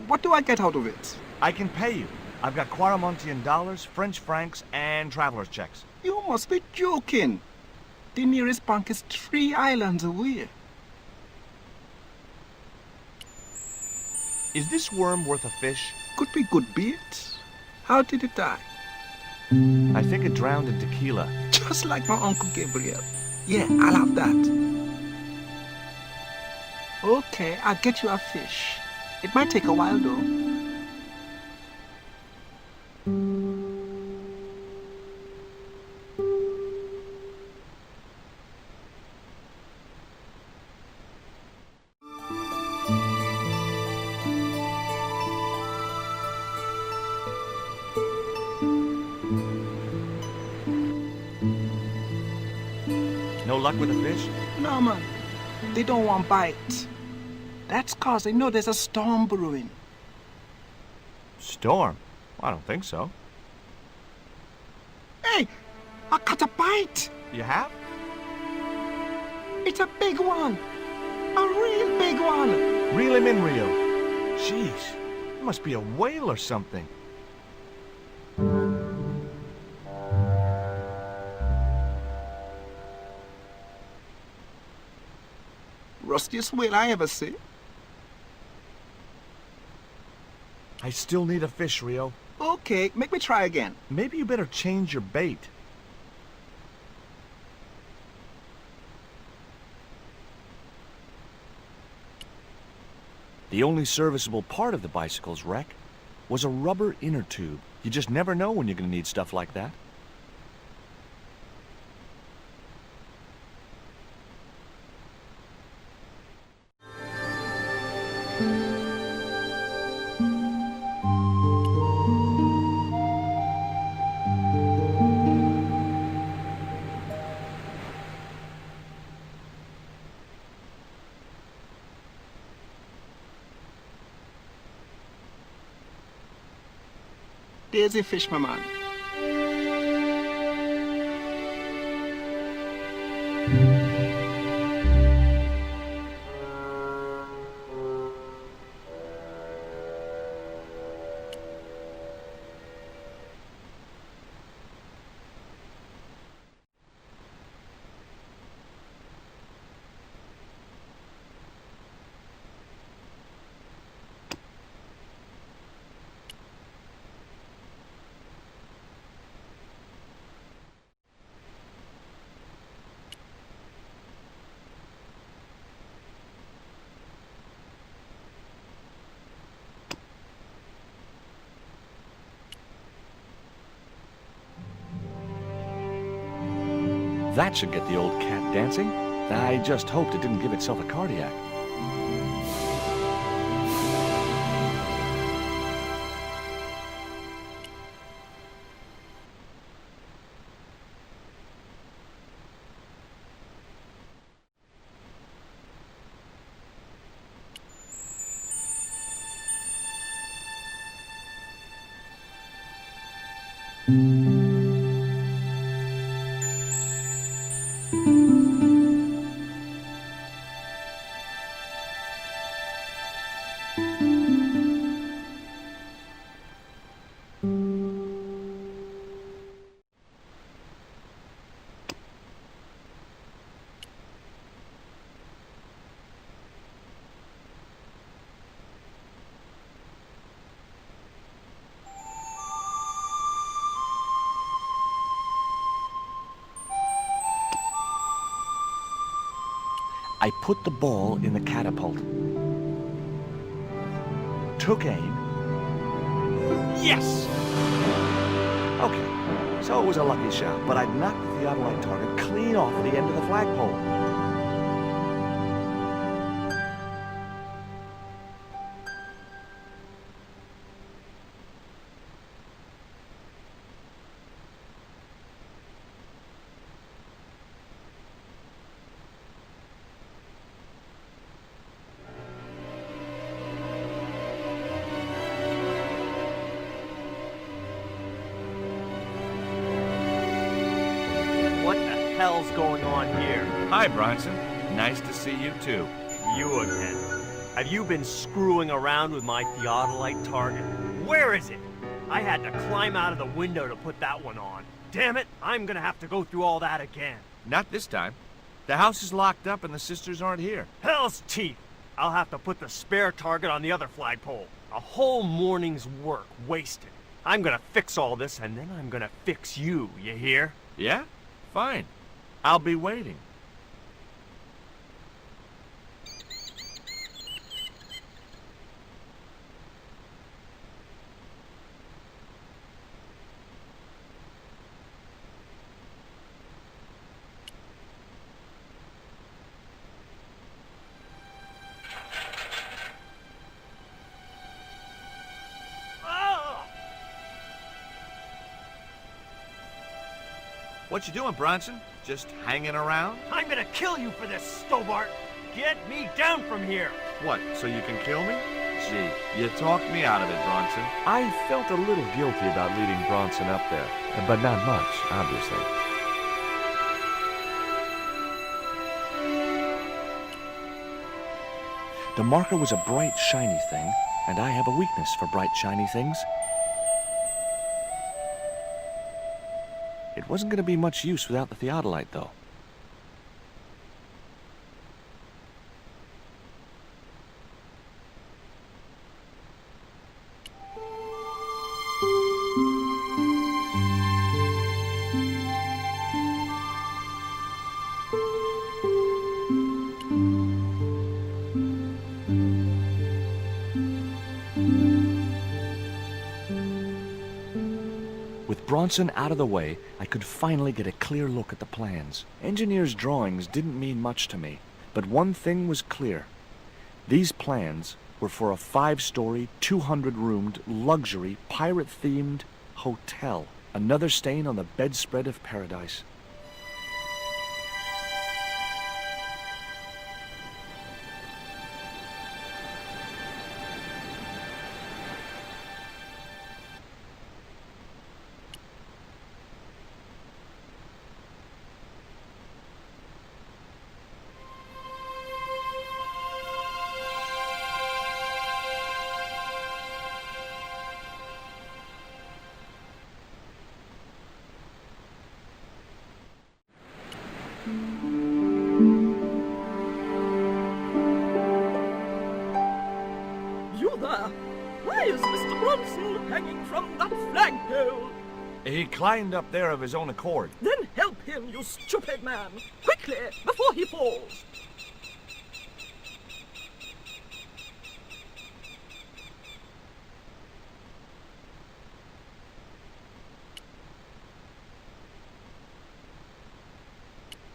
What do I get out of it?
I can pay you. I've got Quaramontian dollars, French francs, and traveler's checks.
You must be joking. The nearest bank is 3 islands away.
Is this worm worth a fish?
Could be good bait. How did it die?
I think it drowned in tequila.
Just like my Uncle Gabriel. Yeah, I'll have that. Okay, I'll get you a fish. It might take a while though.
No luck with a fish?
No, man. They don't want bite. That's cause they know there's a storm brewing.
Storm? I don't think so.
Hey! I caught a bite!
You have?
It's a big one! A real big one!
Reel him in, Rio. Jeez, it must be a whale or something.
Rustiest whale I ever see.
I still need a fish, Rio.
Okay, make me try again.
Maybe you better change your bait. The only serviceable part of the bicycle's wreck was a rubber inner tube. You just never know when you're going to need stuff like that.
Daisy fish, my man.
That should get the old cat dancing. I just hoped it didn't give itself a cardiac. I put the ball in the catapult. Took aim. Yes! Okay, so it was a lucky shot, but I'd knocked the theodolite target clean off the end of the flagpole. Hi, Bronson. Nice to see you, too.
You again. Have you been screwing around with my theodolite target? Where is it? I had to climb out of the window to put that one on. Damn it, I'm gonna have to go through all that again.
Not this time. The house is locked up and the sisters aren't here.
Hell's teeth! I'll have to put the spare target on the other flagpole. A whole morning's work wasted. I'm gonna fix all this and then I'm gonna fix you, you hear?
Yeah? Fine. I'll be waiting. What you doing, Bronson? Just hanging around?
I'm gonna kill you for this, Stobart! Get me down from here!
What, so you can kill me? Gee, you talked me out of it, Bronson. I felt a little guilty about leading Bronson up there, but not much, obviously. The marker was a bright, shiny thing, and I have a weakness for bright, shiny things. It wasn't going to be much use without the theodolite, though. Bronson out of the way, I could finally get a clear look at the plans. Engineers' drawings didn't mean much to me, but one thing was clear. These plans were for a 5-story, 200-roomed, luxury, pirate-themed hotel. Another stain on the bedspread of paradise. He climbed up there of his own accord.
Then help him, you stupid man! Quickly, before he falls!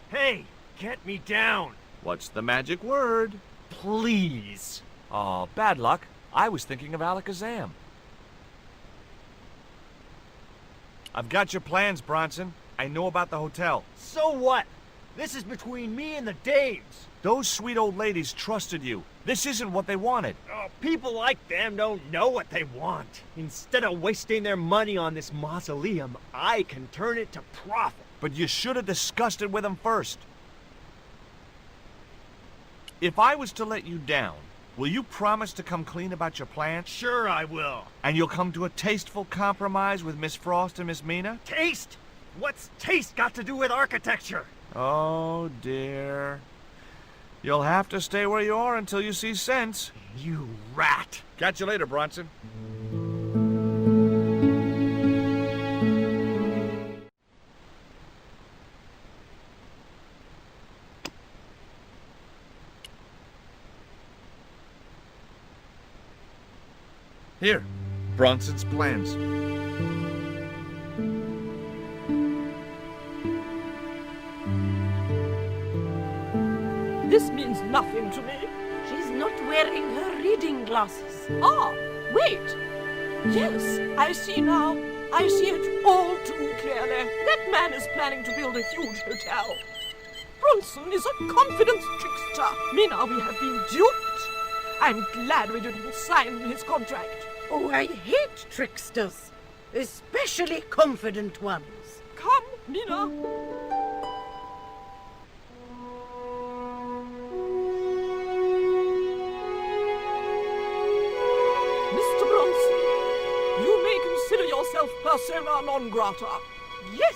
Hey, get me down!
What's the magic word?
Please!
Oh, bad luck. I was thinking of Alakazam. I've got your plans, Bronson. I know about the hotel.
So what? This is between me and the Daves.
Those sweet old ladies trusted you. This isn't what they wanted.
Oh, people like them don't know what they want. Instead of wasting their money on this mausoleum, I can turn it to profit.
But you should have discussed it with them first. If I was to let you down, will you promise to come clean about your plans?
Sure I will.
And you'll come to a tasteful compromise with Miss Frost and Miss Mina?
Taste? What's taste got to do with architecture?
Oh, dear. You'll have to stay where you are until you see sense.
You rat.
Catch you later, Bronson. Here, Bronson's plans.
This means nothing to me.
She's not wearing her reading glasses.
Ah, wait. Yes, I see now. I see it all too clearly. That man is planning to build a huge hotel. Bronson is a confidence trickster. Mina, we have been duped. I'm glad we didn't sign his contract.
Oh, I hate tricksters, especially confident ones.
Come, Mina. yourself persona non grata. Yes!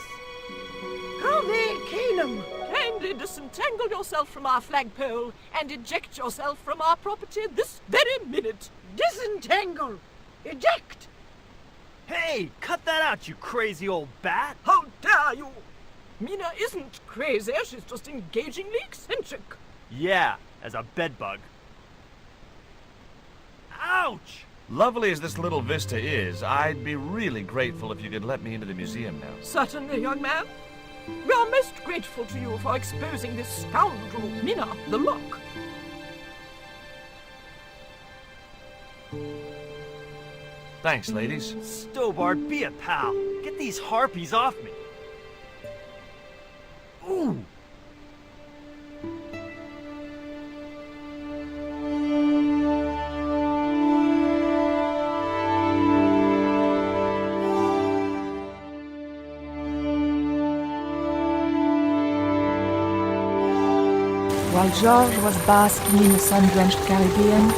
Come there, Keenum.
Kindly disentangle yourself from our flagpole and eject yourself from our property this very minute.
Disentangle. Eject.
Hey, cut that out, you crazy old bat!
How dare you! Mina isn't crazy, she's just engagingly eccentric.
Yeah, as a bedbug. Ouch!
Lovely as this little vista is, I'd be really grateful if you could let me into the museum now.
Certainly, young man. We are most grateful to you for exposing this scoundrel, Mina the Lock.
Thanks, ladies.
Stobart, be a pal. Get these harpies off me. Ooh!
While George was basking in the sun-drenched Caribbean,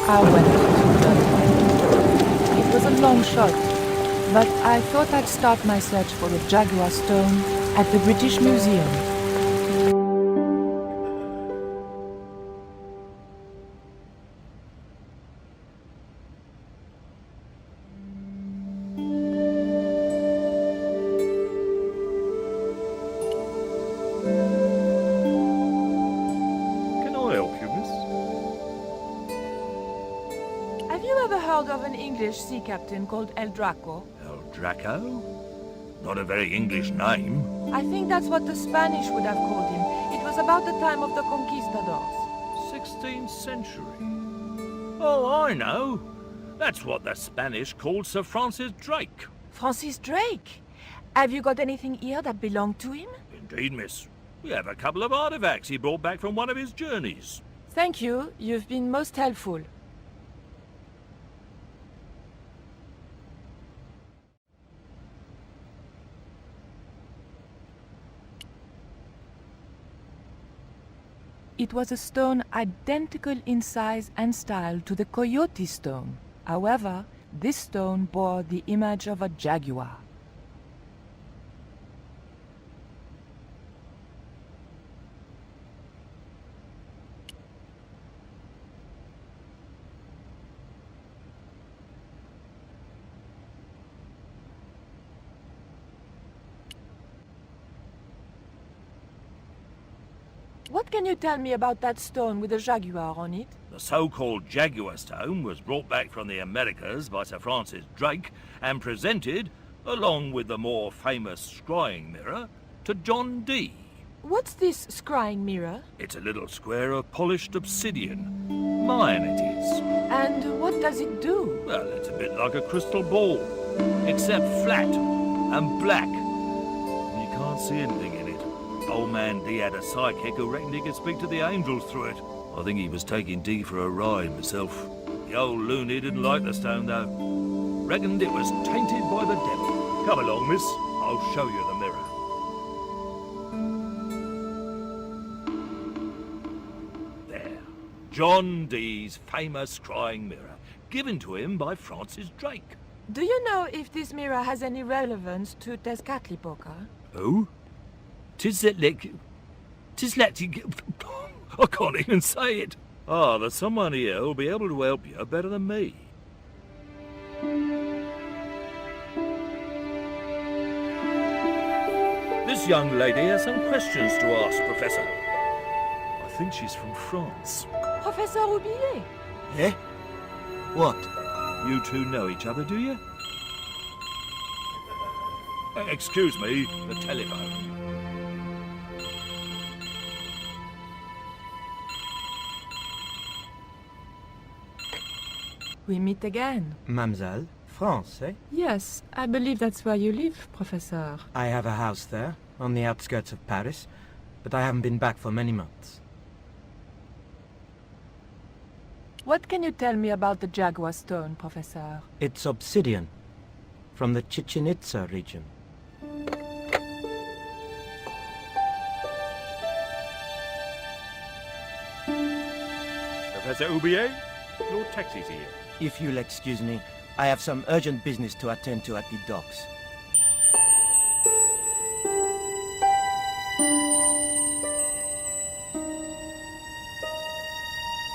I went to London. It was a long shot, but I thought I'd start my search for the Jaguar Stone at the British Museum. Have you ever heard of an English sea captain called El Draco?
El Draco? Not a very English name.
I think that's what the Spanish would have called him. It was about the time of the conquistadors.
16th century. Oh, I know. That's what the Spanish called Sir Francis Drake.
Francis Drake? Have you got anything here that belonged to him?
Indeed, miss. We have a couple of artifacts he brought back from one of his journeys.
Thank you. You've been most helpful. It was a stone identical in size and style to the Coyote stone. However, this stone bore the image of a jaguar. What can you tell me about that stone with a jaguar on it?
The so-called Jaguar Stone was brought back from the Americas by Sir Francis Drake and presented, along with the more famous scrying mirror, to John Dee.
What's this scrying mirror?
It's a little square of polished obsidian. Mine it is.
And what does it do?
Well, it's a bit like a crystal ball, except flat and black. You can't see anything in it. Old man Dee had a sidekick who reckoned he could speak to the angels through it. I think he was taking Dee for a ride myself. The old loony didn't like the stone, though. Reckoned it was tainted by the devil. Come along, miss. I'll show you the mirror. There. John Dee's famous scrying mirror, given to him by Francis Drake.
Do you know if this mirror has any relevance to Tezcatlipoca?
Who? Tizletlik... I can't even say it. Ah, there's someone here who'll be able to help you better than me. This young lady has some questions to ask, Professor. I think she's from France.
Professor Roubillier?
Eh? What? You two know each other, do you? Excuse me, the telephone.
We meet again.
Mademoiselle, France, eh?
Yes, I believe that's where you live, Professor.
I have a house there, on the outskirts of Paris, but I haven't been back for many months.
What can you tell me about the Jaguar Stone, Professor?
It's obsidian, from the Chichen Itza region.
Professor Roubillier, your taxi's here.
If you'll excuse me, I have some urgent business to attend to at the docks.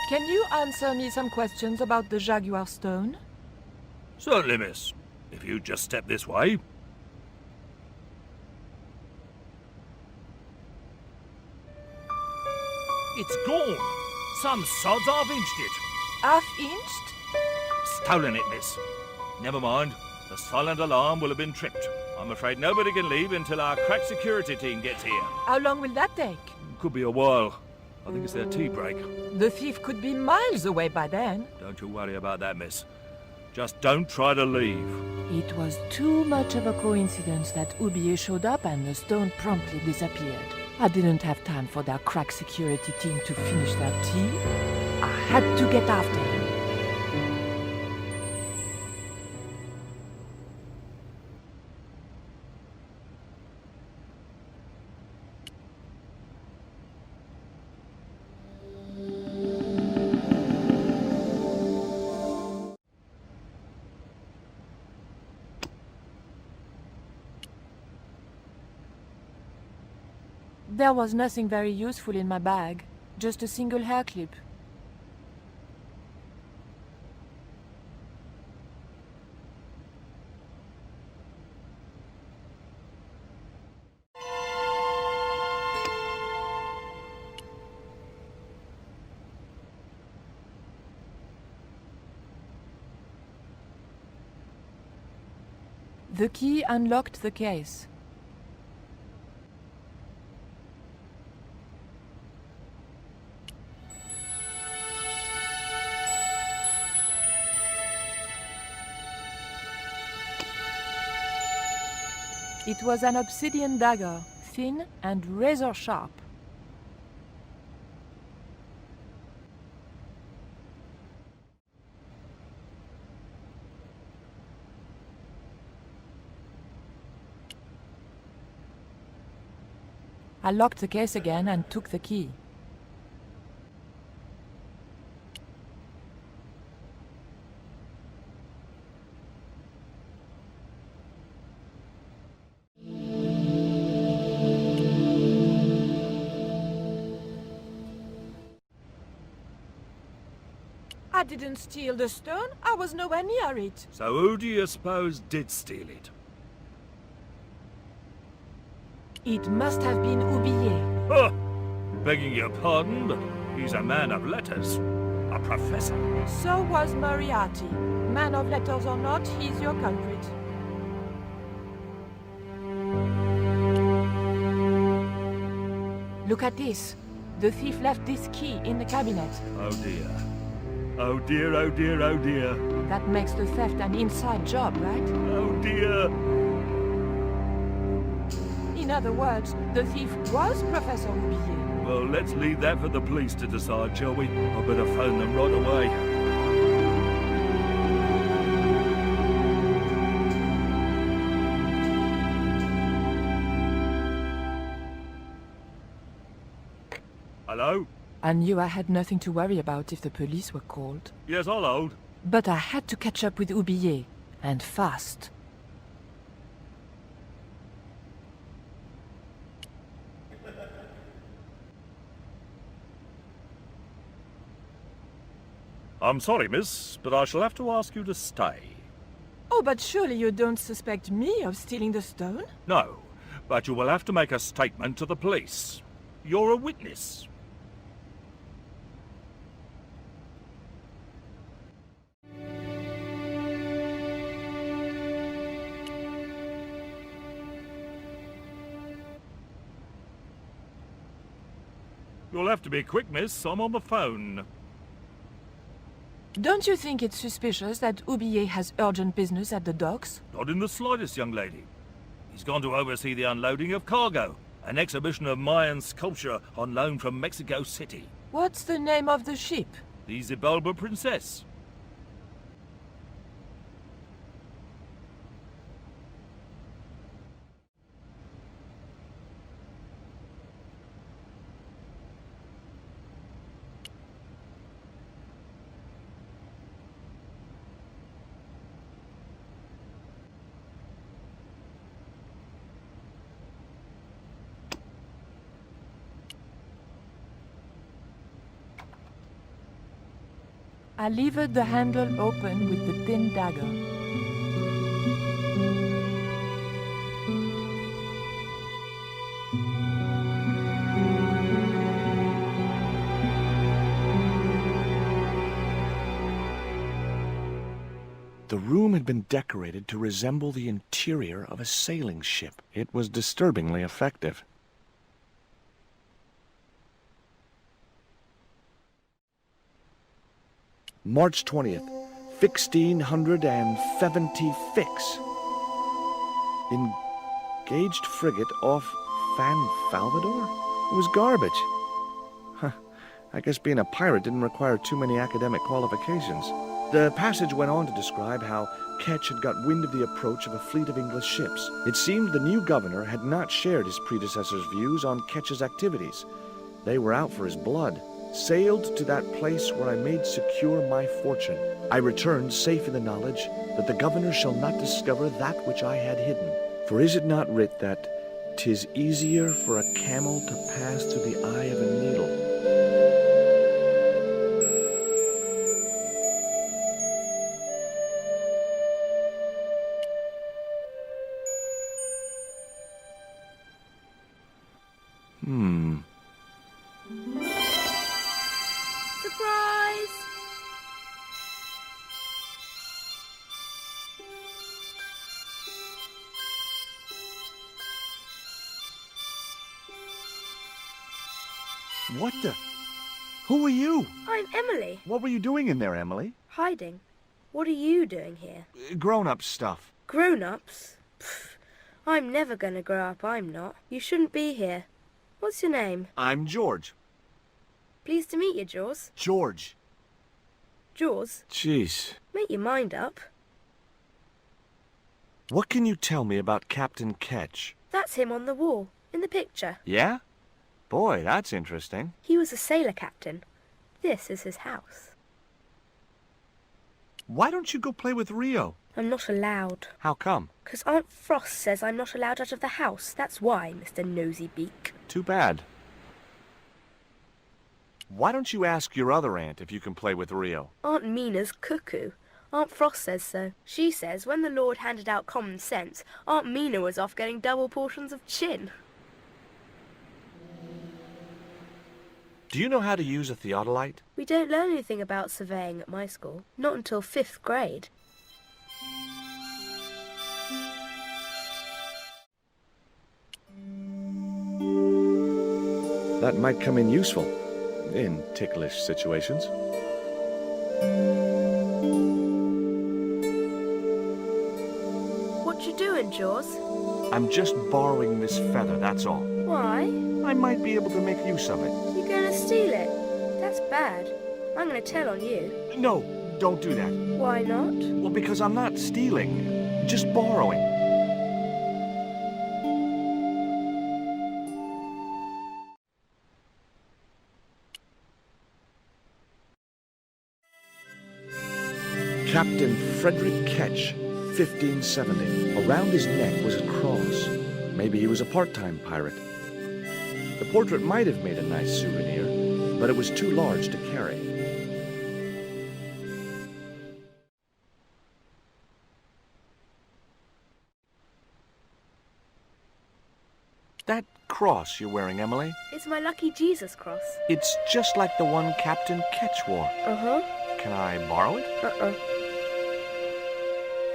Can you answer me some questions about the Jaguar stone?
Certainly, miss. If you just step this way. It's gone. Some sods half-inched it.
Half-inched?
Stolen it, miss. Never mind. The silent alarm will have been tripped. I'm afraid nobody can leave until our crack security team gets here.
How long will that take?
Could be a while. I think it's their tea break.
The thief could be miles away by then.
Don't you worry about that, miss. Just don't try to leave.
It was too much of a coincidence that Oublier showed up and the stone promptly disappeared. I didn't have time for their crack security team to finish their tea. I had to get after him. There was nothing very useful in my bag, just a single hair clip. The key unlocked the case. It was an obsidian dagger, thin and razor sharp. I locked the case again and took the key. I didn't steal the stone. I was nowhere near it.
So who do you suppose did steal it?
It must have been Oublier.
Huh! Begging your pardon, but he's a man of letters. A professor.
So was Moriarty. Man of letters or not, he's your culprit. Look at this. The thief left this key in the cabinet.
Oh dear. Oh dear, oh dear, oh dear.
That makes the theft an inside job, right?
Oh dear.
In other words, the thief was Professor Oublier.
Well, let's leave that for the police to decide, shall we? I better phone them right away. Hello?
I knew I had nothing to worry about if the police were called.
Yes, I'll hold.
But I had to catch up with Oublier, and fast.
I'm sorry, miss, but I shall have to ask you to stay.
Oh, but surely you don't suspect me of stealing the stone?
No, but you will have to make a statement to the police. You're a witness. You'll have to be quick, miss. I'm on the phone.
Don't you think it's suspicious that Oublier has urgent business at the docks?
Not in the slightest, young lady. He's gone to oversee the unloading of cargo, an exhibition of Mayan sculpture on loan from Mexico City.
What's the name of the ship?
The Xibalba Princess.
I levered the handle open with the thin dagger.
The room had been decorated to resemble the interior of a sailing ship. It was disturbingly effective. March 20th, 1670 fix. Engaged frigate off Fan Salvador? It was garbage. Huh. I guess being a pirate didn't require too many academic qualifications. The passage went on to describe how Ketch had got wind of the approach of a fleet of English ships. It seemed the new governor had not shared his predecessor's views on Ketch's activities. They were out for his blood. Sailed to that place where I made secure my fortune. I returned safe in the knowledge that the governor shall not discover that which I had hidden. For is it not writ that 'tis easier for a camel to pass through the eye of a needle?
Surprise!
What the? Who are you?
I'm Emily.
What were you doing in there, Emily?
Hiding. What are you doing here?
Grown-up stuff.
Grown-ups? Pfft. I'm never gonna grow up, I'm not. You shouldn't be here. What's your name?
I'm George.
Pleased to meet you, Jaws.
George.
Jaws?
Jeez.
Make your mind up.
What can you tell me about Captain Ketch?
That's him on the wall, in the picture.
Yeah? Boy, that's interesting.
He was a sailor captain. This is his house.
Why don't you go play with Rio?
I'm not allowed.
How come?
'Cause Aunt Frost says I'm not allowed out of the house. That's why, Mr. Nosy Beak.
Too bad. Why don't you ask your other aunt if you can play with Rio?
Aunt Mina's cuckoo. Aunt Frost says so. She says when the Lord handed out common sense, Aunt Mina was off getting double portions of chin.
Do you know how to use a theodolite?
We don't learn anything about surveying at my school. Not until 5th grade.
That might come in useful in ticklish situations.
What you doing, Jaws?
I'm just borrowing this feather, that's all.
Why?
I might be able to make use of it.
You're gonna steal it? That's bad. I'm gonna tell on you.
No, don't do that.
Why not?
Well, because I'm not stealing, just borrowing. Captain Frederick Ketch, 1570. Around his neck was a cross. Maybe he was a part-time pirate. The portrait might have made a nice souvenir, but it was too large to carry. That cross you're wearing, Emily?
It's my lucky Jesus cross.
It's just like the one Captain Ketch wore.
Uh-huh.
Can I borrow it?
Uh-uh.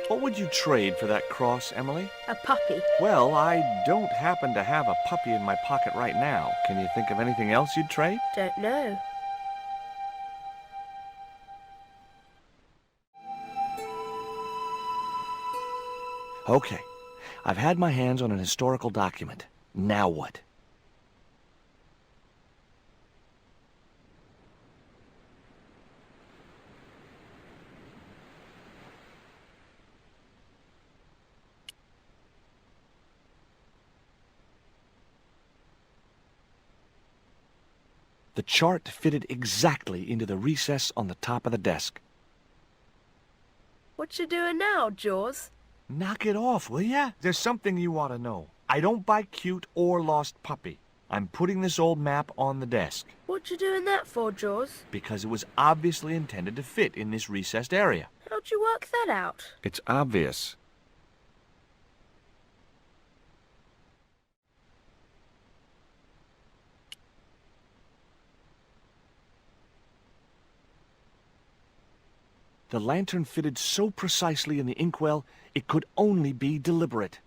What would you trade for that cross, Emily?
A puppy.
Well, I don't happen to have a puppy in my pocket right now. Can you think of anything else you'd trade?
Don't know.
Okay. I've had my hands on an historical document. Now what? The chart fitted exactly into the recess on the top of the desk.
What you doing now, Jaws?
Knock it off, will ya? There's something you ought to know. I don't buy cute or lost puppy. I'm putting this old map on the desk.
What you doing that for, Jaws?
Because it was obviously intended to fit in this recessed area.
How'd you work that out?
It's obvious. The lantern fitted so precisely in the inkwell, it could only be deliberate.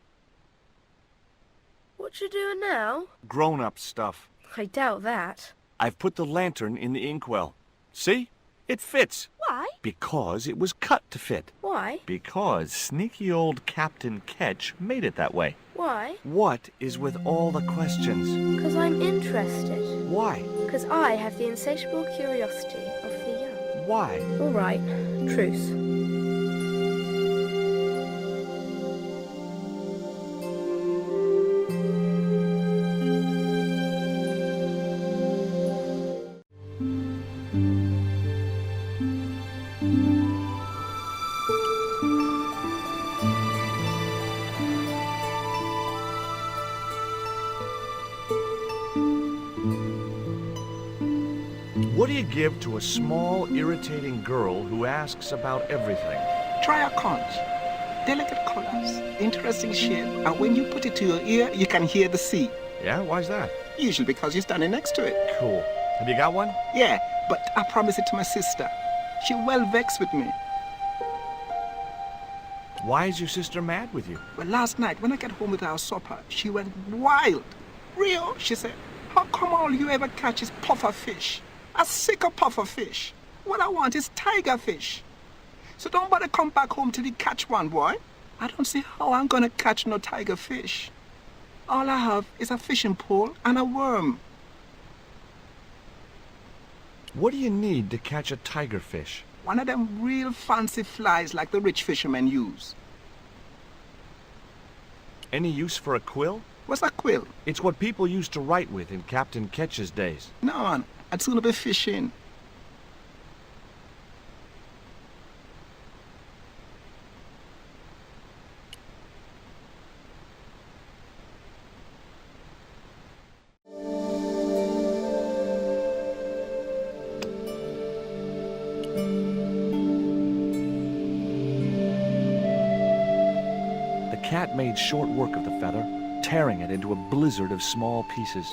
What you doing now?
Grown-up stuff.
I doubt that.
I've put the lantern in the inkwell. See? It fits.
Why?
Because it was cut to fit.
Why?
Because sneaky old Captain Ketch made it that way.
Why?
What is with all the questions?
Because I'm interested.
Why?
Because I have the insatiable curiosity of the young.
Why?
All right. Truce.
What do you give to a small, irritating girl who asks about everything?
Try a conch. Delicate colors, interesting shape, and when you put it to your ear, you can hear the sea.
Yeah? Why's that?
Usually because you're standing next to it.
Cool. Have you got one?
Yeah, but I promised it to my sister. She well vexed with me.
Why is your sister mad with you?
Well, last night when I got home with our supper, she went wild. Rio, she said, how come all you ever catch is puffer fish? A sicker puffer fish. What I want is tiger fish. So don't bother come back home till you catch one, boy. I don't see how I'm gonna catch no tiger fish. All I have is a fishing pole and a worm.
What do you need to catch a tiger fish?
One of them real fancy flies like the rich fishermen use.
Any use for a quill?
What's a quill?
It's what people used to write with in Captain Ketch's days.
No, man. I'd sooner be fishing.
The cat made short work of the feather, tearing it into a blizzard of small pieces.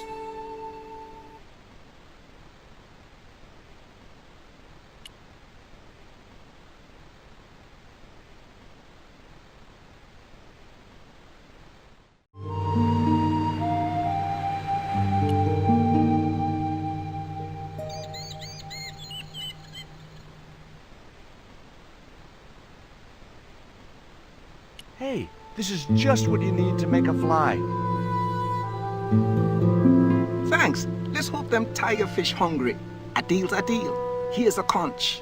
Hey, this is just what you need to make a fly.
Thanks. Let's hope them tiger fish hungry. A deal's a deal. Here's a conch.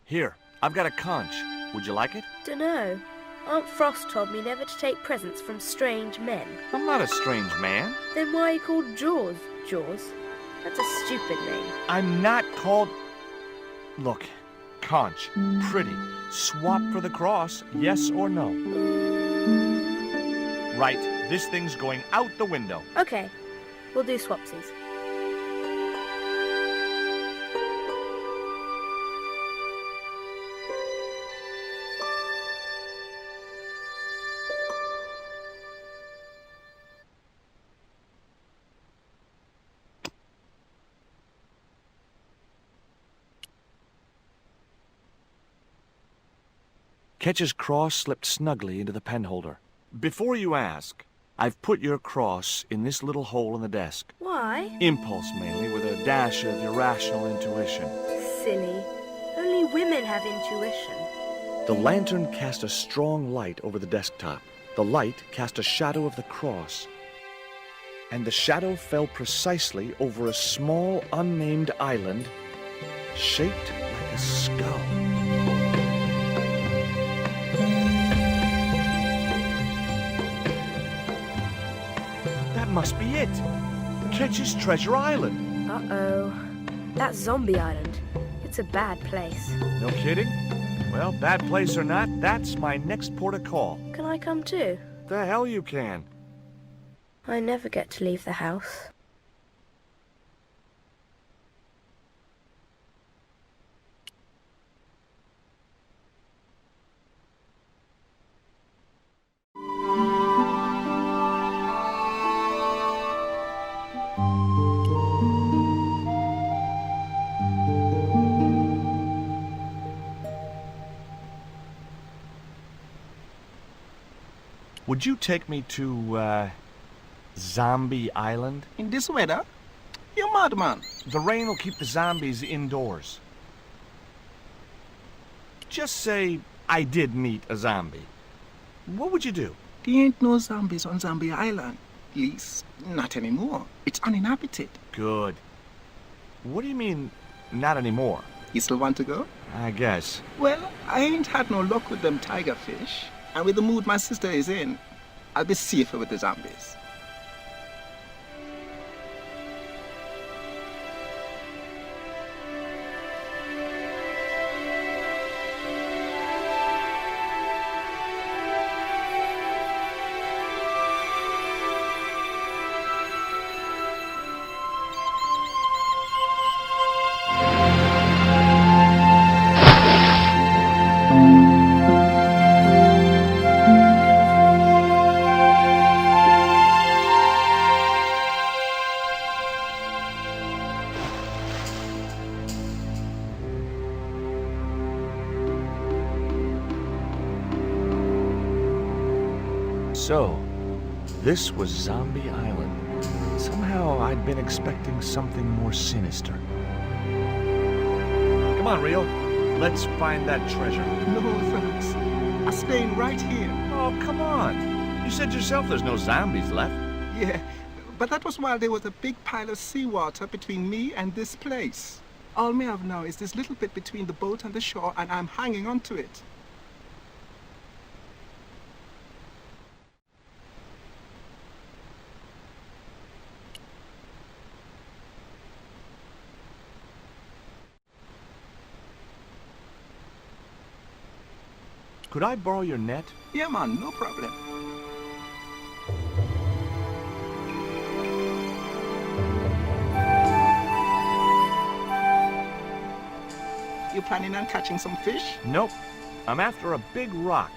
Here, I've got a conch. Would you like it?
Dunno. Aunt Frost told me never to take presents from strange men.
I'm not a strange man.
Then why are you called Jaws? Jaws? That's a stupid name.
I'm not called... Look, conch, pretty. Swap for the cross, yes or no? Right, this thing's going out the window.
Okay, we'll do swapsies.
Ketch's cross slipped snugly into the penholder. Before you ask, I've put your cross in this little hole in the desk.
Why?
Impulse mainly, with a dash of irrational intuition.
Silly. Only women have intuition.
The lantern cast a strong light over the desktop. The light cast a shadow of the cross. And the shadow fell precisely over a small, unnamed island shaped like a skull. That must be it. Ketch's Treasure Island.
Uh-oh. That's Zombie Island. It's a bad place.
No kidding? Well, bad place or not, that's my next port of call.
Can I come too?
The hell you can.
I never get to leave the house.
Would you take me to, Zombie Island?
In this weather? You're mad, man.
The rain will keep the zombies indoors. Just say I did meet a zombie. What would you do?
There ain't no zombies on Zombie Island. At least, not anymore. It's uninhabited.
Good. What do you mean, not anymore?
You still want to go?
I guess.
Well, I ain't had no luck with them tiger fish. And with the mood my sister is in, I'll be safer with the zombies.
So, this was Zombie Island. Somehow I'd been expecting something more sinister. Come on, Rio. Let's find that treasure.
No, thanks. I'm staying right here.
Oh, come on. You said yourself there's no zombies left.
Yeah, but that was while there was a big pile of seawater between me and this place. All me have now is this little bit between the boat and the shore, and I'm hanging on to it.
Could I borrow your net?
Yeah, man, no problem. You planning on catching some fish?
Nope. I'm after a big rock.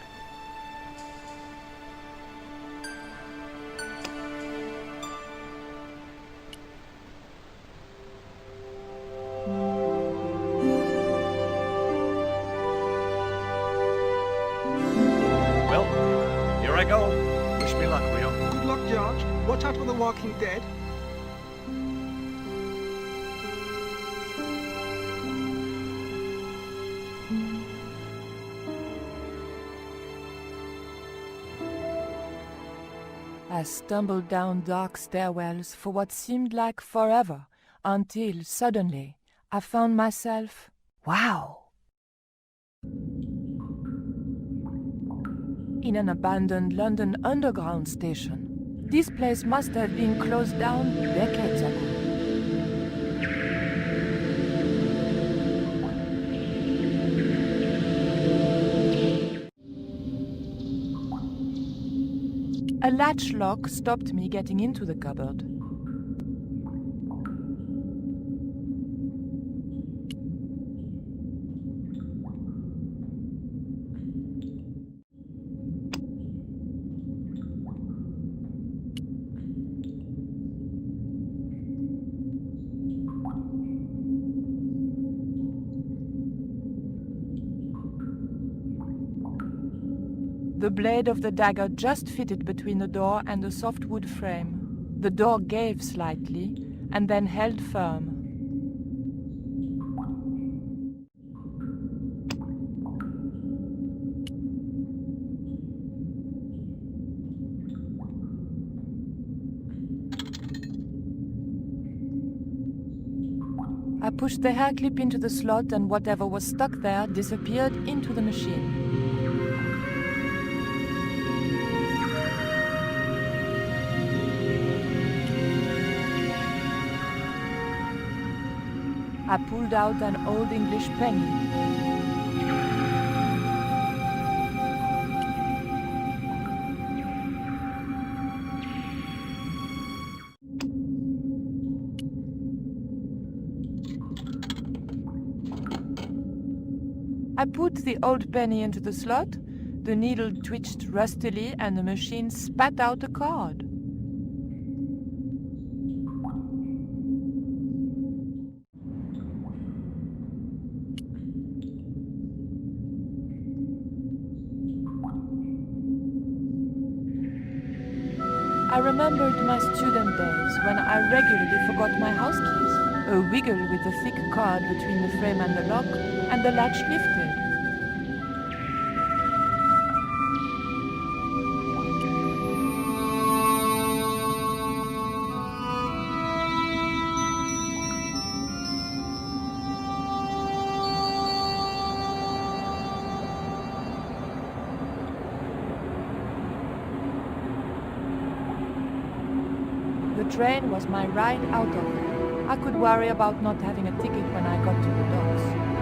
Wish me luck, Rio.
Good luck, George. Watch out for the walking dead.
I stumbled down dark stairwells for what seemed like forever, until suddenly I found myself, wow, in an abandoned London Underground station. This place must have been closed down decades ago. A latch lock stopped me getting into the cupboard. The blade of the dagger just fitted between the door and the soft wood frame. The door gave slightly, and then held firm. I pushed the hair clip into the slot, and whatever was stuck there disappeared into the machine. I pulled out an old English penny. I put the old penny into the slot, the needle twitched rustily, and the machine spat out a card. I remembered my student days when I regularly forgot my house keys. A wiggle with the thick cord between the frame and the lock, and the latch lifted. The train was my ride out of it. I could worry about not having a ticket when I got to the docks.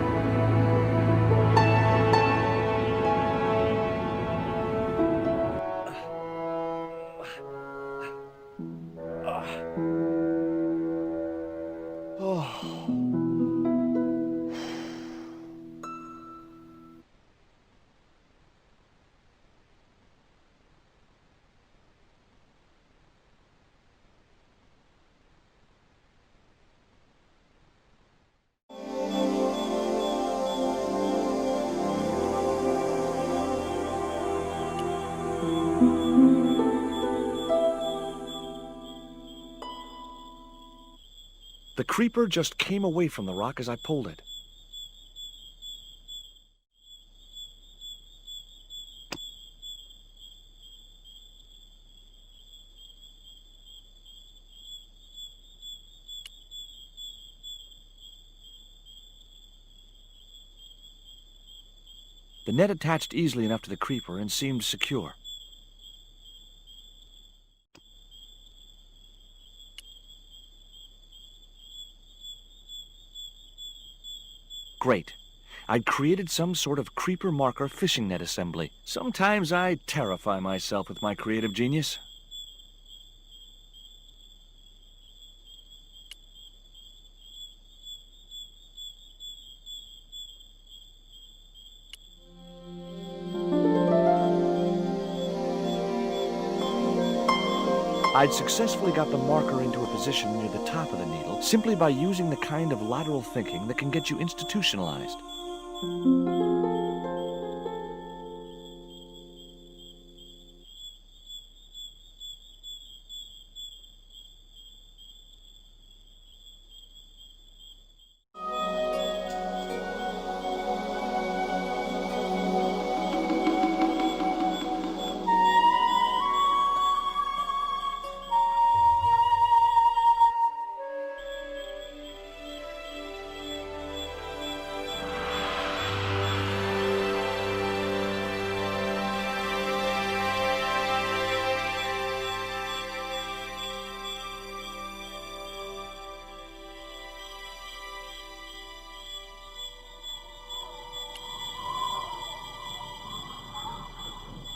The creeper just came away from the rock as I pulled it. The net attached easily enough to the creeper and seemed secure. Great. I'd created some sort of creeper marker fishing net assembly. Sometimes I terrify myself with my creative genius. I'd successfully got the marker into a position near the top of the needle simply by using the kind of lateral thinking that can get you institutionalized.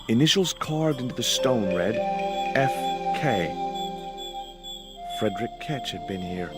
Initials carved into the stone read F.K. Frederick Ketch had been here.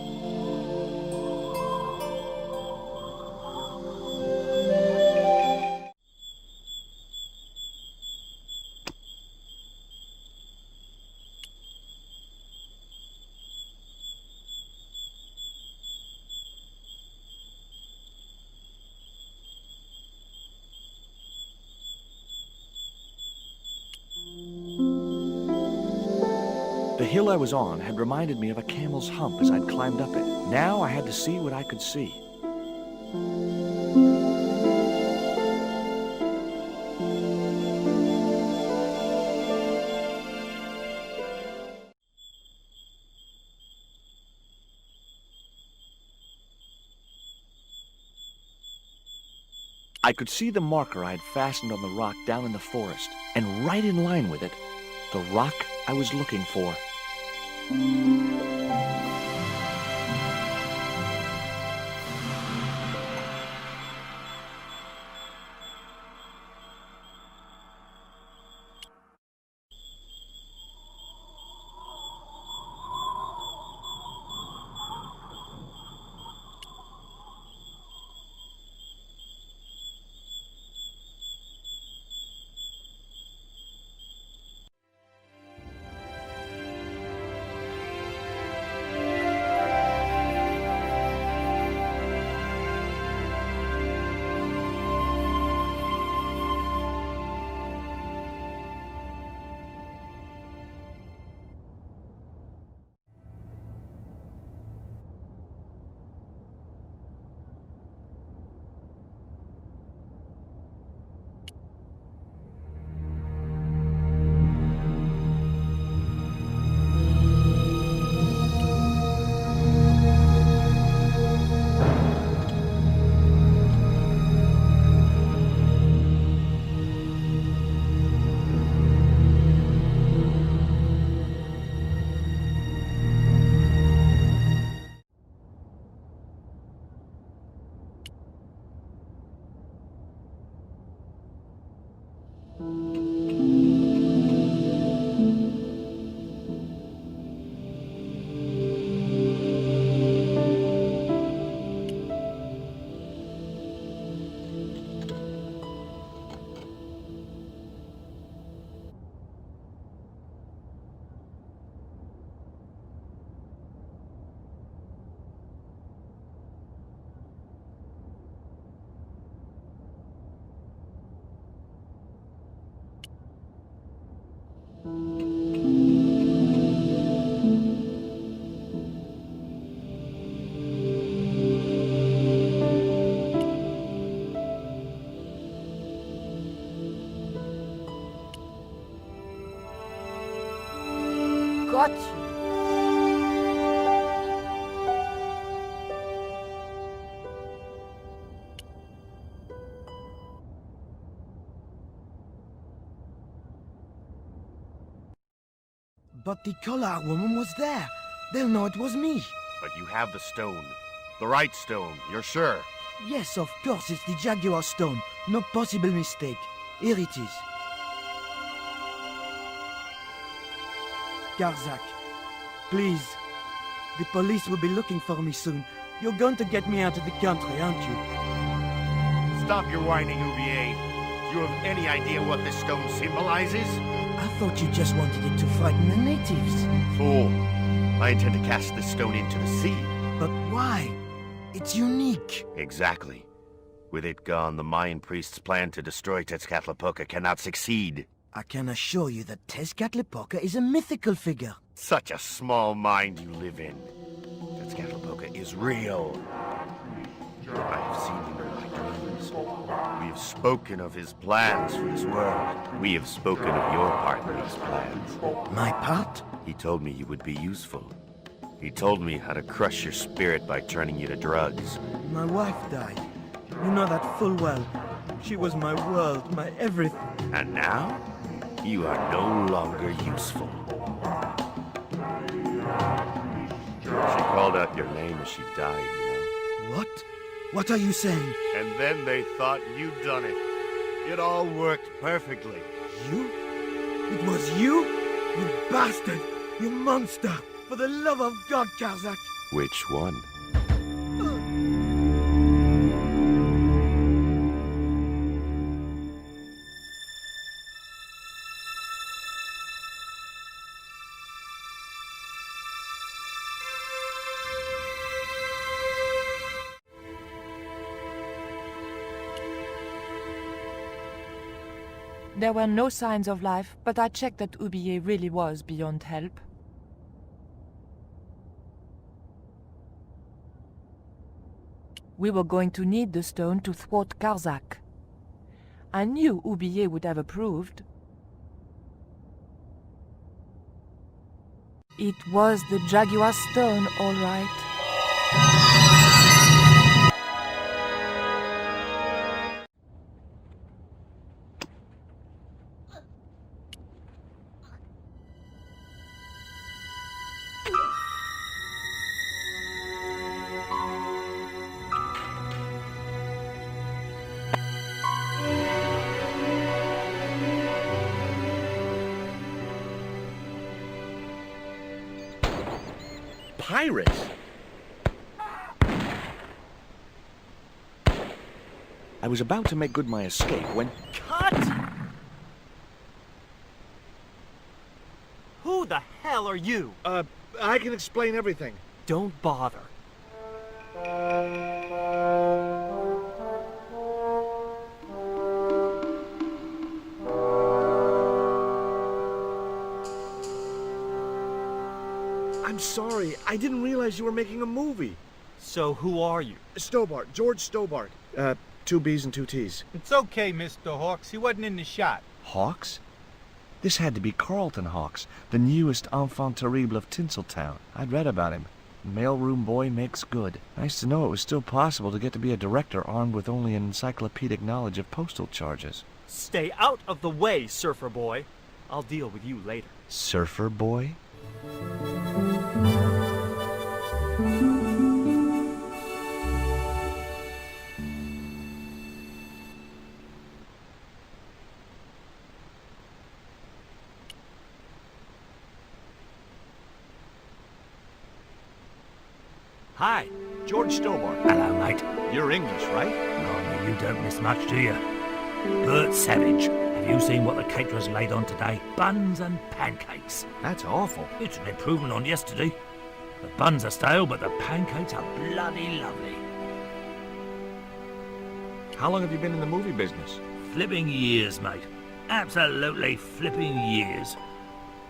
The hill I was on had reminded me of a camel's hump as I'd climbed up it. Now I had to see what I could see. I could see the marker I'd fastened on the rock down in the forest, and right in line with it, the rock I was looking for.
got you.
But the collar woman was there. They'll know it was me.
But you have the stone. The right stone, you're sure?
Yes, of course, it's the Jaguar stone. No possible mistake. Here it is. Garzak, please. The police will be looking for me soon. You're going to get me out of the country, aren't you?
Stop your whining, Ubier. Do you have any idea what this stone symbolizes?
I thought you just wanted it to frighten the natives.
Fool. I intend to cast this stone into the sea.
But why? It's unique.
Exactly. With it gone, the Mayan priest's plan to destroy Tezcatlipoca cannot succeed.
I can assure you that Tezcatlipoca is a mythical figure.
Such a small mind you live in. Tezcatlipoca is real. I have seen him in my dreams. We have spoken of his plans for this world. We have spoken of your part in these plans.
My part?
He told me you would be useful. He told me how to crush your spirit by turning you to drugs.
My wife died. You know that full well. She was my world, my everything.
And now, you are no longer useful. She called out your name as she died, you know.
What? What are you saying?
And then they thought you'd done it. It all worked perfectly.
You? It was you? You bastard! You monster! For the love of God, Karzak!
Which one?
There were no signs of life, but I checked that Ubier really was beyond help. We were going to need the stone to thwart Karzak. I knew Ubier would have approved. It was the Jaguar stone, all right.
Pirates? I was about to make good my escape when...
Cut! Who the hell are you?
I can explain everything.
Don't bother.
I'm sorry. I didn't realize you were making a movie.
So who are you?
Stobart. George Stobart. 2 B's and 2 T's.
It's okay, Mr. Hawks. He wasn't in the shot.
Hawks? This had to be Carlton Hawks, the newest enfant terrible of Tinseltown. I'd read about him. Mailroom boy makes good. Nice to know it was still possible to get to be a director armed with only an encyclopedic knowledge of postal charges.
Stay out of the way, surfer boy. I'll deal with you later.
Surfer boy?
Hi, George Stobart.
Hello, mate.
You're English, right?
Blimey, you don't miss much, do you? Bert Savage. Have you seen what the caterers laid on today? Buns and pancakes.
That's awful.
It's an improvement on yesterday. The buns are stale, but the pancakes are bloody lovely.
How long have you been in the movie business?
Flipping years, mate. Absolutely flipping years.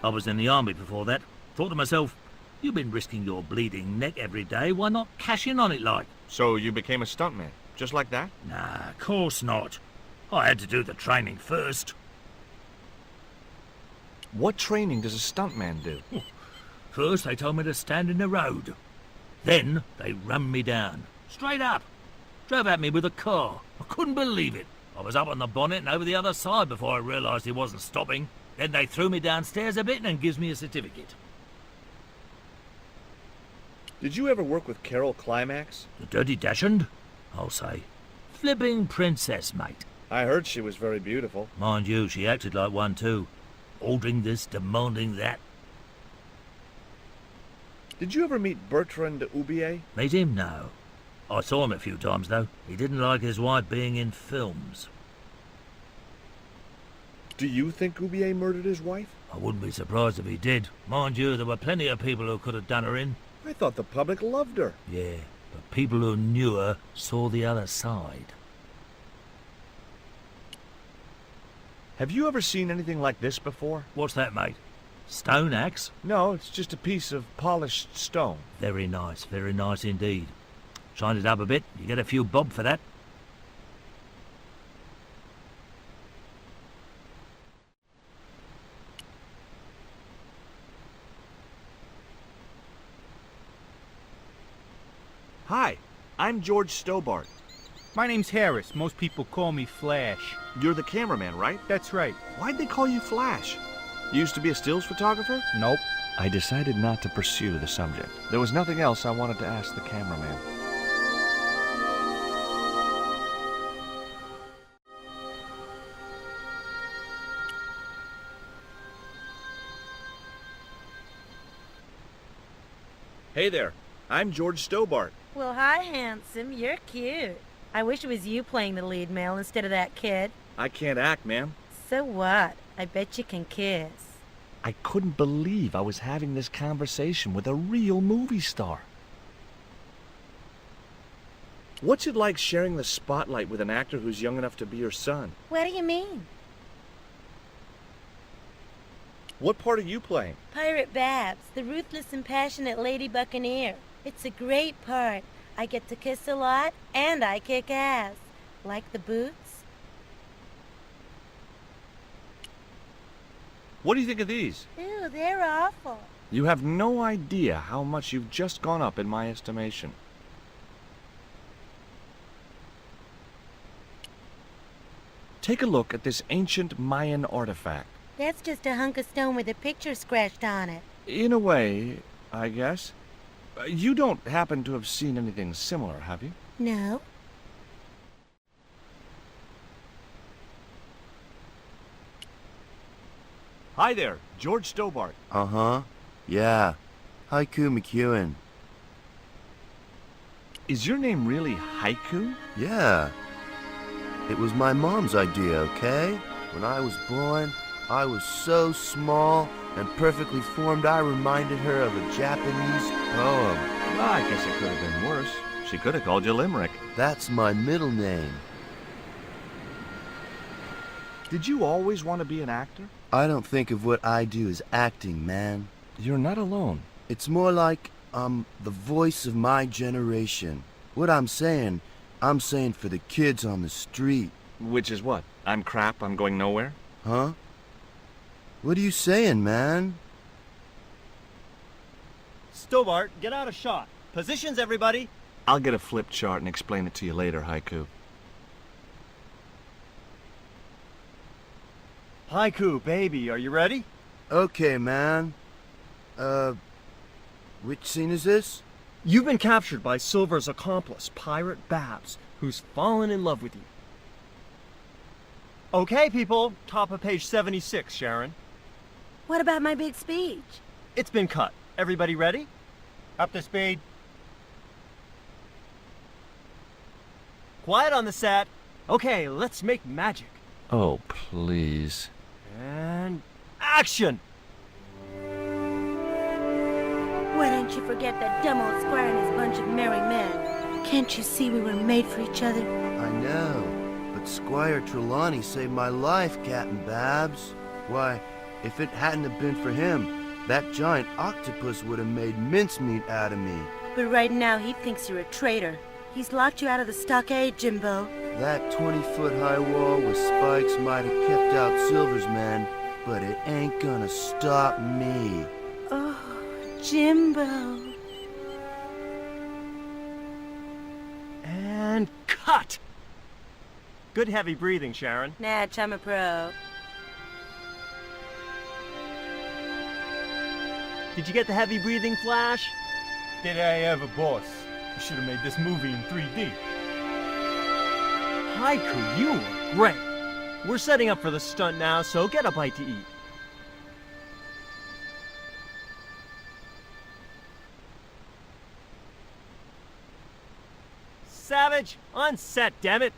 I was in the army before that. Thought to myself, you've been risking your bleeding neck every day, why not cash in on it like?
So you became a stuntman, just like that?
Nah, of course not. I had to do the training first.
What training does a stuntman do?
First, they told me to stand in the road. Then, they rammed me down. Straight up. Drove at me with a car. I couldn't believe it. I was up on the bonnet and over the other side before I realised he wasn't stopping. Then they threw me downstairs a bit and gives me a certificate.
Did you ever work with Carol Climax?
The Dirty Dachshund? I'll say. Flipping princess, mate.
I heard she was very beautiful.
Mind you, she acted like one too. Ordering this, demanding that.
Did you ever meet Bertrand Oubier?
Meet him? No. I saw him a few times, though. He didn't like his wife being in films.
Do you think Oubier murdered his wife?
I wouldn't be surprised if he did. Mind you, there were plenty of people who could have done her in.
I thought the public loved her.
Yeah, but people who knew her saw the other side.
Have you ever seen anything like this before?
What's that, mate? Stone axe?
No, it's just a piece of polished stone.
Very nice indeed. Shine it up a bit, you get a few bob for that.
Hi, I'm George Stobart.
My name's Harris. Most people call me Flash.
You're the cameraman, right?
That's right.
Why'd they call you Flash? You used to be a stills photographer?
Nope.
I decided not to pursue the subject. There was nothing else I wanted to ask the cameraman. Hey there, I'm George Stobart.
Well, hi, handsome. You're cute. I wish it was you playing the lead male instead of that kid.
I can't act, ma'am.
So what? I bet you can kiss.
I couldn't believe I was having this conversation with a real movie star. What's it like sharing the spotlight with an actor who's young enough to be your son?
What do you mean?
What part are you playing?
Pirate Babs, the ruthless and passionate lady buccaneer. It's a great part. I get to kiss a lot, and I kick ass. Like the boots?
What do you think of these?
Ew, they're awful.
You have no idea how much you've just gone up in my estimation. Take a look at this ancient Mayan artifact.
That's just a hunk of stone with a picture scratched on it.
In a way, I guess. You don't happen to have seen anything similar, have you?
No.
Hi there, George Stobart.
Uh-huh. Yeah. Haiku McEwen.
Is your name really Haiku?
Yeah. It was my mom's idea, okay? When I was born, I was so small and perfectly formed I reminded her of a Japanese poem.
Well, I guess it could have been worse. She could have called you Limerick.
That's my middle name.
Did you always want to be an actor?
I don't think of what I do as acting, man.
You're not alone.
It's more like I'm the voice of my generation. What I'm saying for the kids on the street.
Which is what? I'm crap, I'm going nowhere?
Huh? What are you saying, man?
Stobart, get out of shot. Positions, everybody.
I'll get a flip chart and explain it to you later, Haiku.
Haiku, baby, are you ready?
Okay, man. Which scene is this?
You've been captured by Silver's accomplice, Pirate Babs, who's fallen in love with you. Okay, people, top of page 76, Sharon.
What about my big speech?
It's been cut. Everybody ready? Up to speed. Quiet on the set. Okay, let's make magic.
Oh, please.
And action!
Why don't you forget that dumb old squire and his bunch of merry men? Can't you see we were made for each other?
I know, but Squire Trelawney saved my life, Captain Babs. Why, if it hadn't have been for him, that giant octopus would have made mincemeat out of me.
But right now he thinks you're a traitor. He's locked you out of the stockade, Jimbo.
That 20-foot-high wall with spikes might have kept out Silver's men, but it ain't gonna stop me.
Oh, Jimbo.
And cut! Good heavy breathing, Sharon.
Natch, I'm a pro.
Did you get the heavy breathing, Flash?
Did I ever, boss? I should have made this movie in 3D.
Haiku, you were great. We're setting up for the stunt now, so get a bite to eat. Savage, on set, damn it!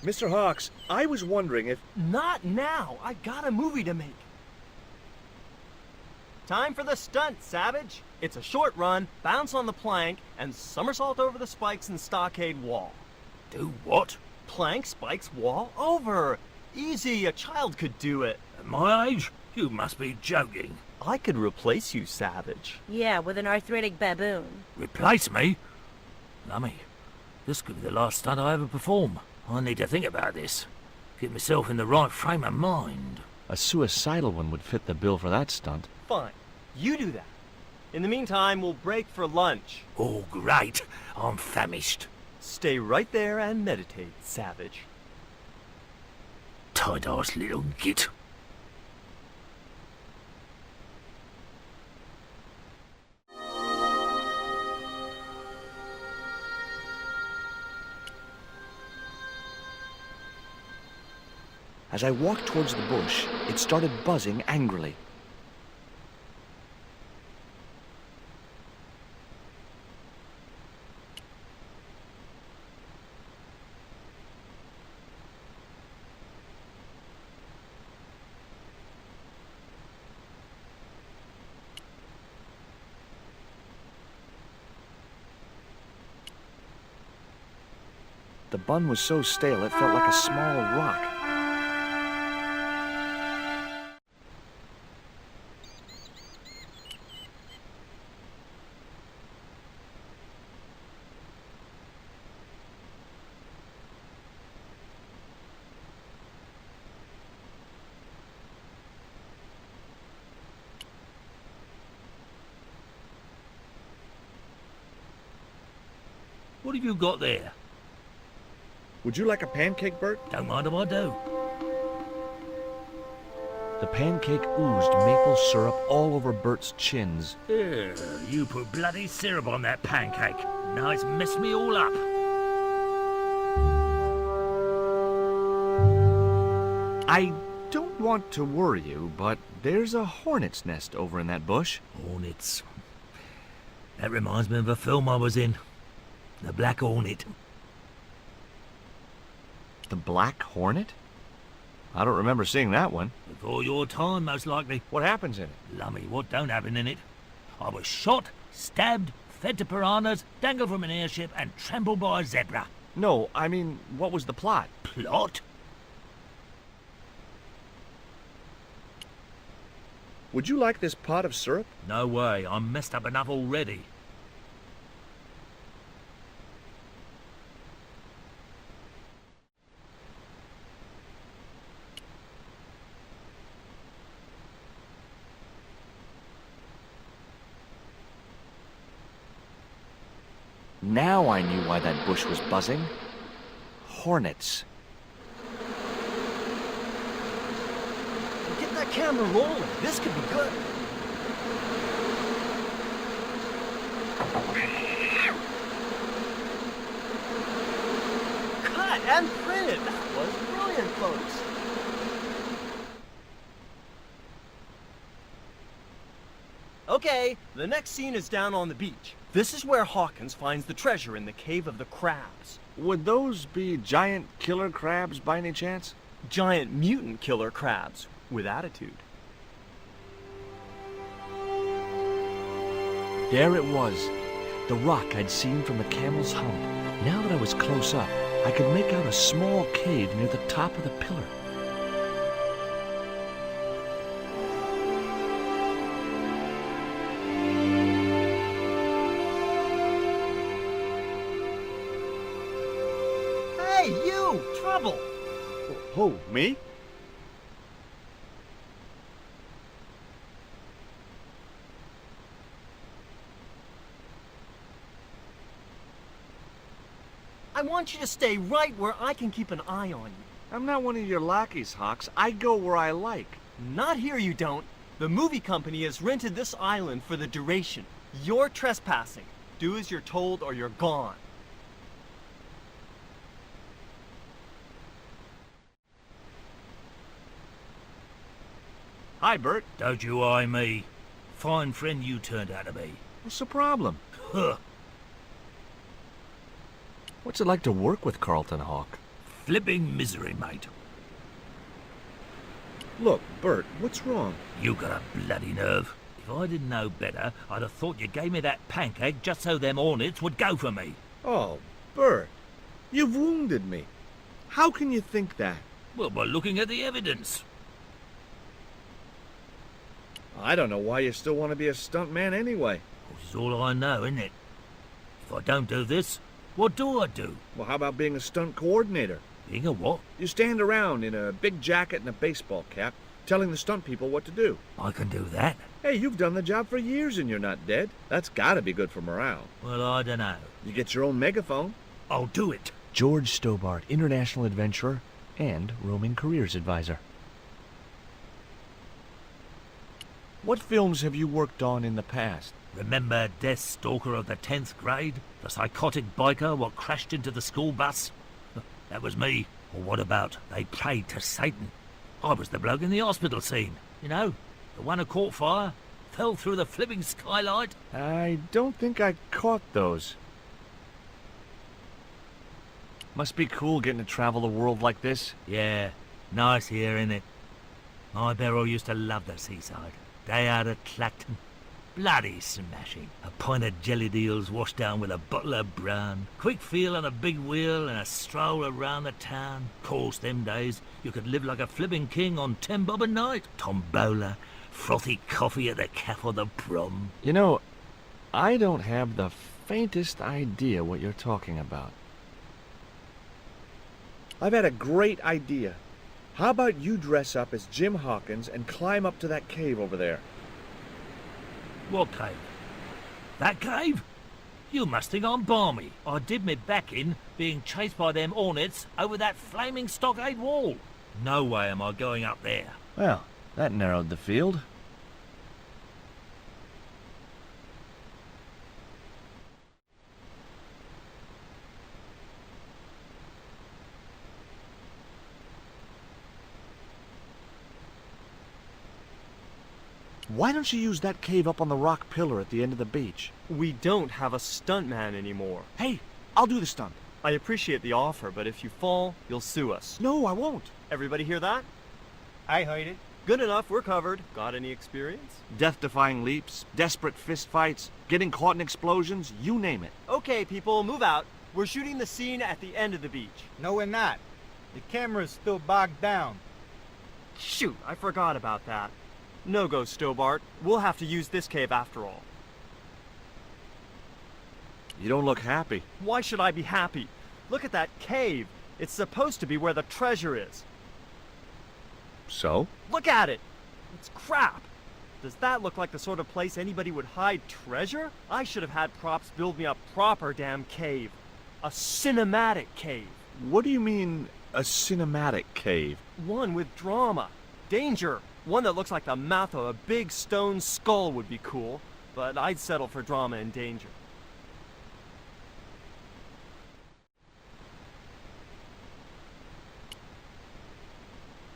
Mr. Hawks, I was wondering if...
Not now! I got a movie to make. Time for the stunt, Savage. It's a short run, bounce on the plank, and somersault over the spikes and stockade wall.
Do what?
Plank, spikes, wall, over. Easy, a child could do it.
At my age? You must be joking.
I could replace you, Savage.
Yeah, with an arthritic baboon.
Replace me? Lummy, this could be the last stunt I ever perform. I need to think about this. Get myself in the right frame of mind.
A suicidal one would fit the bill for that stunt.
Fine. You do that. In the meantime, we'll break for lunch.
Oh, great. I'm famished.
Stay right there and meditate, Savage.
Tight-ass little git.
As I walked towards the bush, it started buzzing angrily. The bun was so stale it felt like a small rock.
What have you got there?
Would you like a pancake, Bert?
Don't mind if I do.
The pancake oozed maple syrup all over Bert's chins.
Yeah, you put bloody syrup on that pancake. Now it's messed me all up.
I don't want to worry you, but there's a hornet's nest over in that bush.
Hornets. That reminds me of a film I was in. The Black Hornet.
The Black Hornet? I don't remember seeing that one.
Before your time, most likely.
What happens in it?
Lummy, what don't happen in it? I was shot, stabbed, fed to piranhas, dangled from an airship, and trampled by a zebra.
No, I mean, what was the plot?
Plot?
Would you like this pot of syrup?
No way, I'm messed up enough already.
Now I knew why that bush was buzzing. Hornets.
Get that camera rolling. This could be good. Cut and printed. That was brilliant, folks. Okay, the next scene is down on the beach. This is where Hawkins finds the treasure in the Cave of the Crabs.
Would those be giant killer crabs by any chance?
Giant mutant killer crabs with attitude.
There it was, the rock I'd seen from the camel's hump. Now that I was close up, I could make out a small cave near the top of the pillar.
Hey, you! Trouble!
Who, me?
I want you to stay right where I can keep an eye on you.
I'm not one of your lackeys, Hawks. I go where I like.
Not here, you don't. The movie company has rented this island for the duration. You're trespassing. Do as you're told or you're gone.
Hi, Bert. Don't you eye me. Fine friend you turned out to be.
What's the problem?
Huh.
What's it like to work with Carlton Hawk?
Flipping misery, mate.
Look, Bert, what's wrong?
You got a bloody nerve. If I didn't know better, I'd have thought you gave me that pancake just so them hornets would go for me.
Oh, Bert, you've wounded me. How can you think that?
Well, by looking at the evidence.
I don't know why you still want to be a stuntman anyway.
This is all I know, isn't it? If I don't do this, what do I do?
Well, how about being a stunt coordinator?
Being a what?
You stand around in a big jacket and a baseball cap, telling the stunt people what to do.
I can do that.
Hey, you've done the job for years and you're not dead. That's gotta be good for morale.
Well, I don't know.
You get your own megaphone.
I'll do it.
George Stobart, international adventurer and roaming careers advisor. What films have you worked on in the past?
Remember Death Stalker of the 10th grade? The psychotic biker what crashed into the school bus? That was me. Or what about They Prayed to Satan? I was the bloke in the hospital scene. You know, the one who caught fire, fell through the flipping skylight.
I don't think I caught those. Must be cool getting to travel the world like this.
Yeah, nice here, innit? My Beryl used to love the seaside. Day out at Clacton. Bloody smashing. A pint of jelly deals washed down with a bottle of brown. Quick feel on a big wheel and a stroll around the town. Course, them days, you could live like a flipping king on 10 bob a night. Tombola, frothy coffee at the cafe or the prom.
You know, I don't have the faintest idea what you're talking about.
I've had a great idea. How about you dress up as Jim Hawkins and climb up to that cave over there?
What cave? That cave? You must think I'm balmy. I did me back in being chased by them hornets over that flaming stockade wall. No way am I going up there.
Well, that narrowed the field. Why don't you use that cave up on the rock pillar at the end of the beach?
We don't have a stuntman anymore.
Hey, I'll do the stunt.
I appreciate the offer, but if you fall, you'll sue us.
No, I won't.
Everybody hear that?
I heard it.
Good enough, we're covered. Got any experience?
Death-defying leaps, desperate fistfights, getting caught in explosions, you name it.
Okay, people, move out. We're shooting the scene at the end of the beach.
No, we're not. The camera's still bogged down.
Shoot, I forgot about that. No go, Stobart. We'll have to use this cave after all.
You don't look happy.
Why should I be happy? Look at that cave. It's supposed to be where the treasure is.
So?
Look at it! It's crap! Does that look like the sort of place anybody would hide treasure? I should have had props build me a proper damn cave. A cinematic cave.
What do you mean, a cinematic cave?
One with drama. Danger. One that looks like the mouth of a big stone skull would be cool, but I'd settle for drama and danger.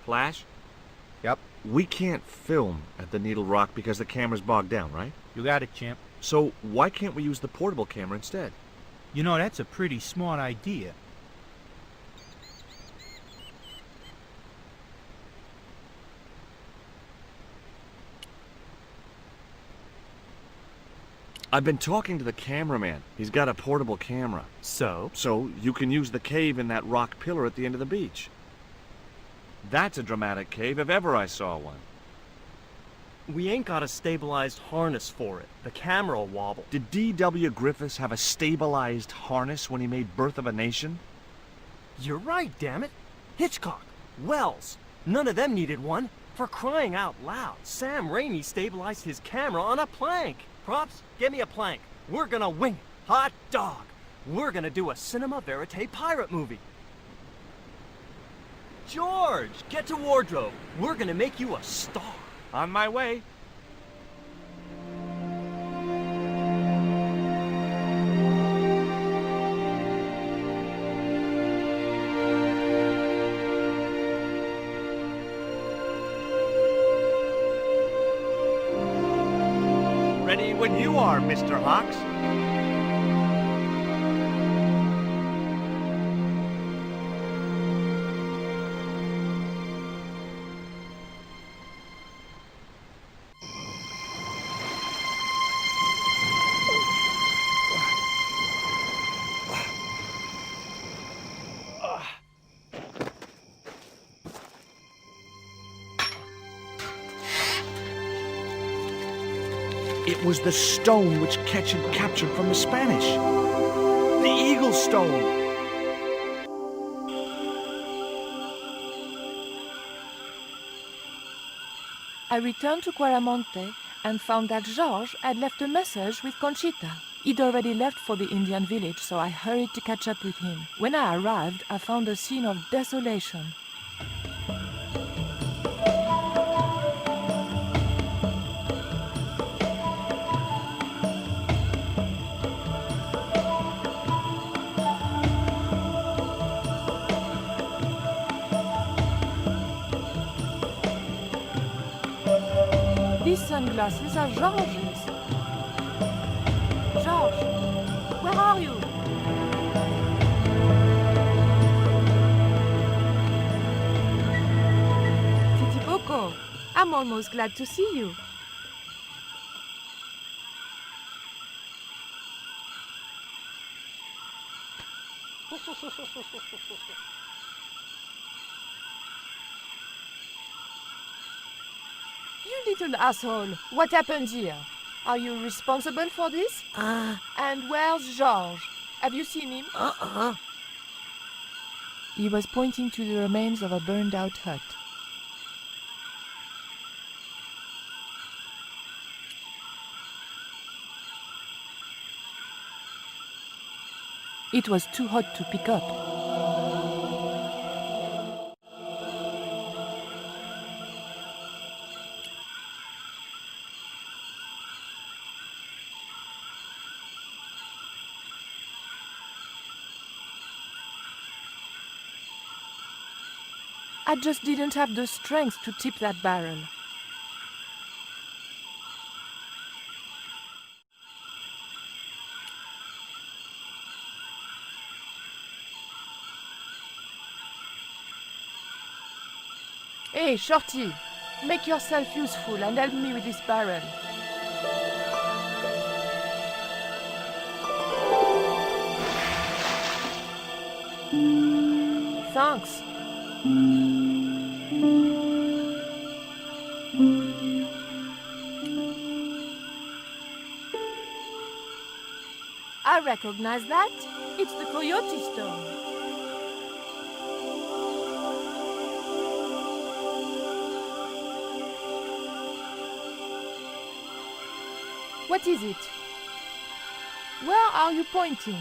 Flash?
Yep.
We can't film at the Needle Rock because the camera's bogged down, right?
You got it, champ.
So why can't we use the portable camera instead?
You know, that's a pretty smart idea.
I've been talking to the cameraman. He's got a portable camera.
So?
So you can use the cave in that rock pillar at the end of the beach. That's a dramatic cave if ever I saw one.
We ain't got a stabilized harness for it. The camera will wobble.
Did D.W. Griffiths have a stabilized harness when he made Birth of a Nation?
You're right, damn it. Hitchcock, Wells, none of them needed one. For crying out loud, Sam Raimi stabilized his camera on a plank. Props, get me a plank. We're gonna wing it. Hot dog. We're gonna do a cinema verite pirate movie. George, get to wardrobe. We're gonna make you a star.
On my way. Ready when you are, Mr. Hawks. It was the stone which Ketch had captured from the Spanish. The Eagle Stone.
I returned to Quaramonte and found that Georges had left a message with Conchita. He'd already left for the Indian village, so I hurried to catch up with him. When I arrived, I found a scene of desolation. These sunglasses are Georges. Georges, where are you? Titipoco, I'm almost glad to see you. You little asshole, what happened here? Are you responsible for this? And where's Georges? Have you seen him? He was pointing to the remains of a burned-out hut. It was too hot to pick up. I just didn't have the strength to tip that barrel. Hey, Shorty, make yourself useful and help me with this barrel. Thanks. I recognize that. It's the Coyote Stone. What is it? Where are you pointing?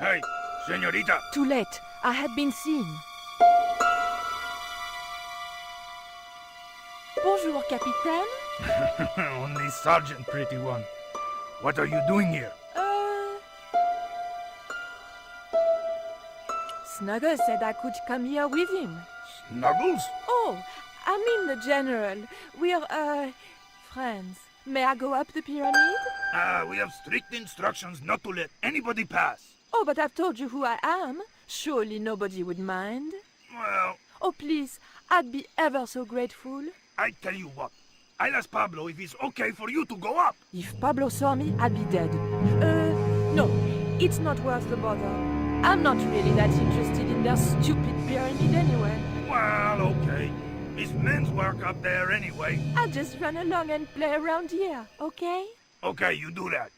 Hey, señorita.
Too late. I had been seen. Bonjour, Capitaine.
Only Sergeant, pretty one. What are you doing here?
Snuggles said I could come here with him.
Snuggles?
Oh, I mean the General. We're, friends. May I go up the pyramid?
We have strict instructions not to let anybody pass.
Oh, but I've told you who I am. Surely nobody would mind.
Well...
Oh, please, I'd be ever so grateful.
I tell you what. I'll ask Pablo if it's okay for you to go up.
If Pablo saw me, I'd be dead. No, it's not worth the bother. I'm not really that interested in their stupid pyramid anyway.
Well, okay. It's men's work up there anyway.
I'll just run along and play around here, okay?
Okay, you do that.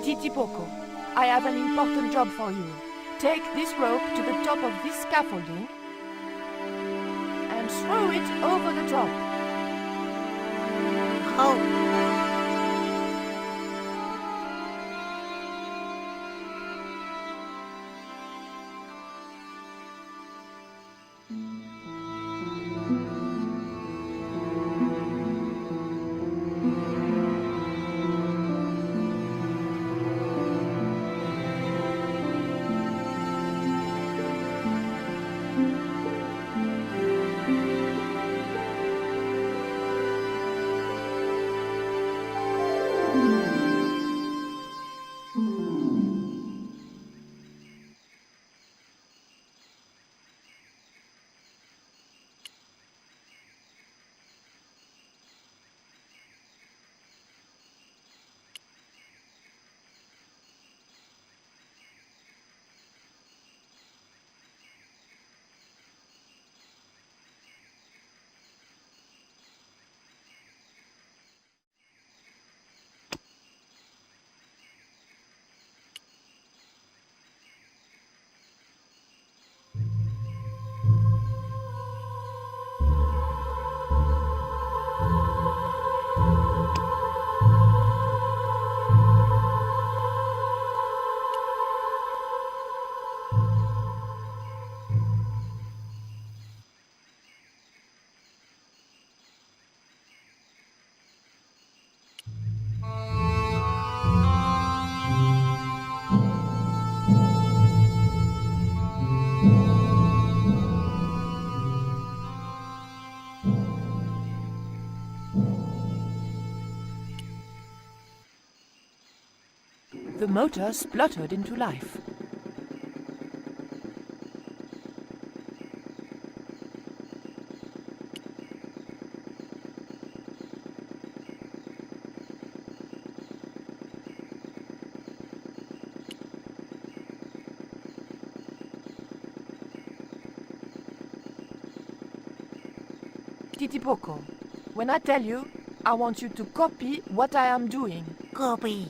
Titipoco, I have an important job for you. Take this rope to the top of this scaffolding and throw it over the top.
Oh.
The motor spluttered into life. Titipoco, when I tell you, I want you to copy what I am doing.
Copy.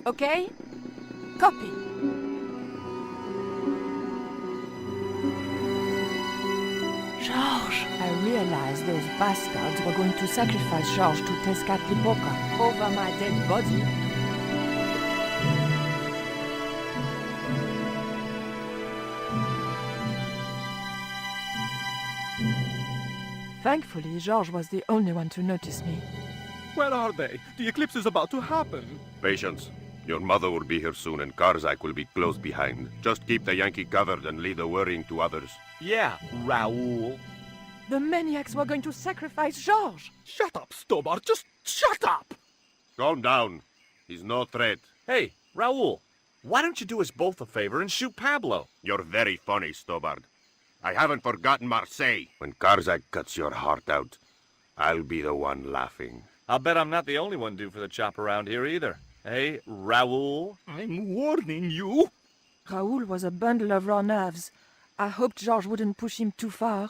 Okay? Copy. Georges! I realized those bastards were going to sacrifice Georges to Tezcatlipoca over my dead body. Thankfully, Georges was the only one to notice me.
Where are they? The eclipse is about to happen.
Patience. Your mother will be here soon and Karzak will be close behind. Just keep the Yankee covered and leave the worrying to others.
Yeah, Raoul.
The maniacs were going to sacrifice Georges!
Shut up, Stobart! Just shut up!
Calm down. He's no threat.
Hey, Raoul, why don't you do us both a favor and shoot Pablo?
You're very funny, Stobart. I haven't forgotten Marseille. When Karzak cuts your heart out, I'll be the one laughing.
I'll bet I'm not the only one due for the chop around here either. Hey, Raoul?
I'm warning you.
Raoul was a bundle of raw nerves. I hoped Georges wouldn't push him too far.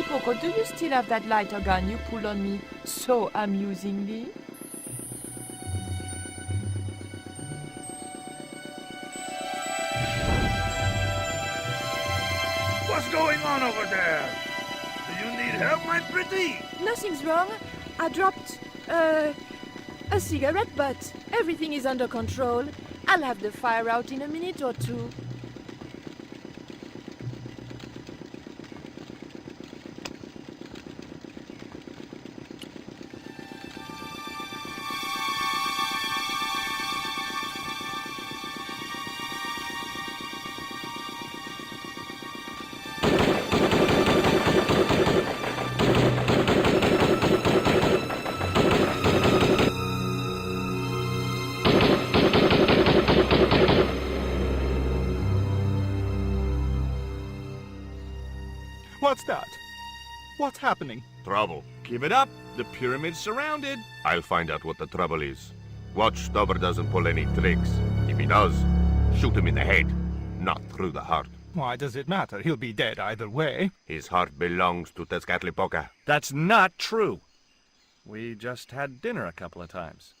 Poco, do you still have that lighter gun you pulled on me so amusingly?
What's going on over there? Do you need help, my pretty?
Nothing's wrong. I dropped, a cigarette butt. Everything is under control. I'll have the fire out in a minute or two.
What's that? What's happening?
Trouble.
Give it up. The pyramid's surrounded.
I'll find out what the trouble is. Watch Stobart doesn't pull any tricks. If he does, shoot him in the head, not through the heart.
Why does it matter? He'll be dead either way.
His heart belongs to Tezcatlipoca.
That's not true. We just had dinner a couple of times.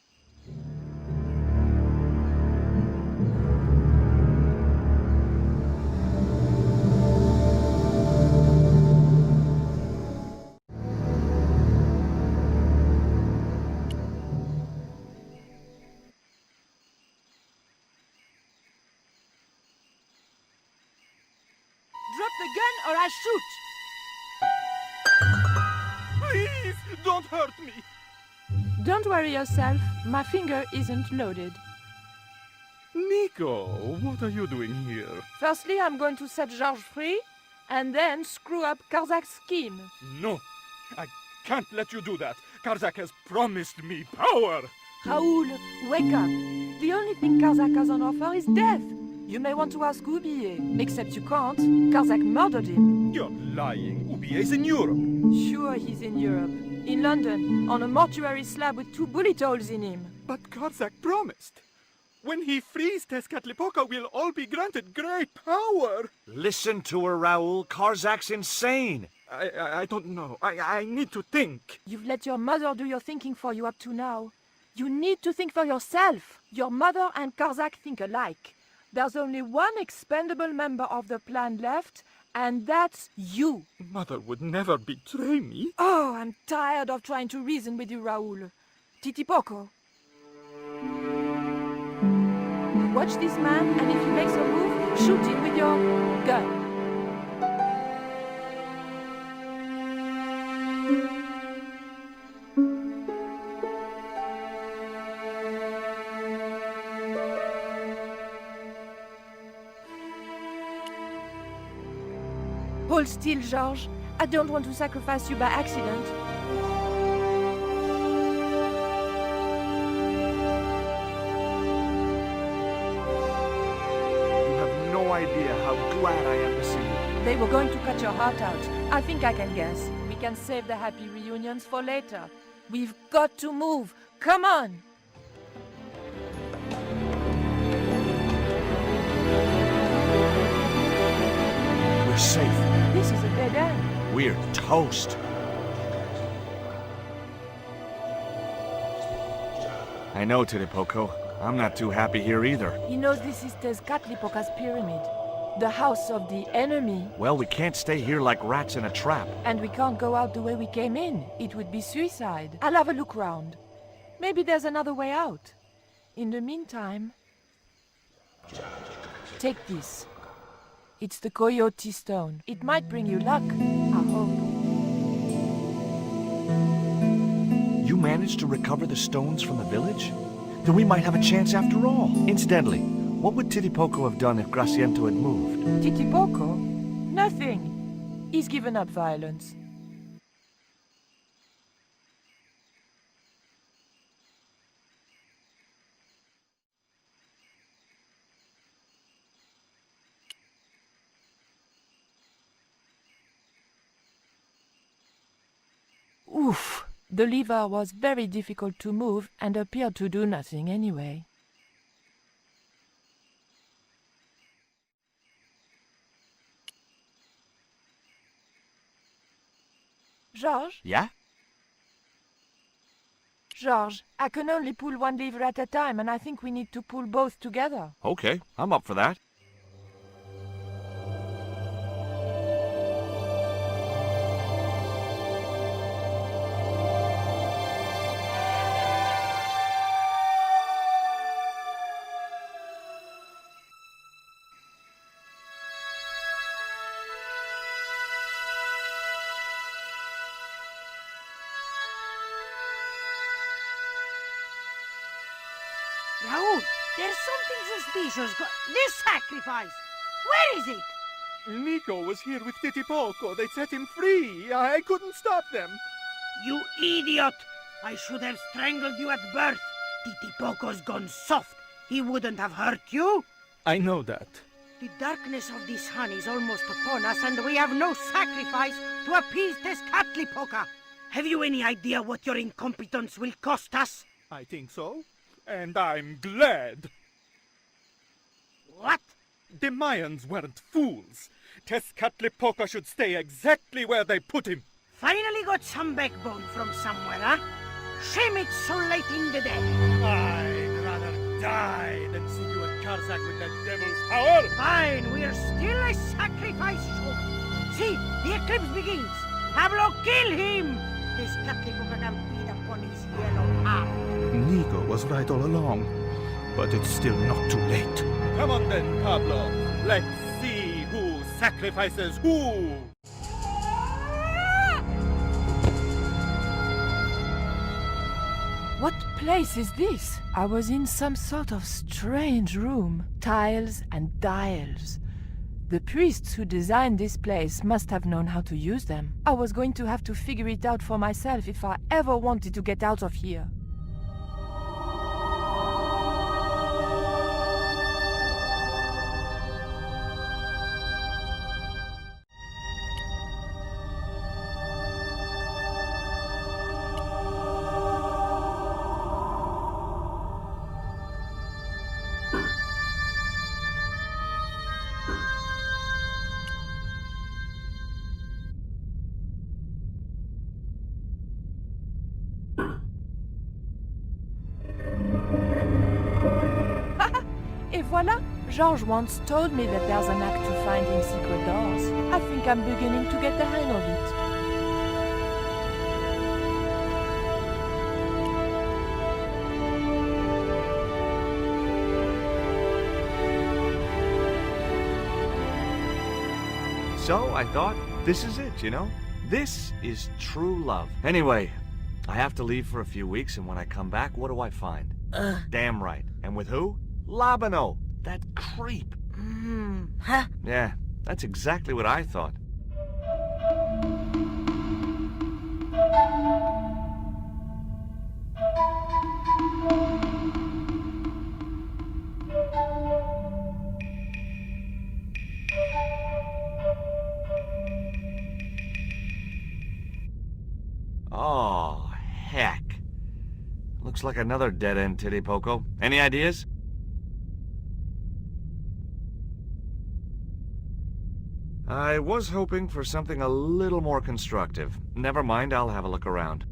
Drop the gun or I shoot!
Please, don't hurt me!
Don't worry yourself. My finger isn't loaded.
Nico, what are you doing here?
Firstly, I'm going to set Georges free, and then screw up Karzak's scheme.
No, I can't let you do that. Karzak has promised me power.
Raoul, wake up. The only thing Karzak has on offer is death. You may want to ask Oublier, except you can't. Karzak murdered him.
You're lying. Oubier's in Europe.
Sure, he's in Europe. In London, on a mortuary slab with 2 bullet holes in him.
But Karzak promised. When he frees Tezcatlipoca, we'll all be granted great power.
Listen to her, Raoul. Karzak's insane.
I don't know. I need to think.
You've let your mother do your thinking for you up to now. You need to think for yourself. Your mother and Karzak think alike. There's only one expendable member of the plan left, and that's you.
Mother would never betray me.
Oh, I'm tired of trying to reason with you, Raoul. Titipoco. Watch this man, and if he makes a move, shoot him with your gun. Hold still, Georges. I don't want to sacrifice you by accident.
You have no idea how glad I am to see you.
They were going to cut your heart out. I think I can guess. We can save the happy reunions for later. We've got to move. Come on!
We're safe.
This is a dead end.
We're toast. I know, Titipoco. I'm not too happy here either.
He knows this is Tezcatlipoca's pyramid. the house of the enemy.
Well, we can't stay here like rats in a trap.
And we can't go out the way we came in. It would be suicide. I'll have a look round. Maybe there's another way out. In the meantime... Take this. It's the Coyote Stone. It might bring you luck, I hope.
You managed to recover the stones from the village? Then we might have a chance after all. Incidentally, what would Titipoco have done if Graciento had moved?
Titipoco? Nothing. He's given up violence. Oof! The lever was very difficult to move and appeared to do nothing anyway. Georges?
Yeah?
Georges, I can only pull one lever at a time, and I think we need to pull both together.
Okay, I'm up for that.
Raoul, there's something suspicious. This sacrifice! Where is it?
Nico was here with Titipoco. They set him free. I couldn't stop them.
You idiot! I should have strangled you at birth. Titipoco's gone soft. He wouldn't have hurt you.
I know that.
The darkness of this hun is almost upon us, and we have no sacrifice to appease Tezcatlipoca. Have you any idea what your incompetence will cost us?
I think so. And I'm glad.
What?
The Mayans weren't fools. Tezcatlipoca should stay exactly where they put him.
Finally got some backbone from somewhere, huh? Shame it's so late in the day.
I'd rather die than see you at Karzak with that devil's power.
Fine, we're still a sacrifice show. See, the eclipse begins. Pablo, kill him! Tezcatlipoca can feed upon his yellow heart.
Nico was right all along, but it's still not too late.
Come on then, Pablo. Let's see who sacrifices who.
What place is this? I was in some sort of strange room. Tiles and dials. The priests who designed this place must have known how to use them. I was going to have to figure it out for myself if I ever wanted to get out of here. Et voilà! Georges once told me that there's an act to finding secret doors. I think I'm beginning to get the hang of it.
So I thought, this is it, you know? This is true love. Anyway, I have to leave for a few weeks, and when I come back, what do I find? Damn right. And with who? Labano, that creep.
Huh?
Yeah, that's exactly what I thought. Oh, heck. Looks like another dead-end Titipoco. Any ideas? I was hoping for something a little more constructive. Never mind, I'll have a look around.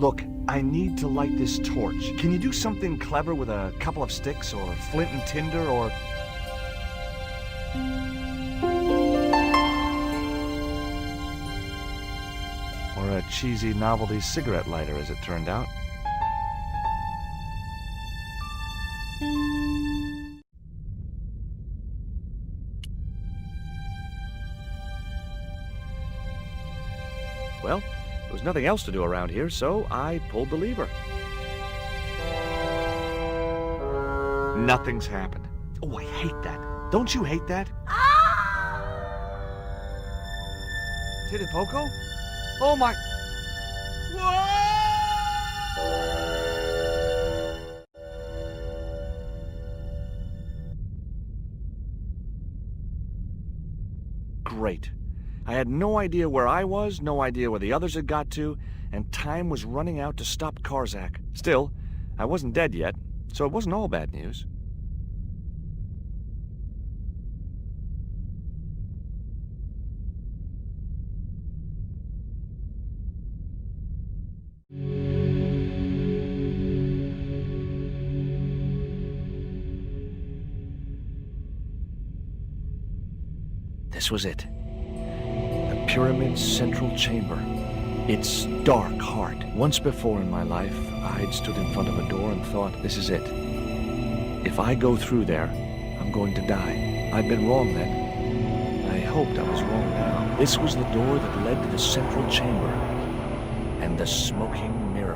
Look, I need to light this torch. Can you do something clever with a couple of sticks, or flint and tinder, or... or a cheesy novelty cigarette lighter, as it turned out. Well, there was nothing else to do around here, so I pulled the lever. Nothing's happened. Oh, I hate that. Don't you hate that? Titipoco? Oh my... Great. I had no idea where I was, no idea where the others had got to, and time was running out to stop Karzak. Still, I wasn't dead yet, so it wasn't all bad news. This was it. The pyramid's central chamber. Its dark heart. Once before in my life, I'd stood in front of a door and thought, this is it. If I go through there, I'm going to die. I'd been wrong then. I hoped I was wrong now. This was the door that led to the central chamber and the smoking mirror.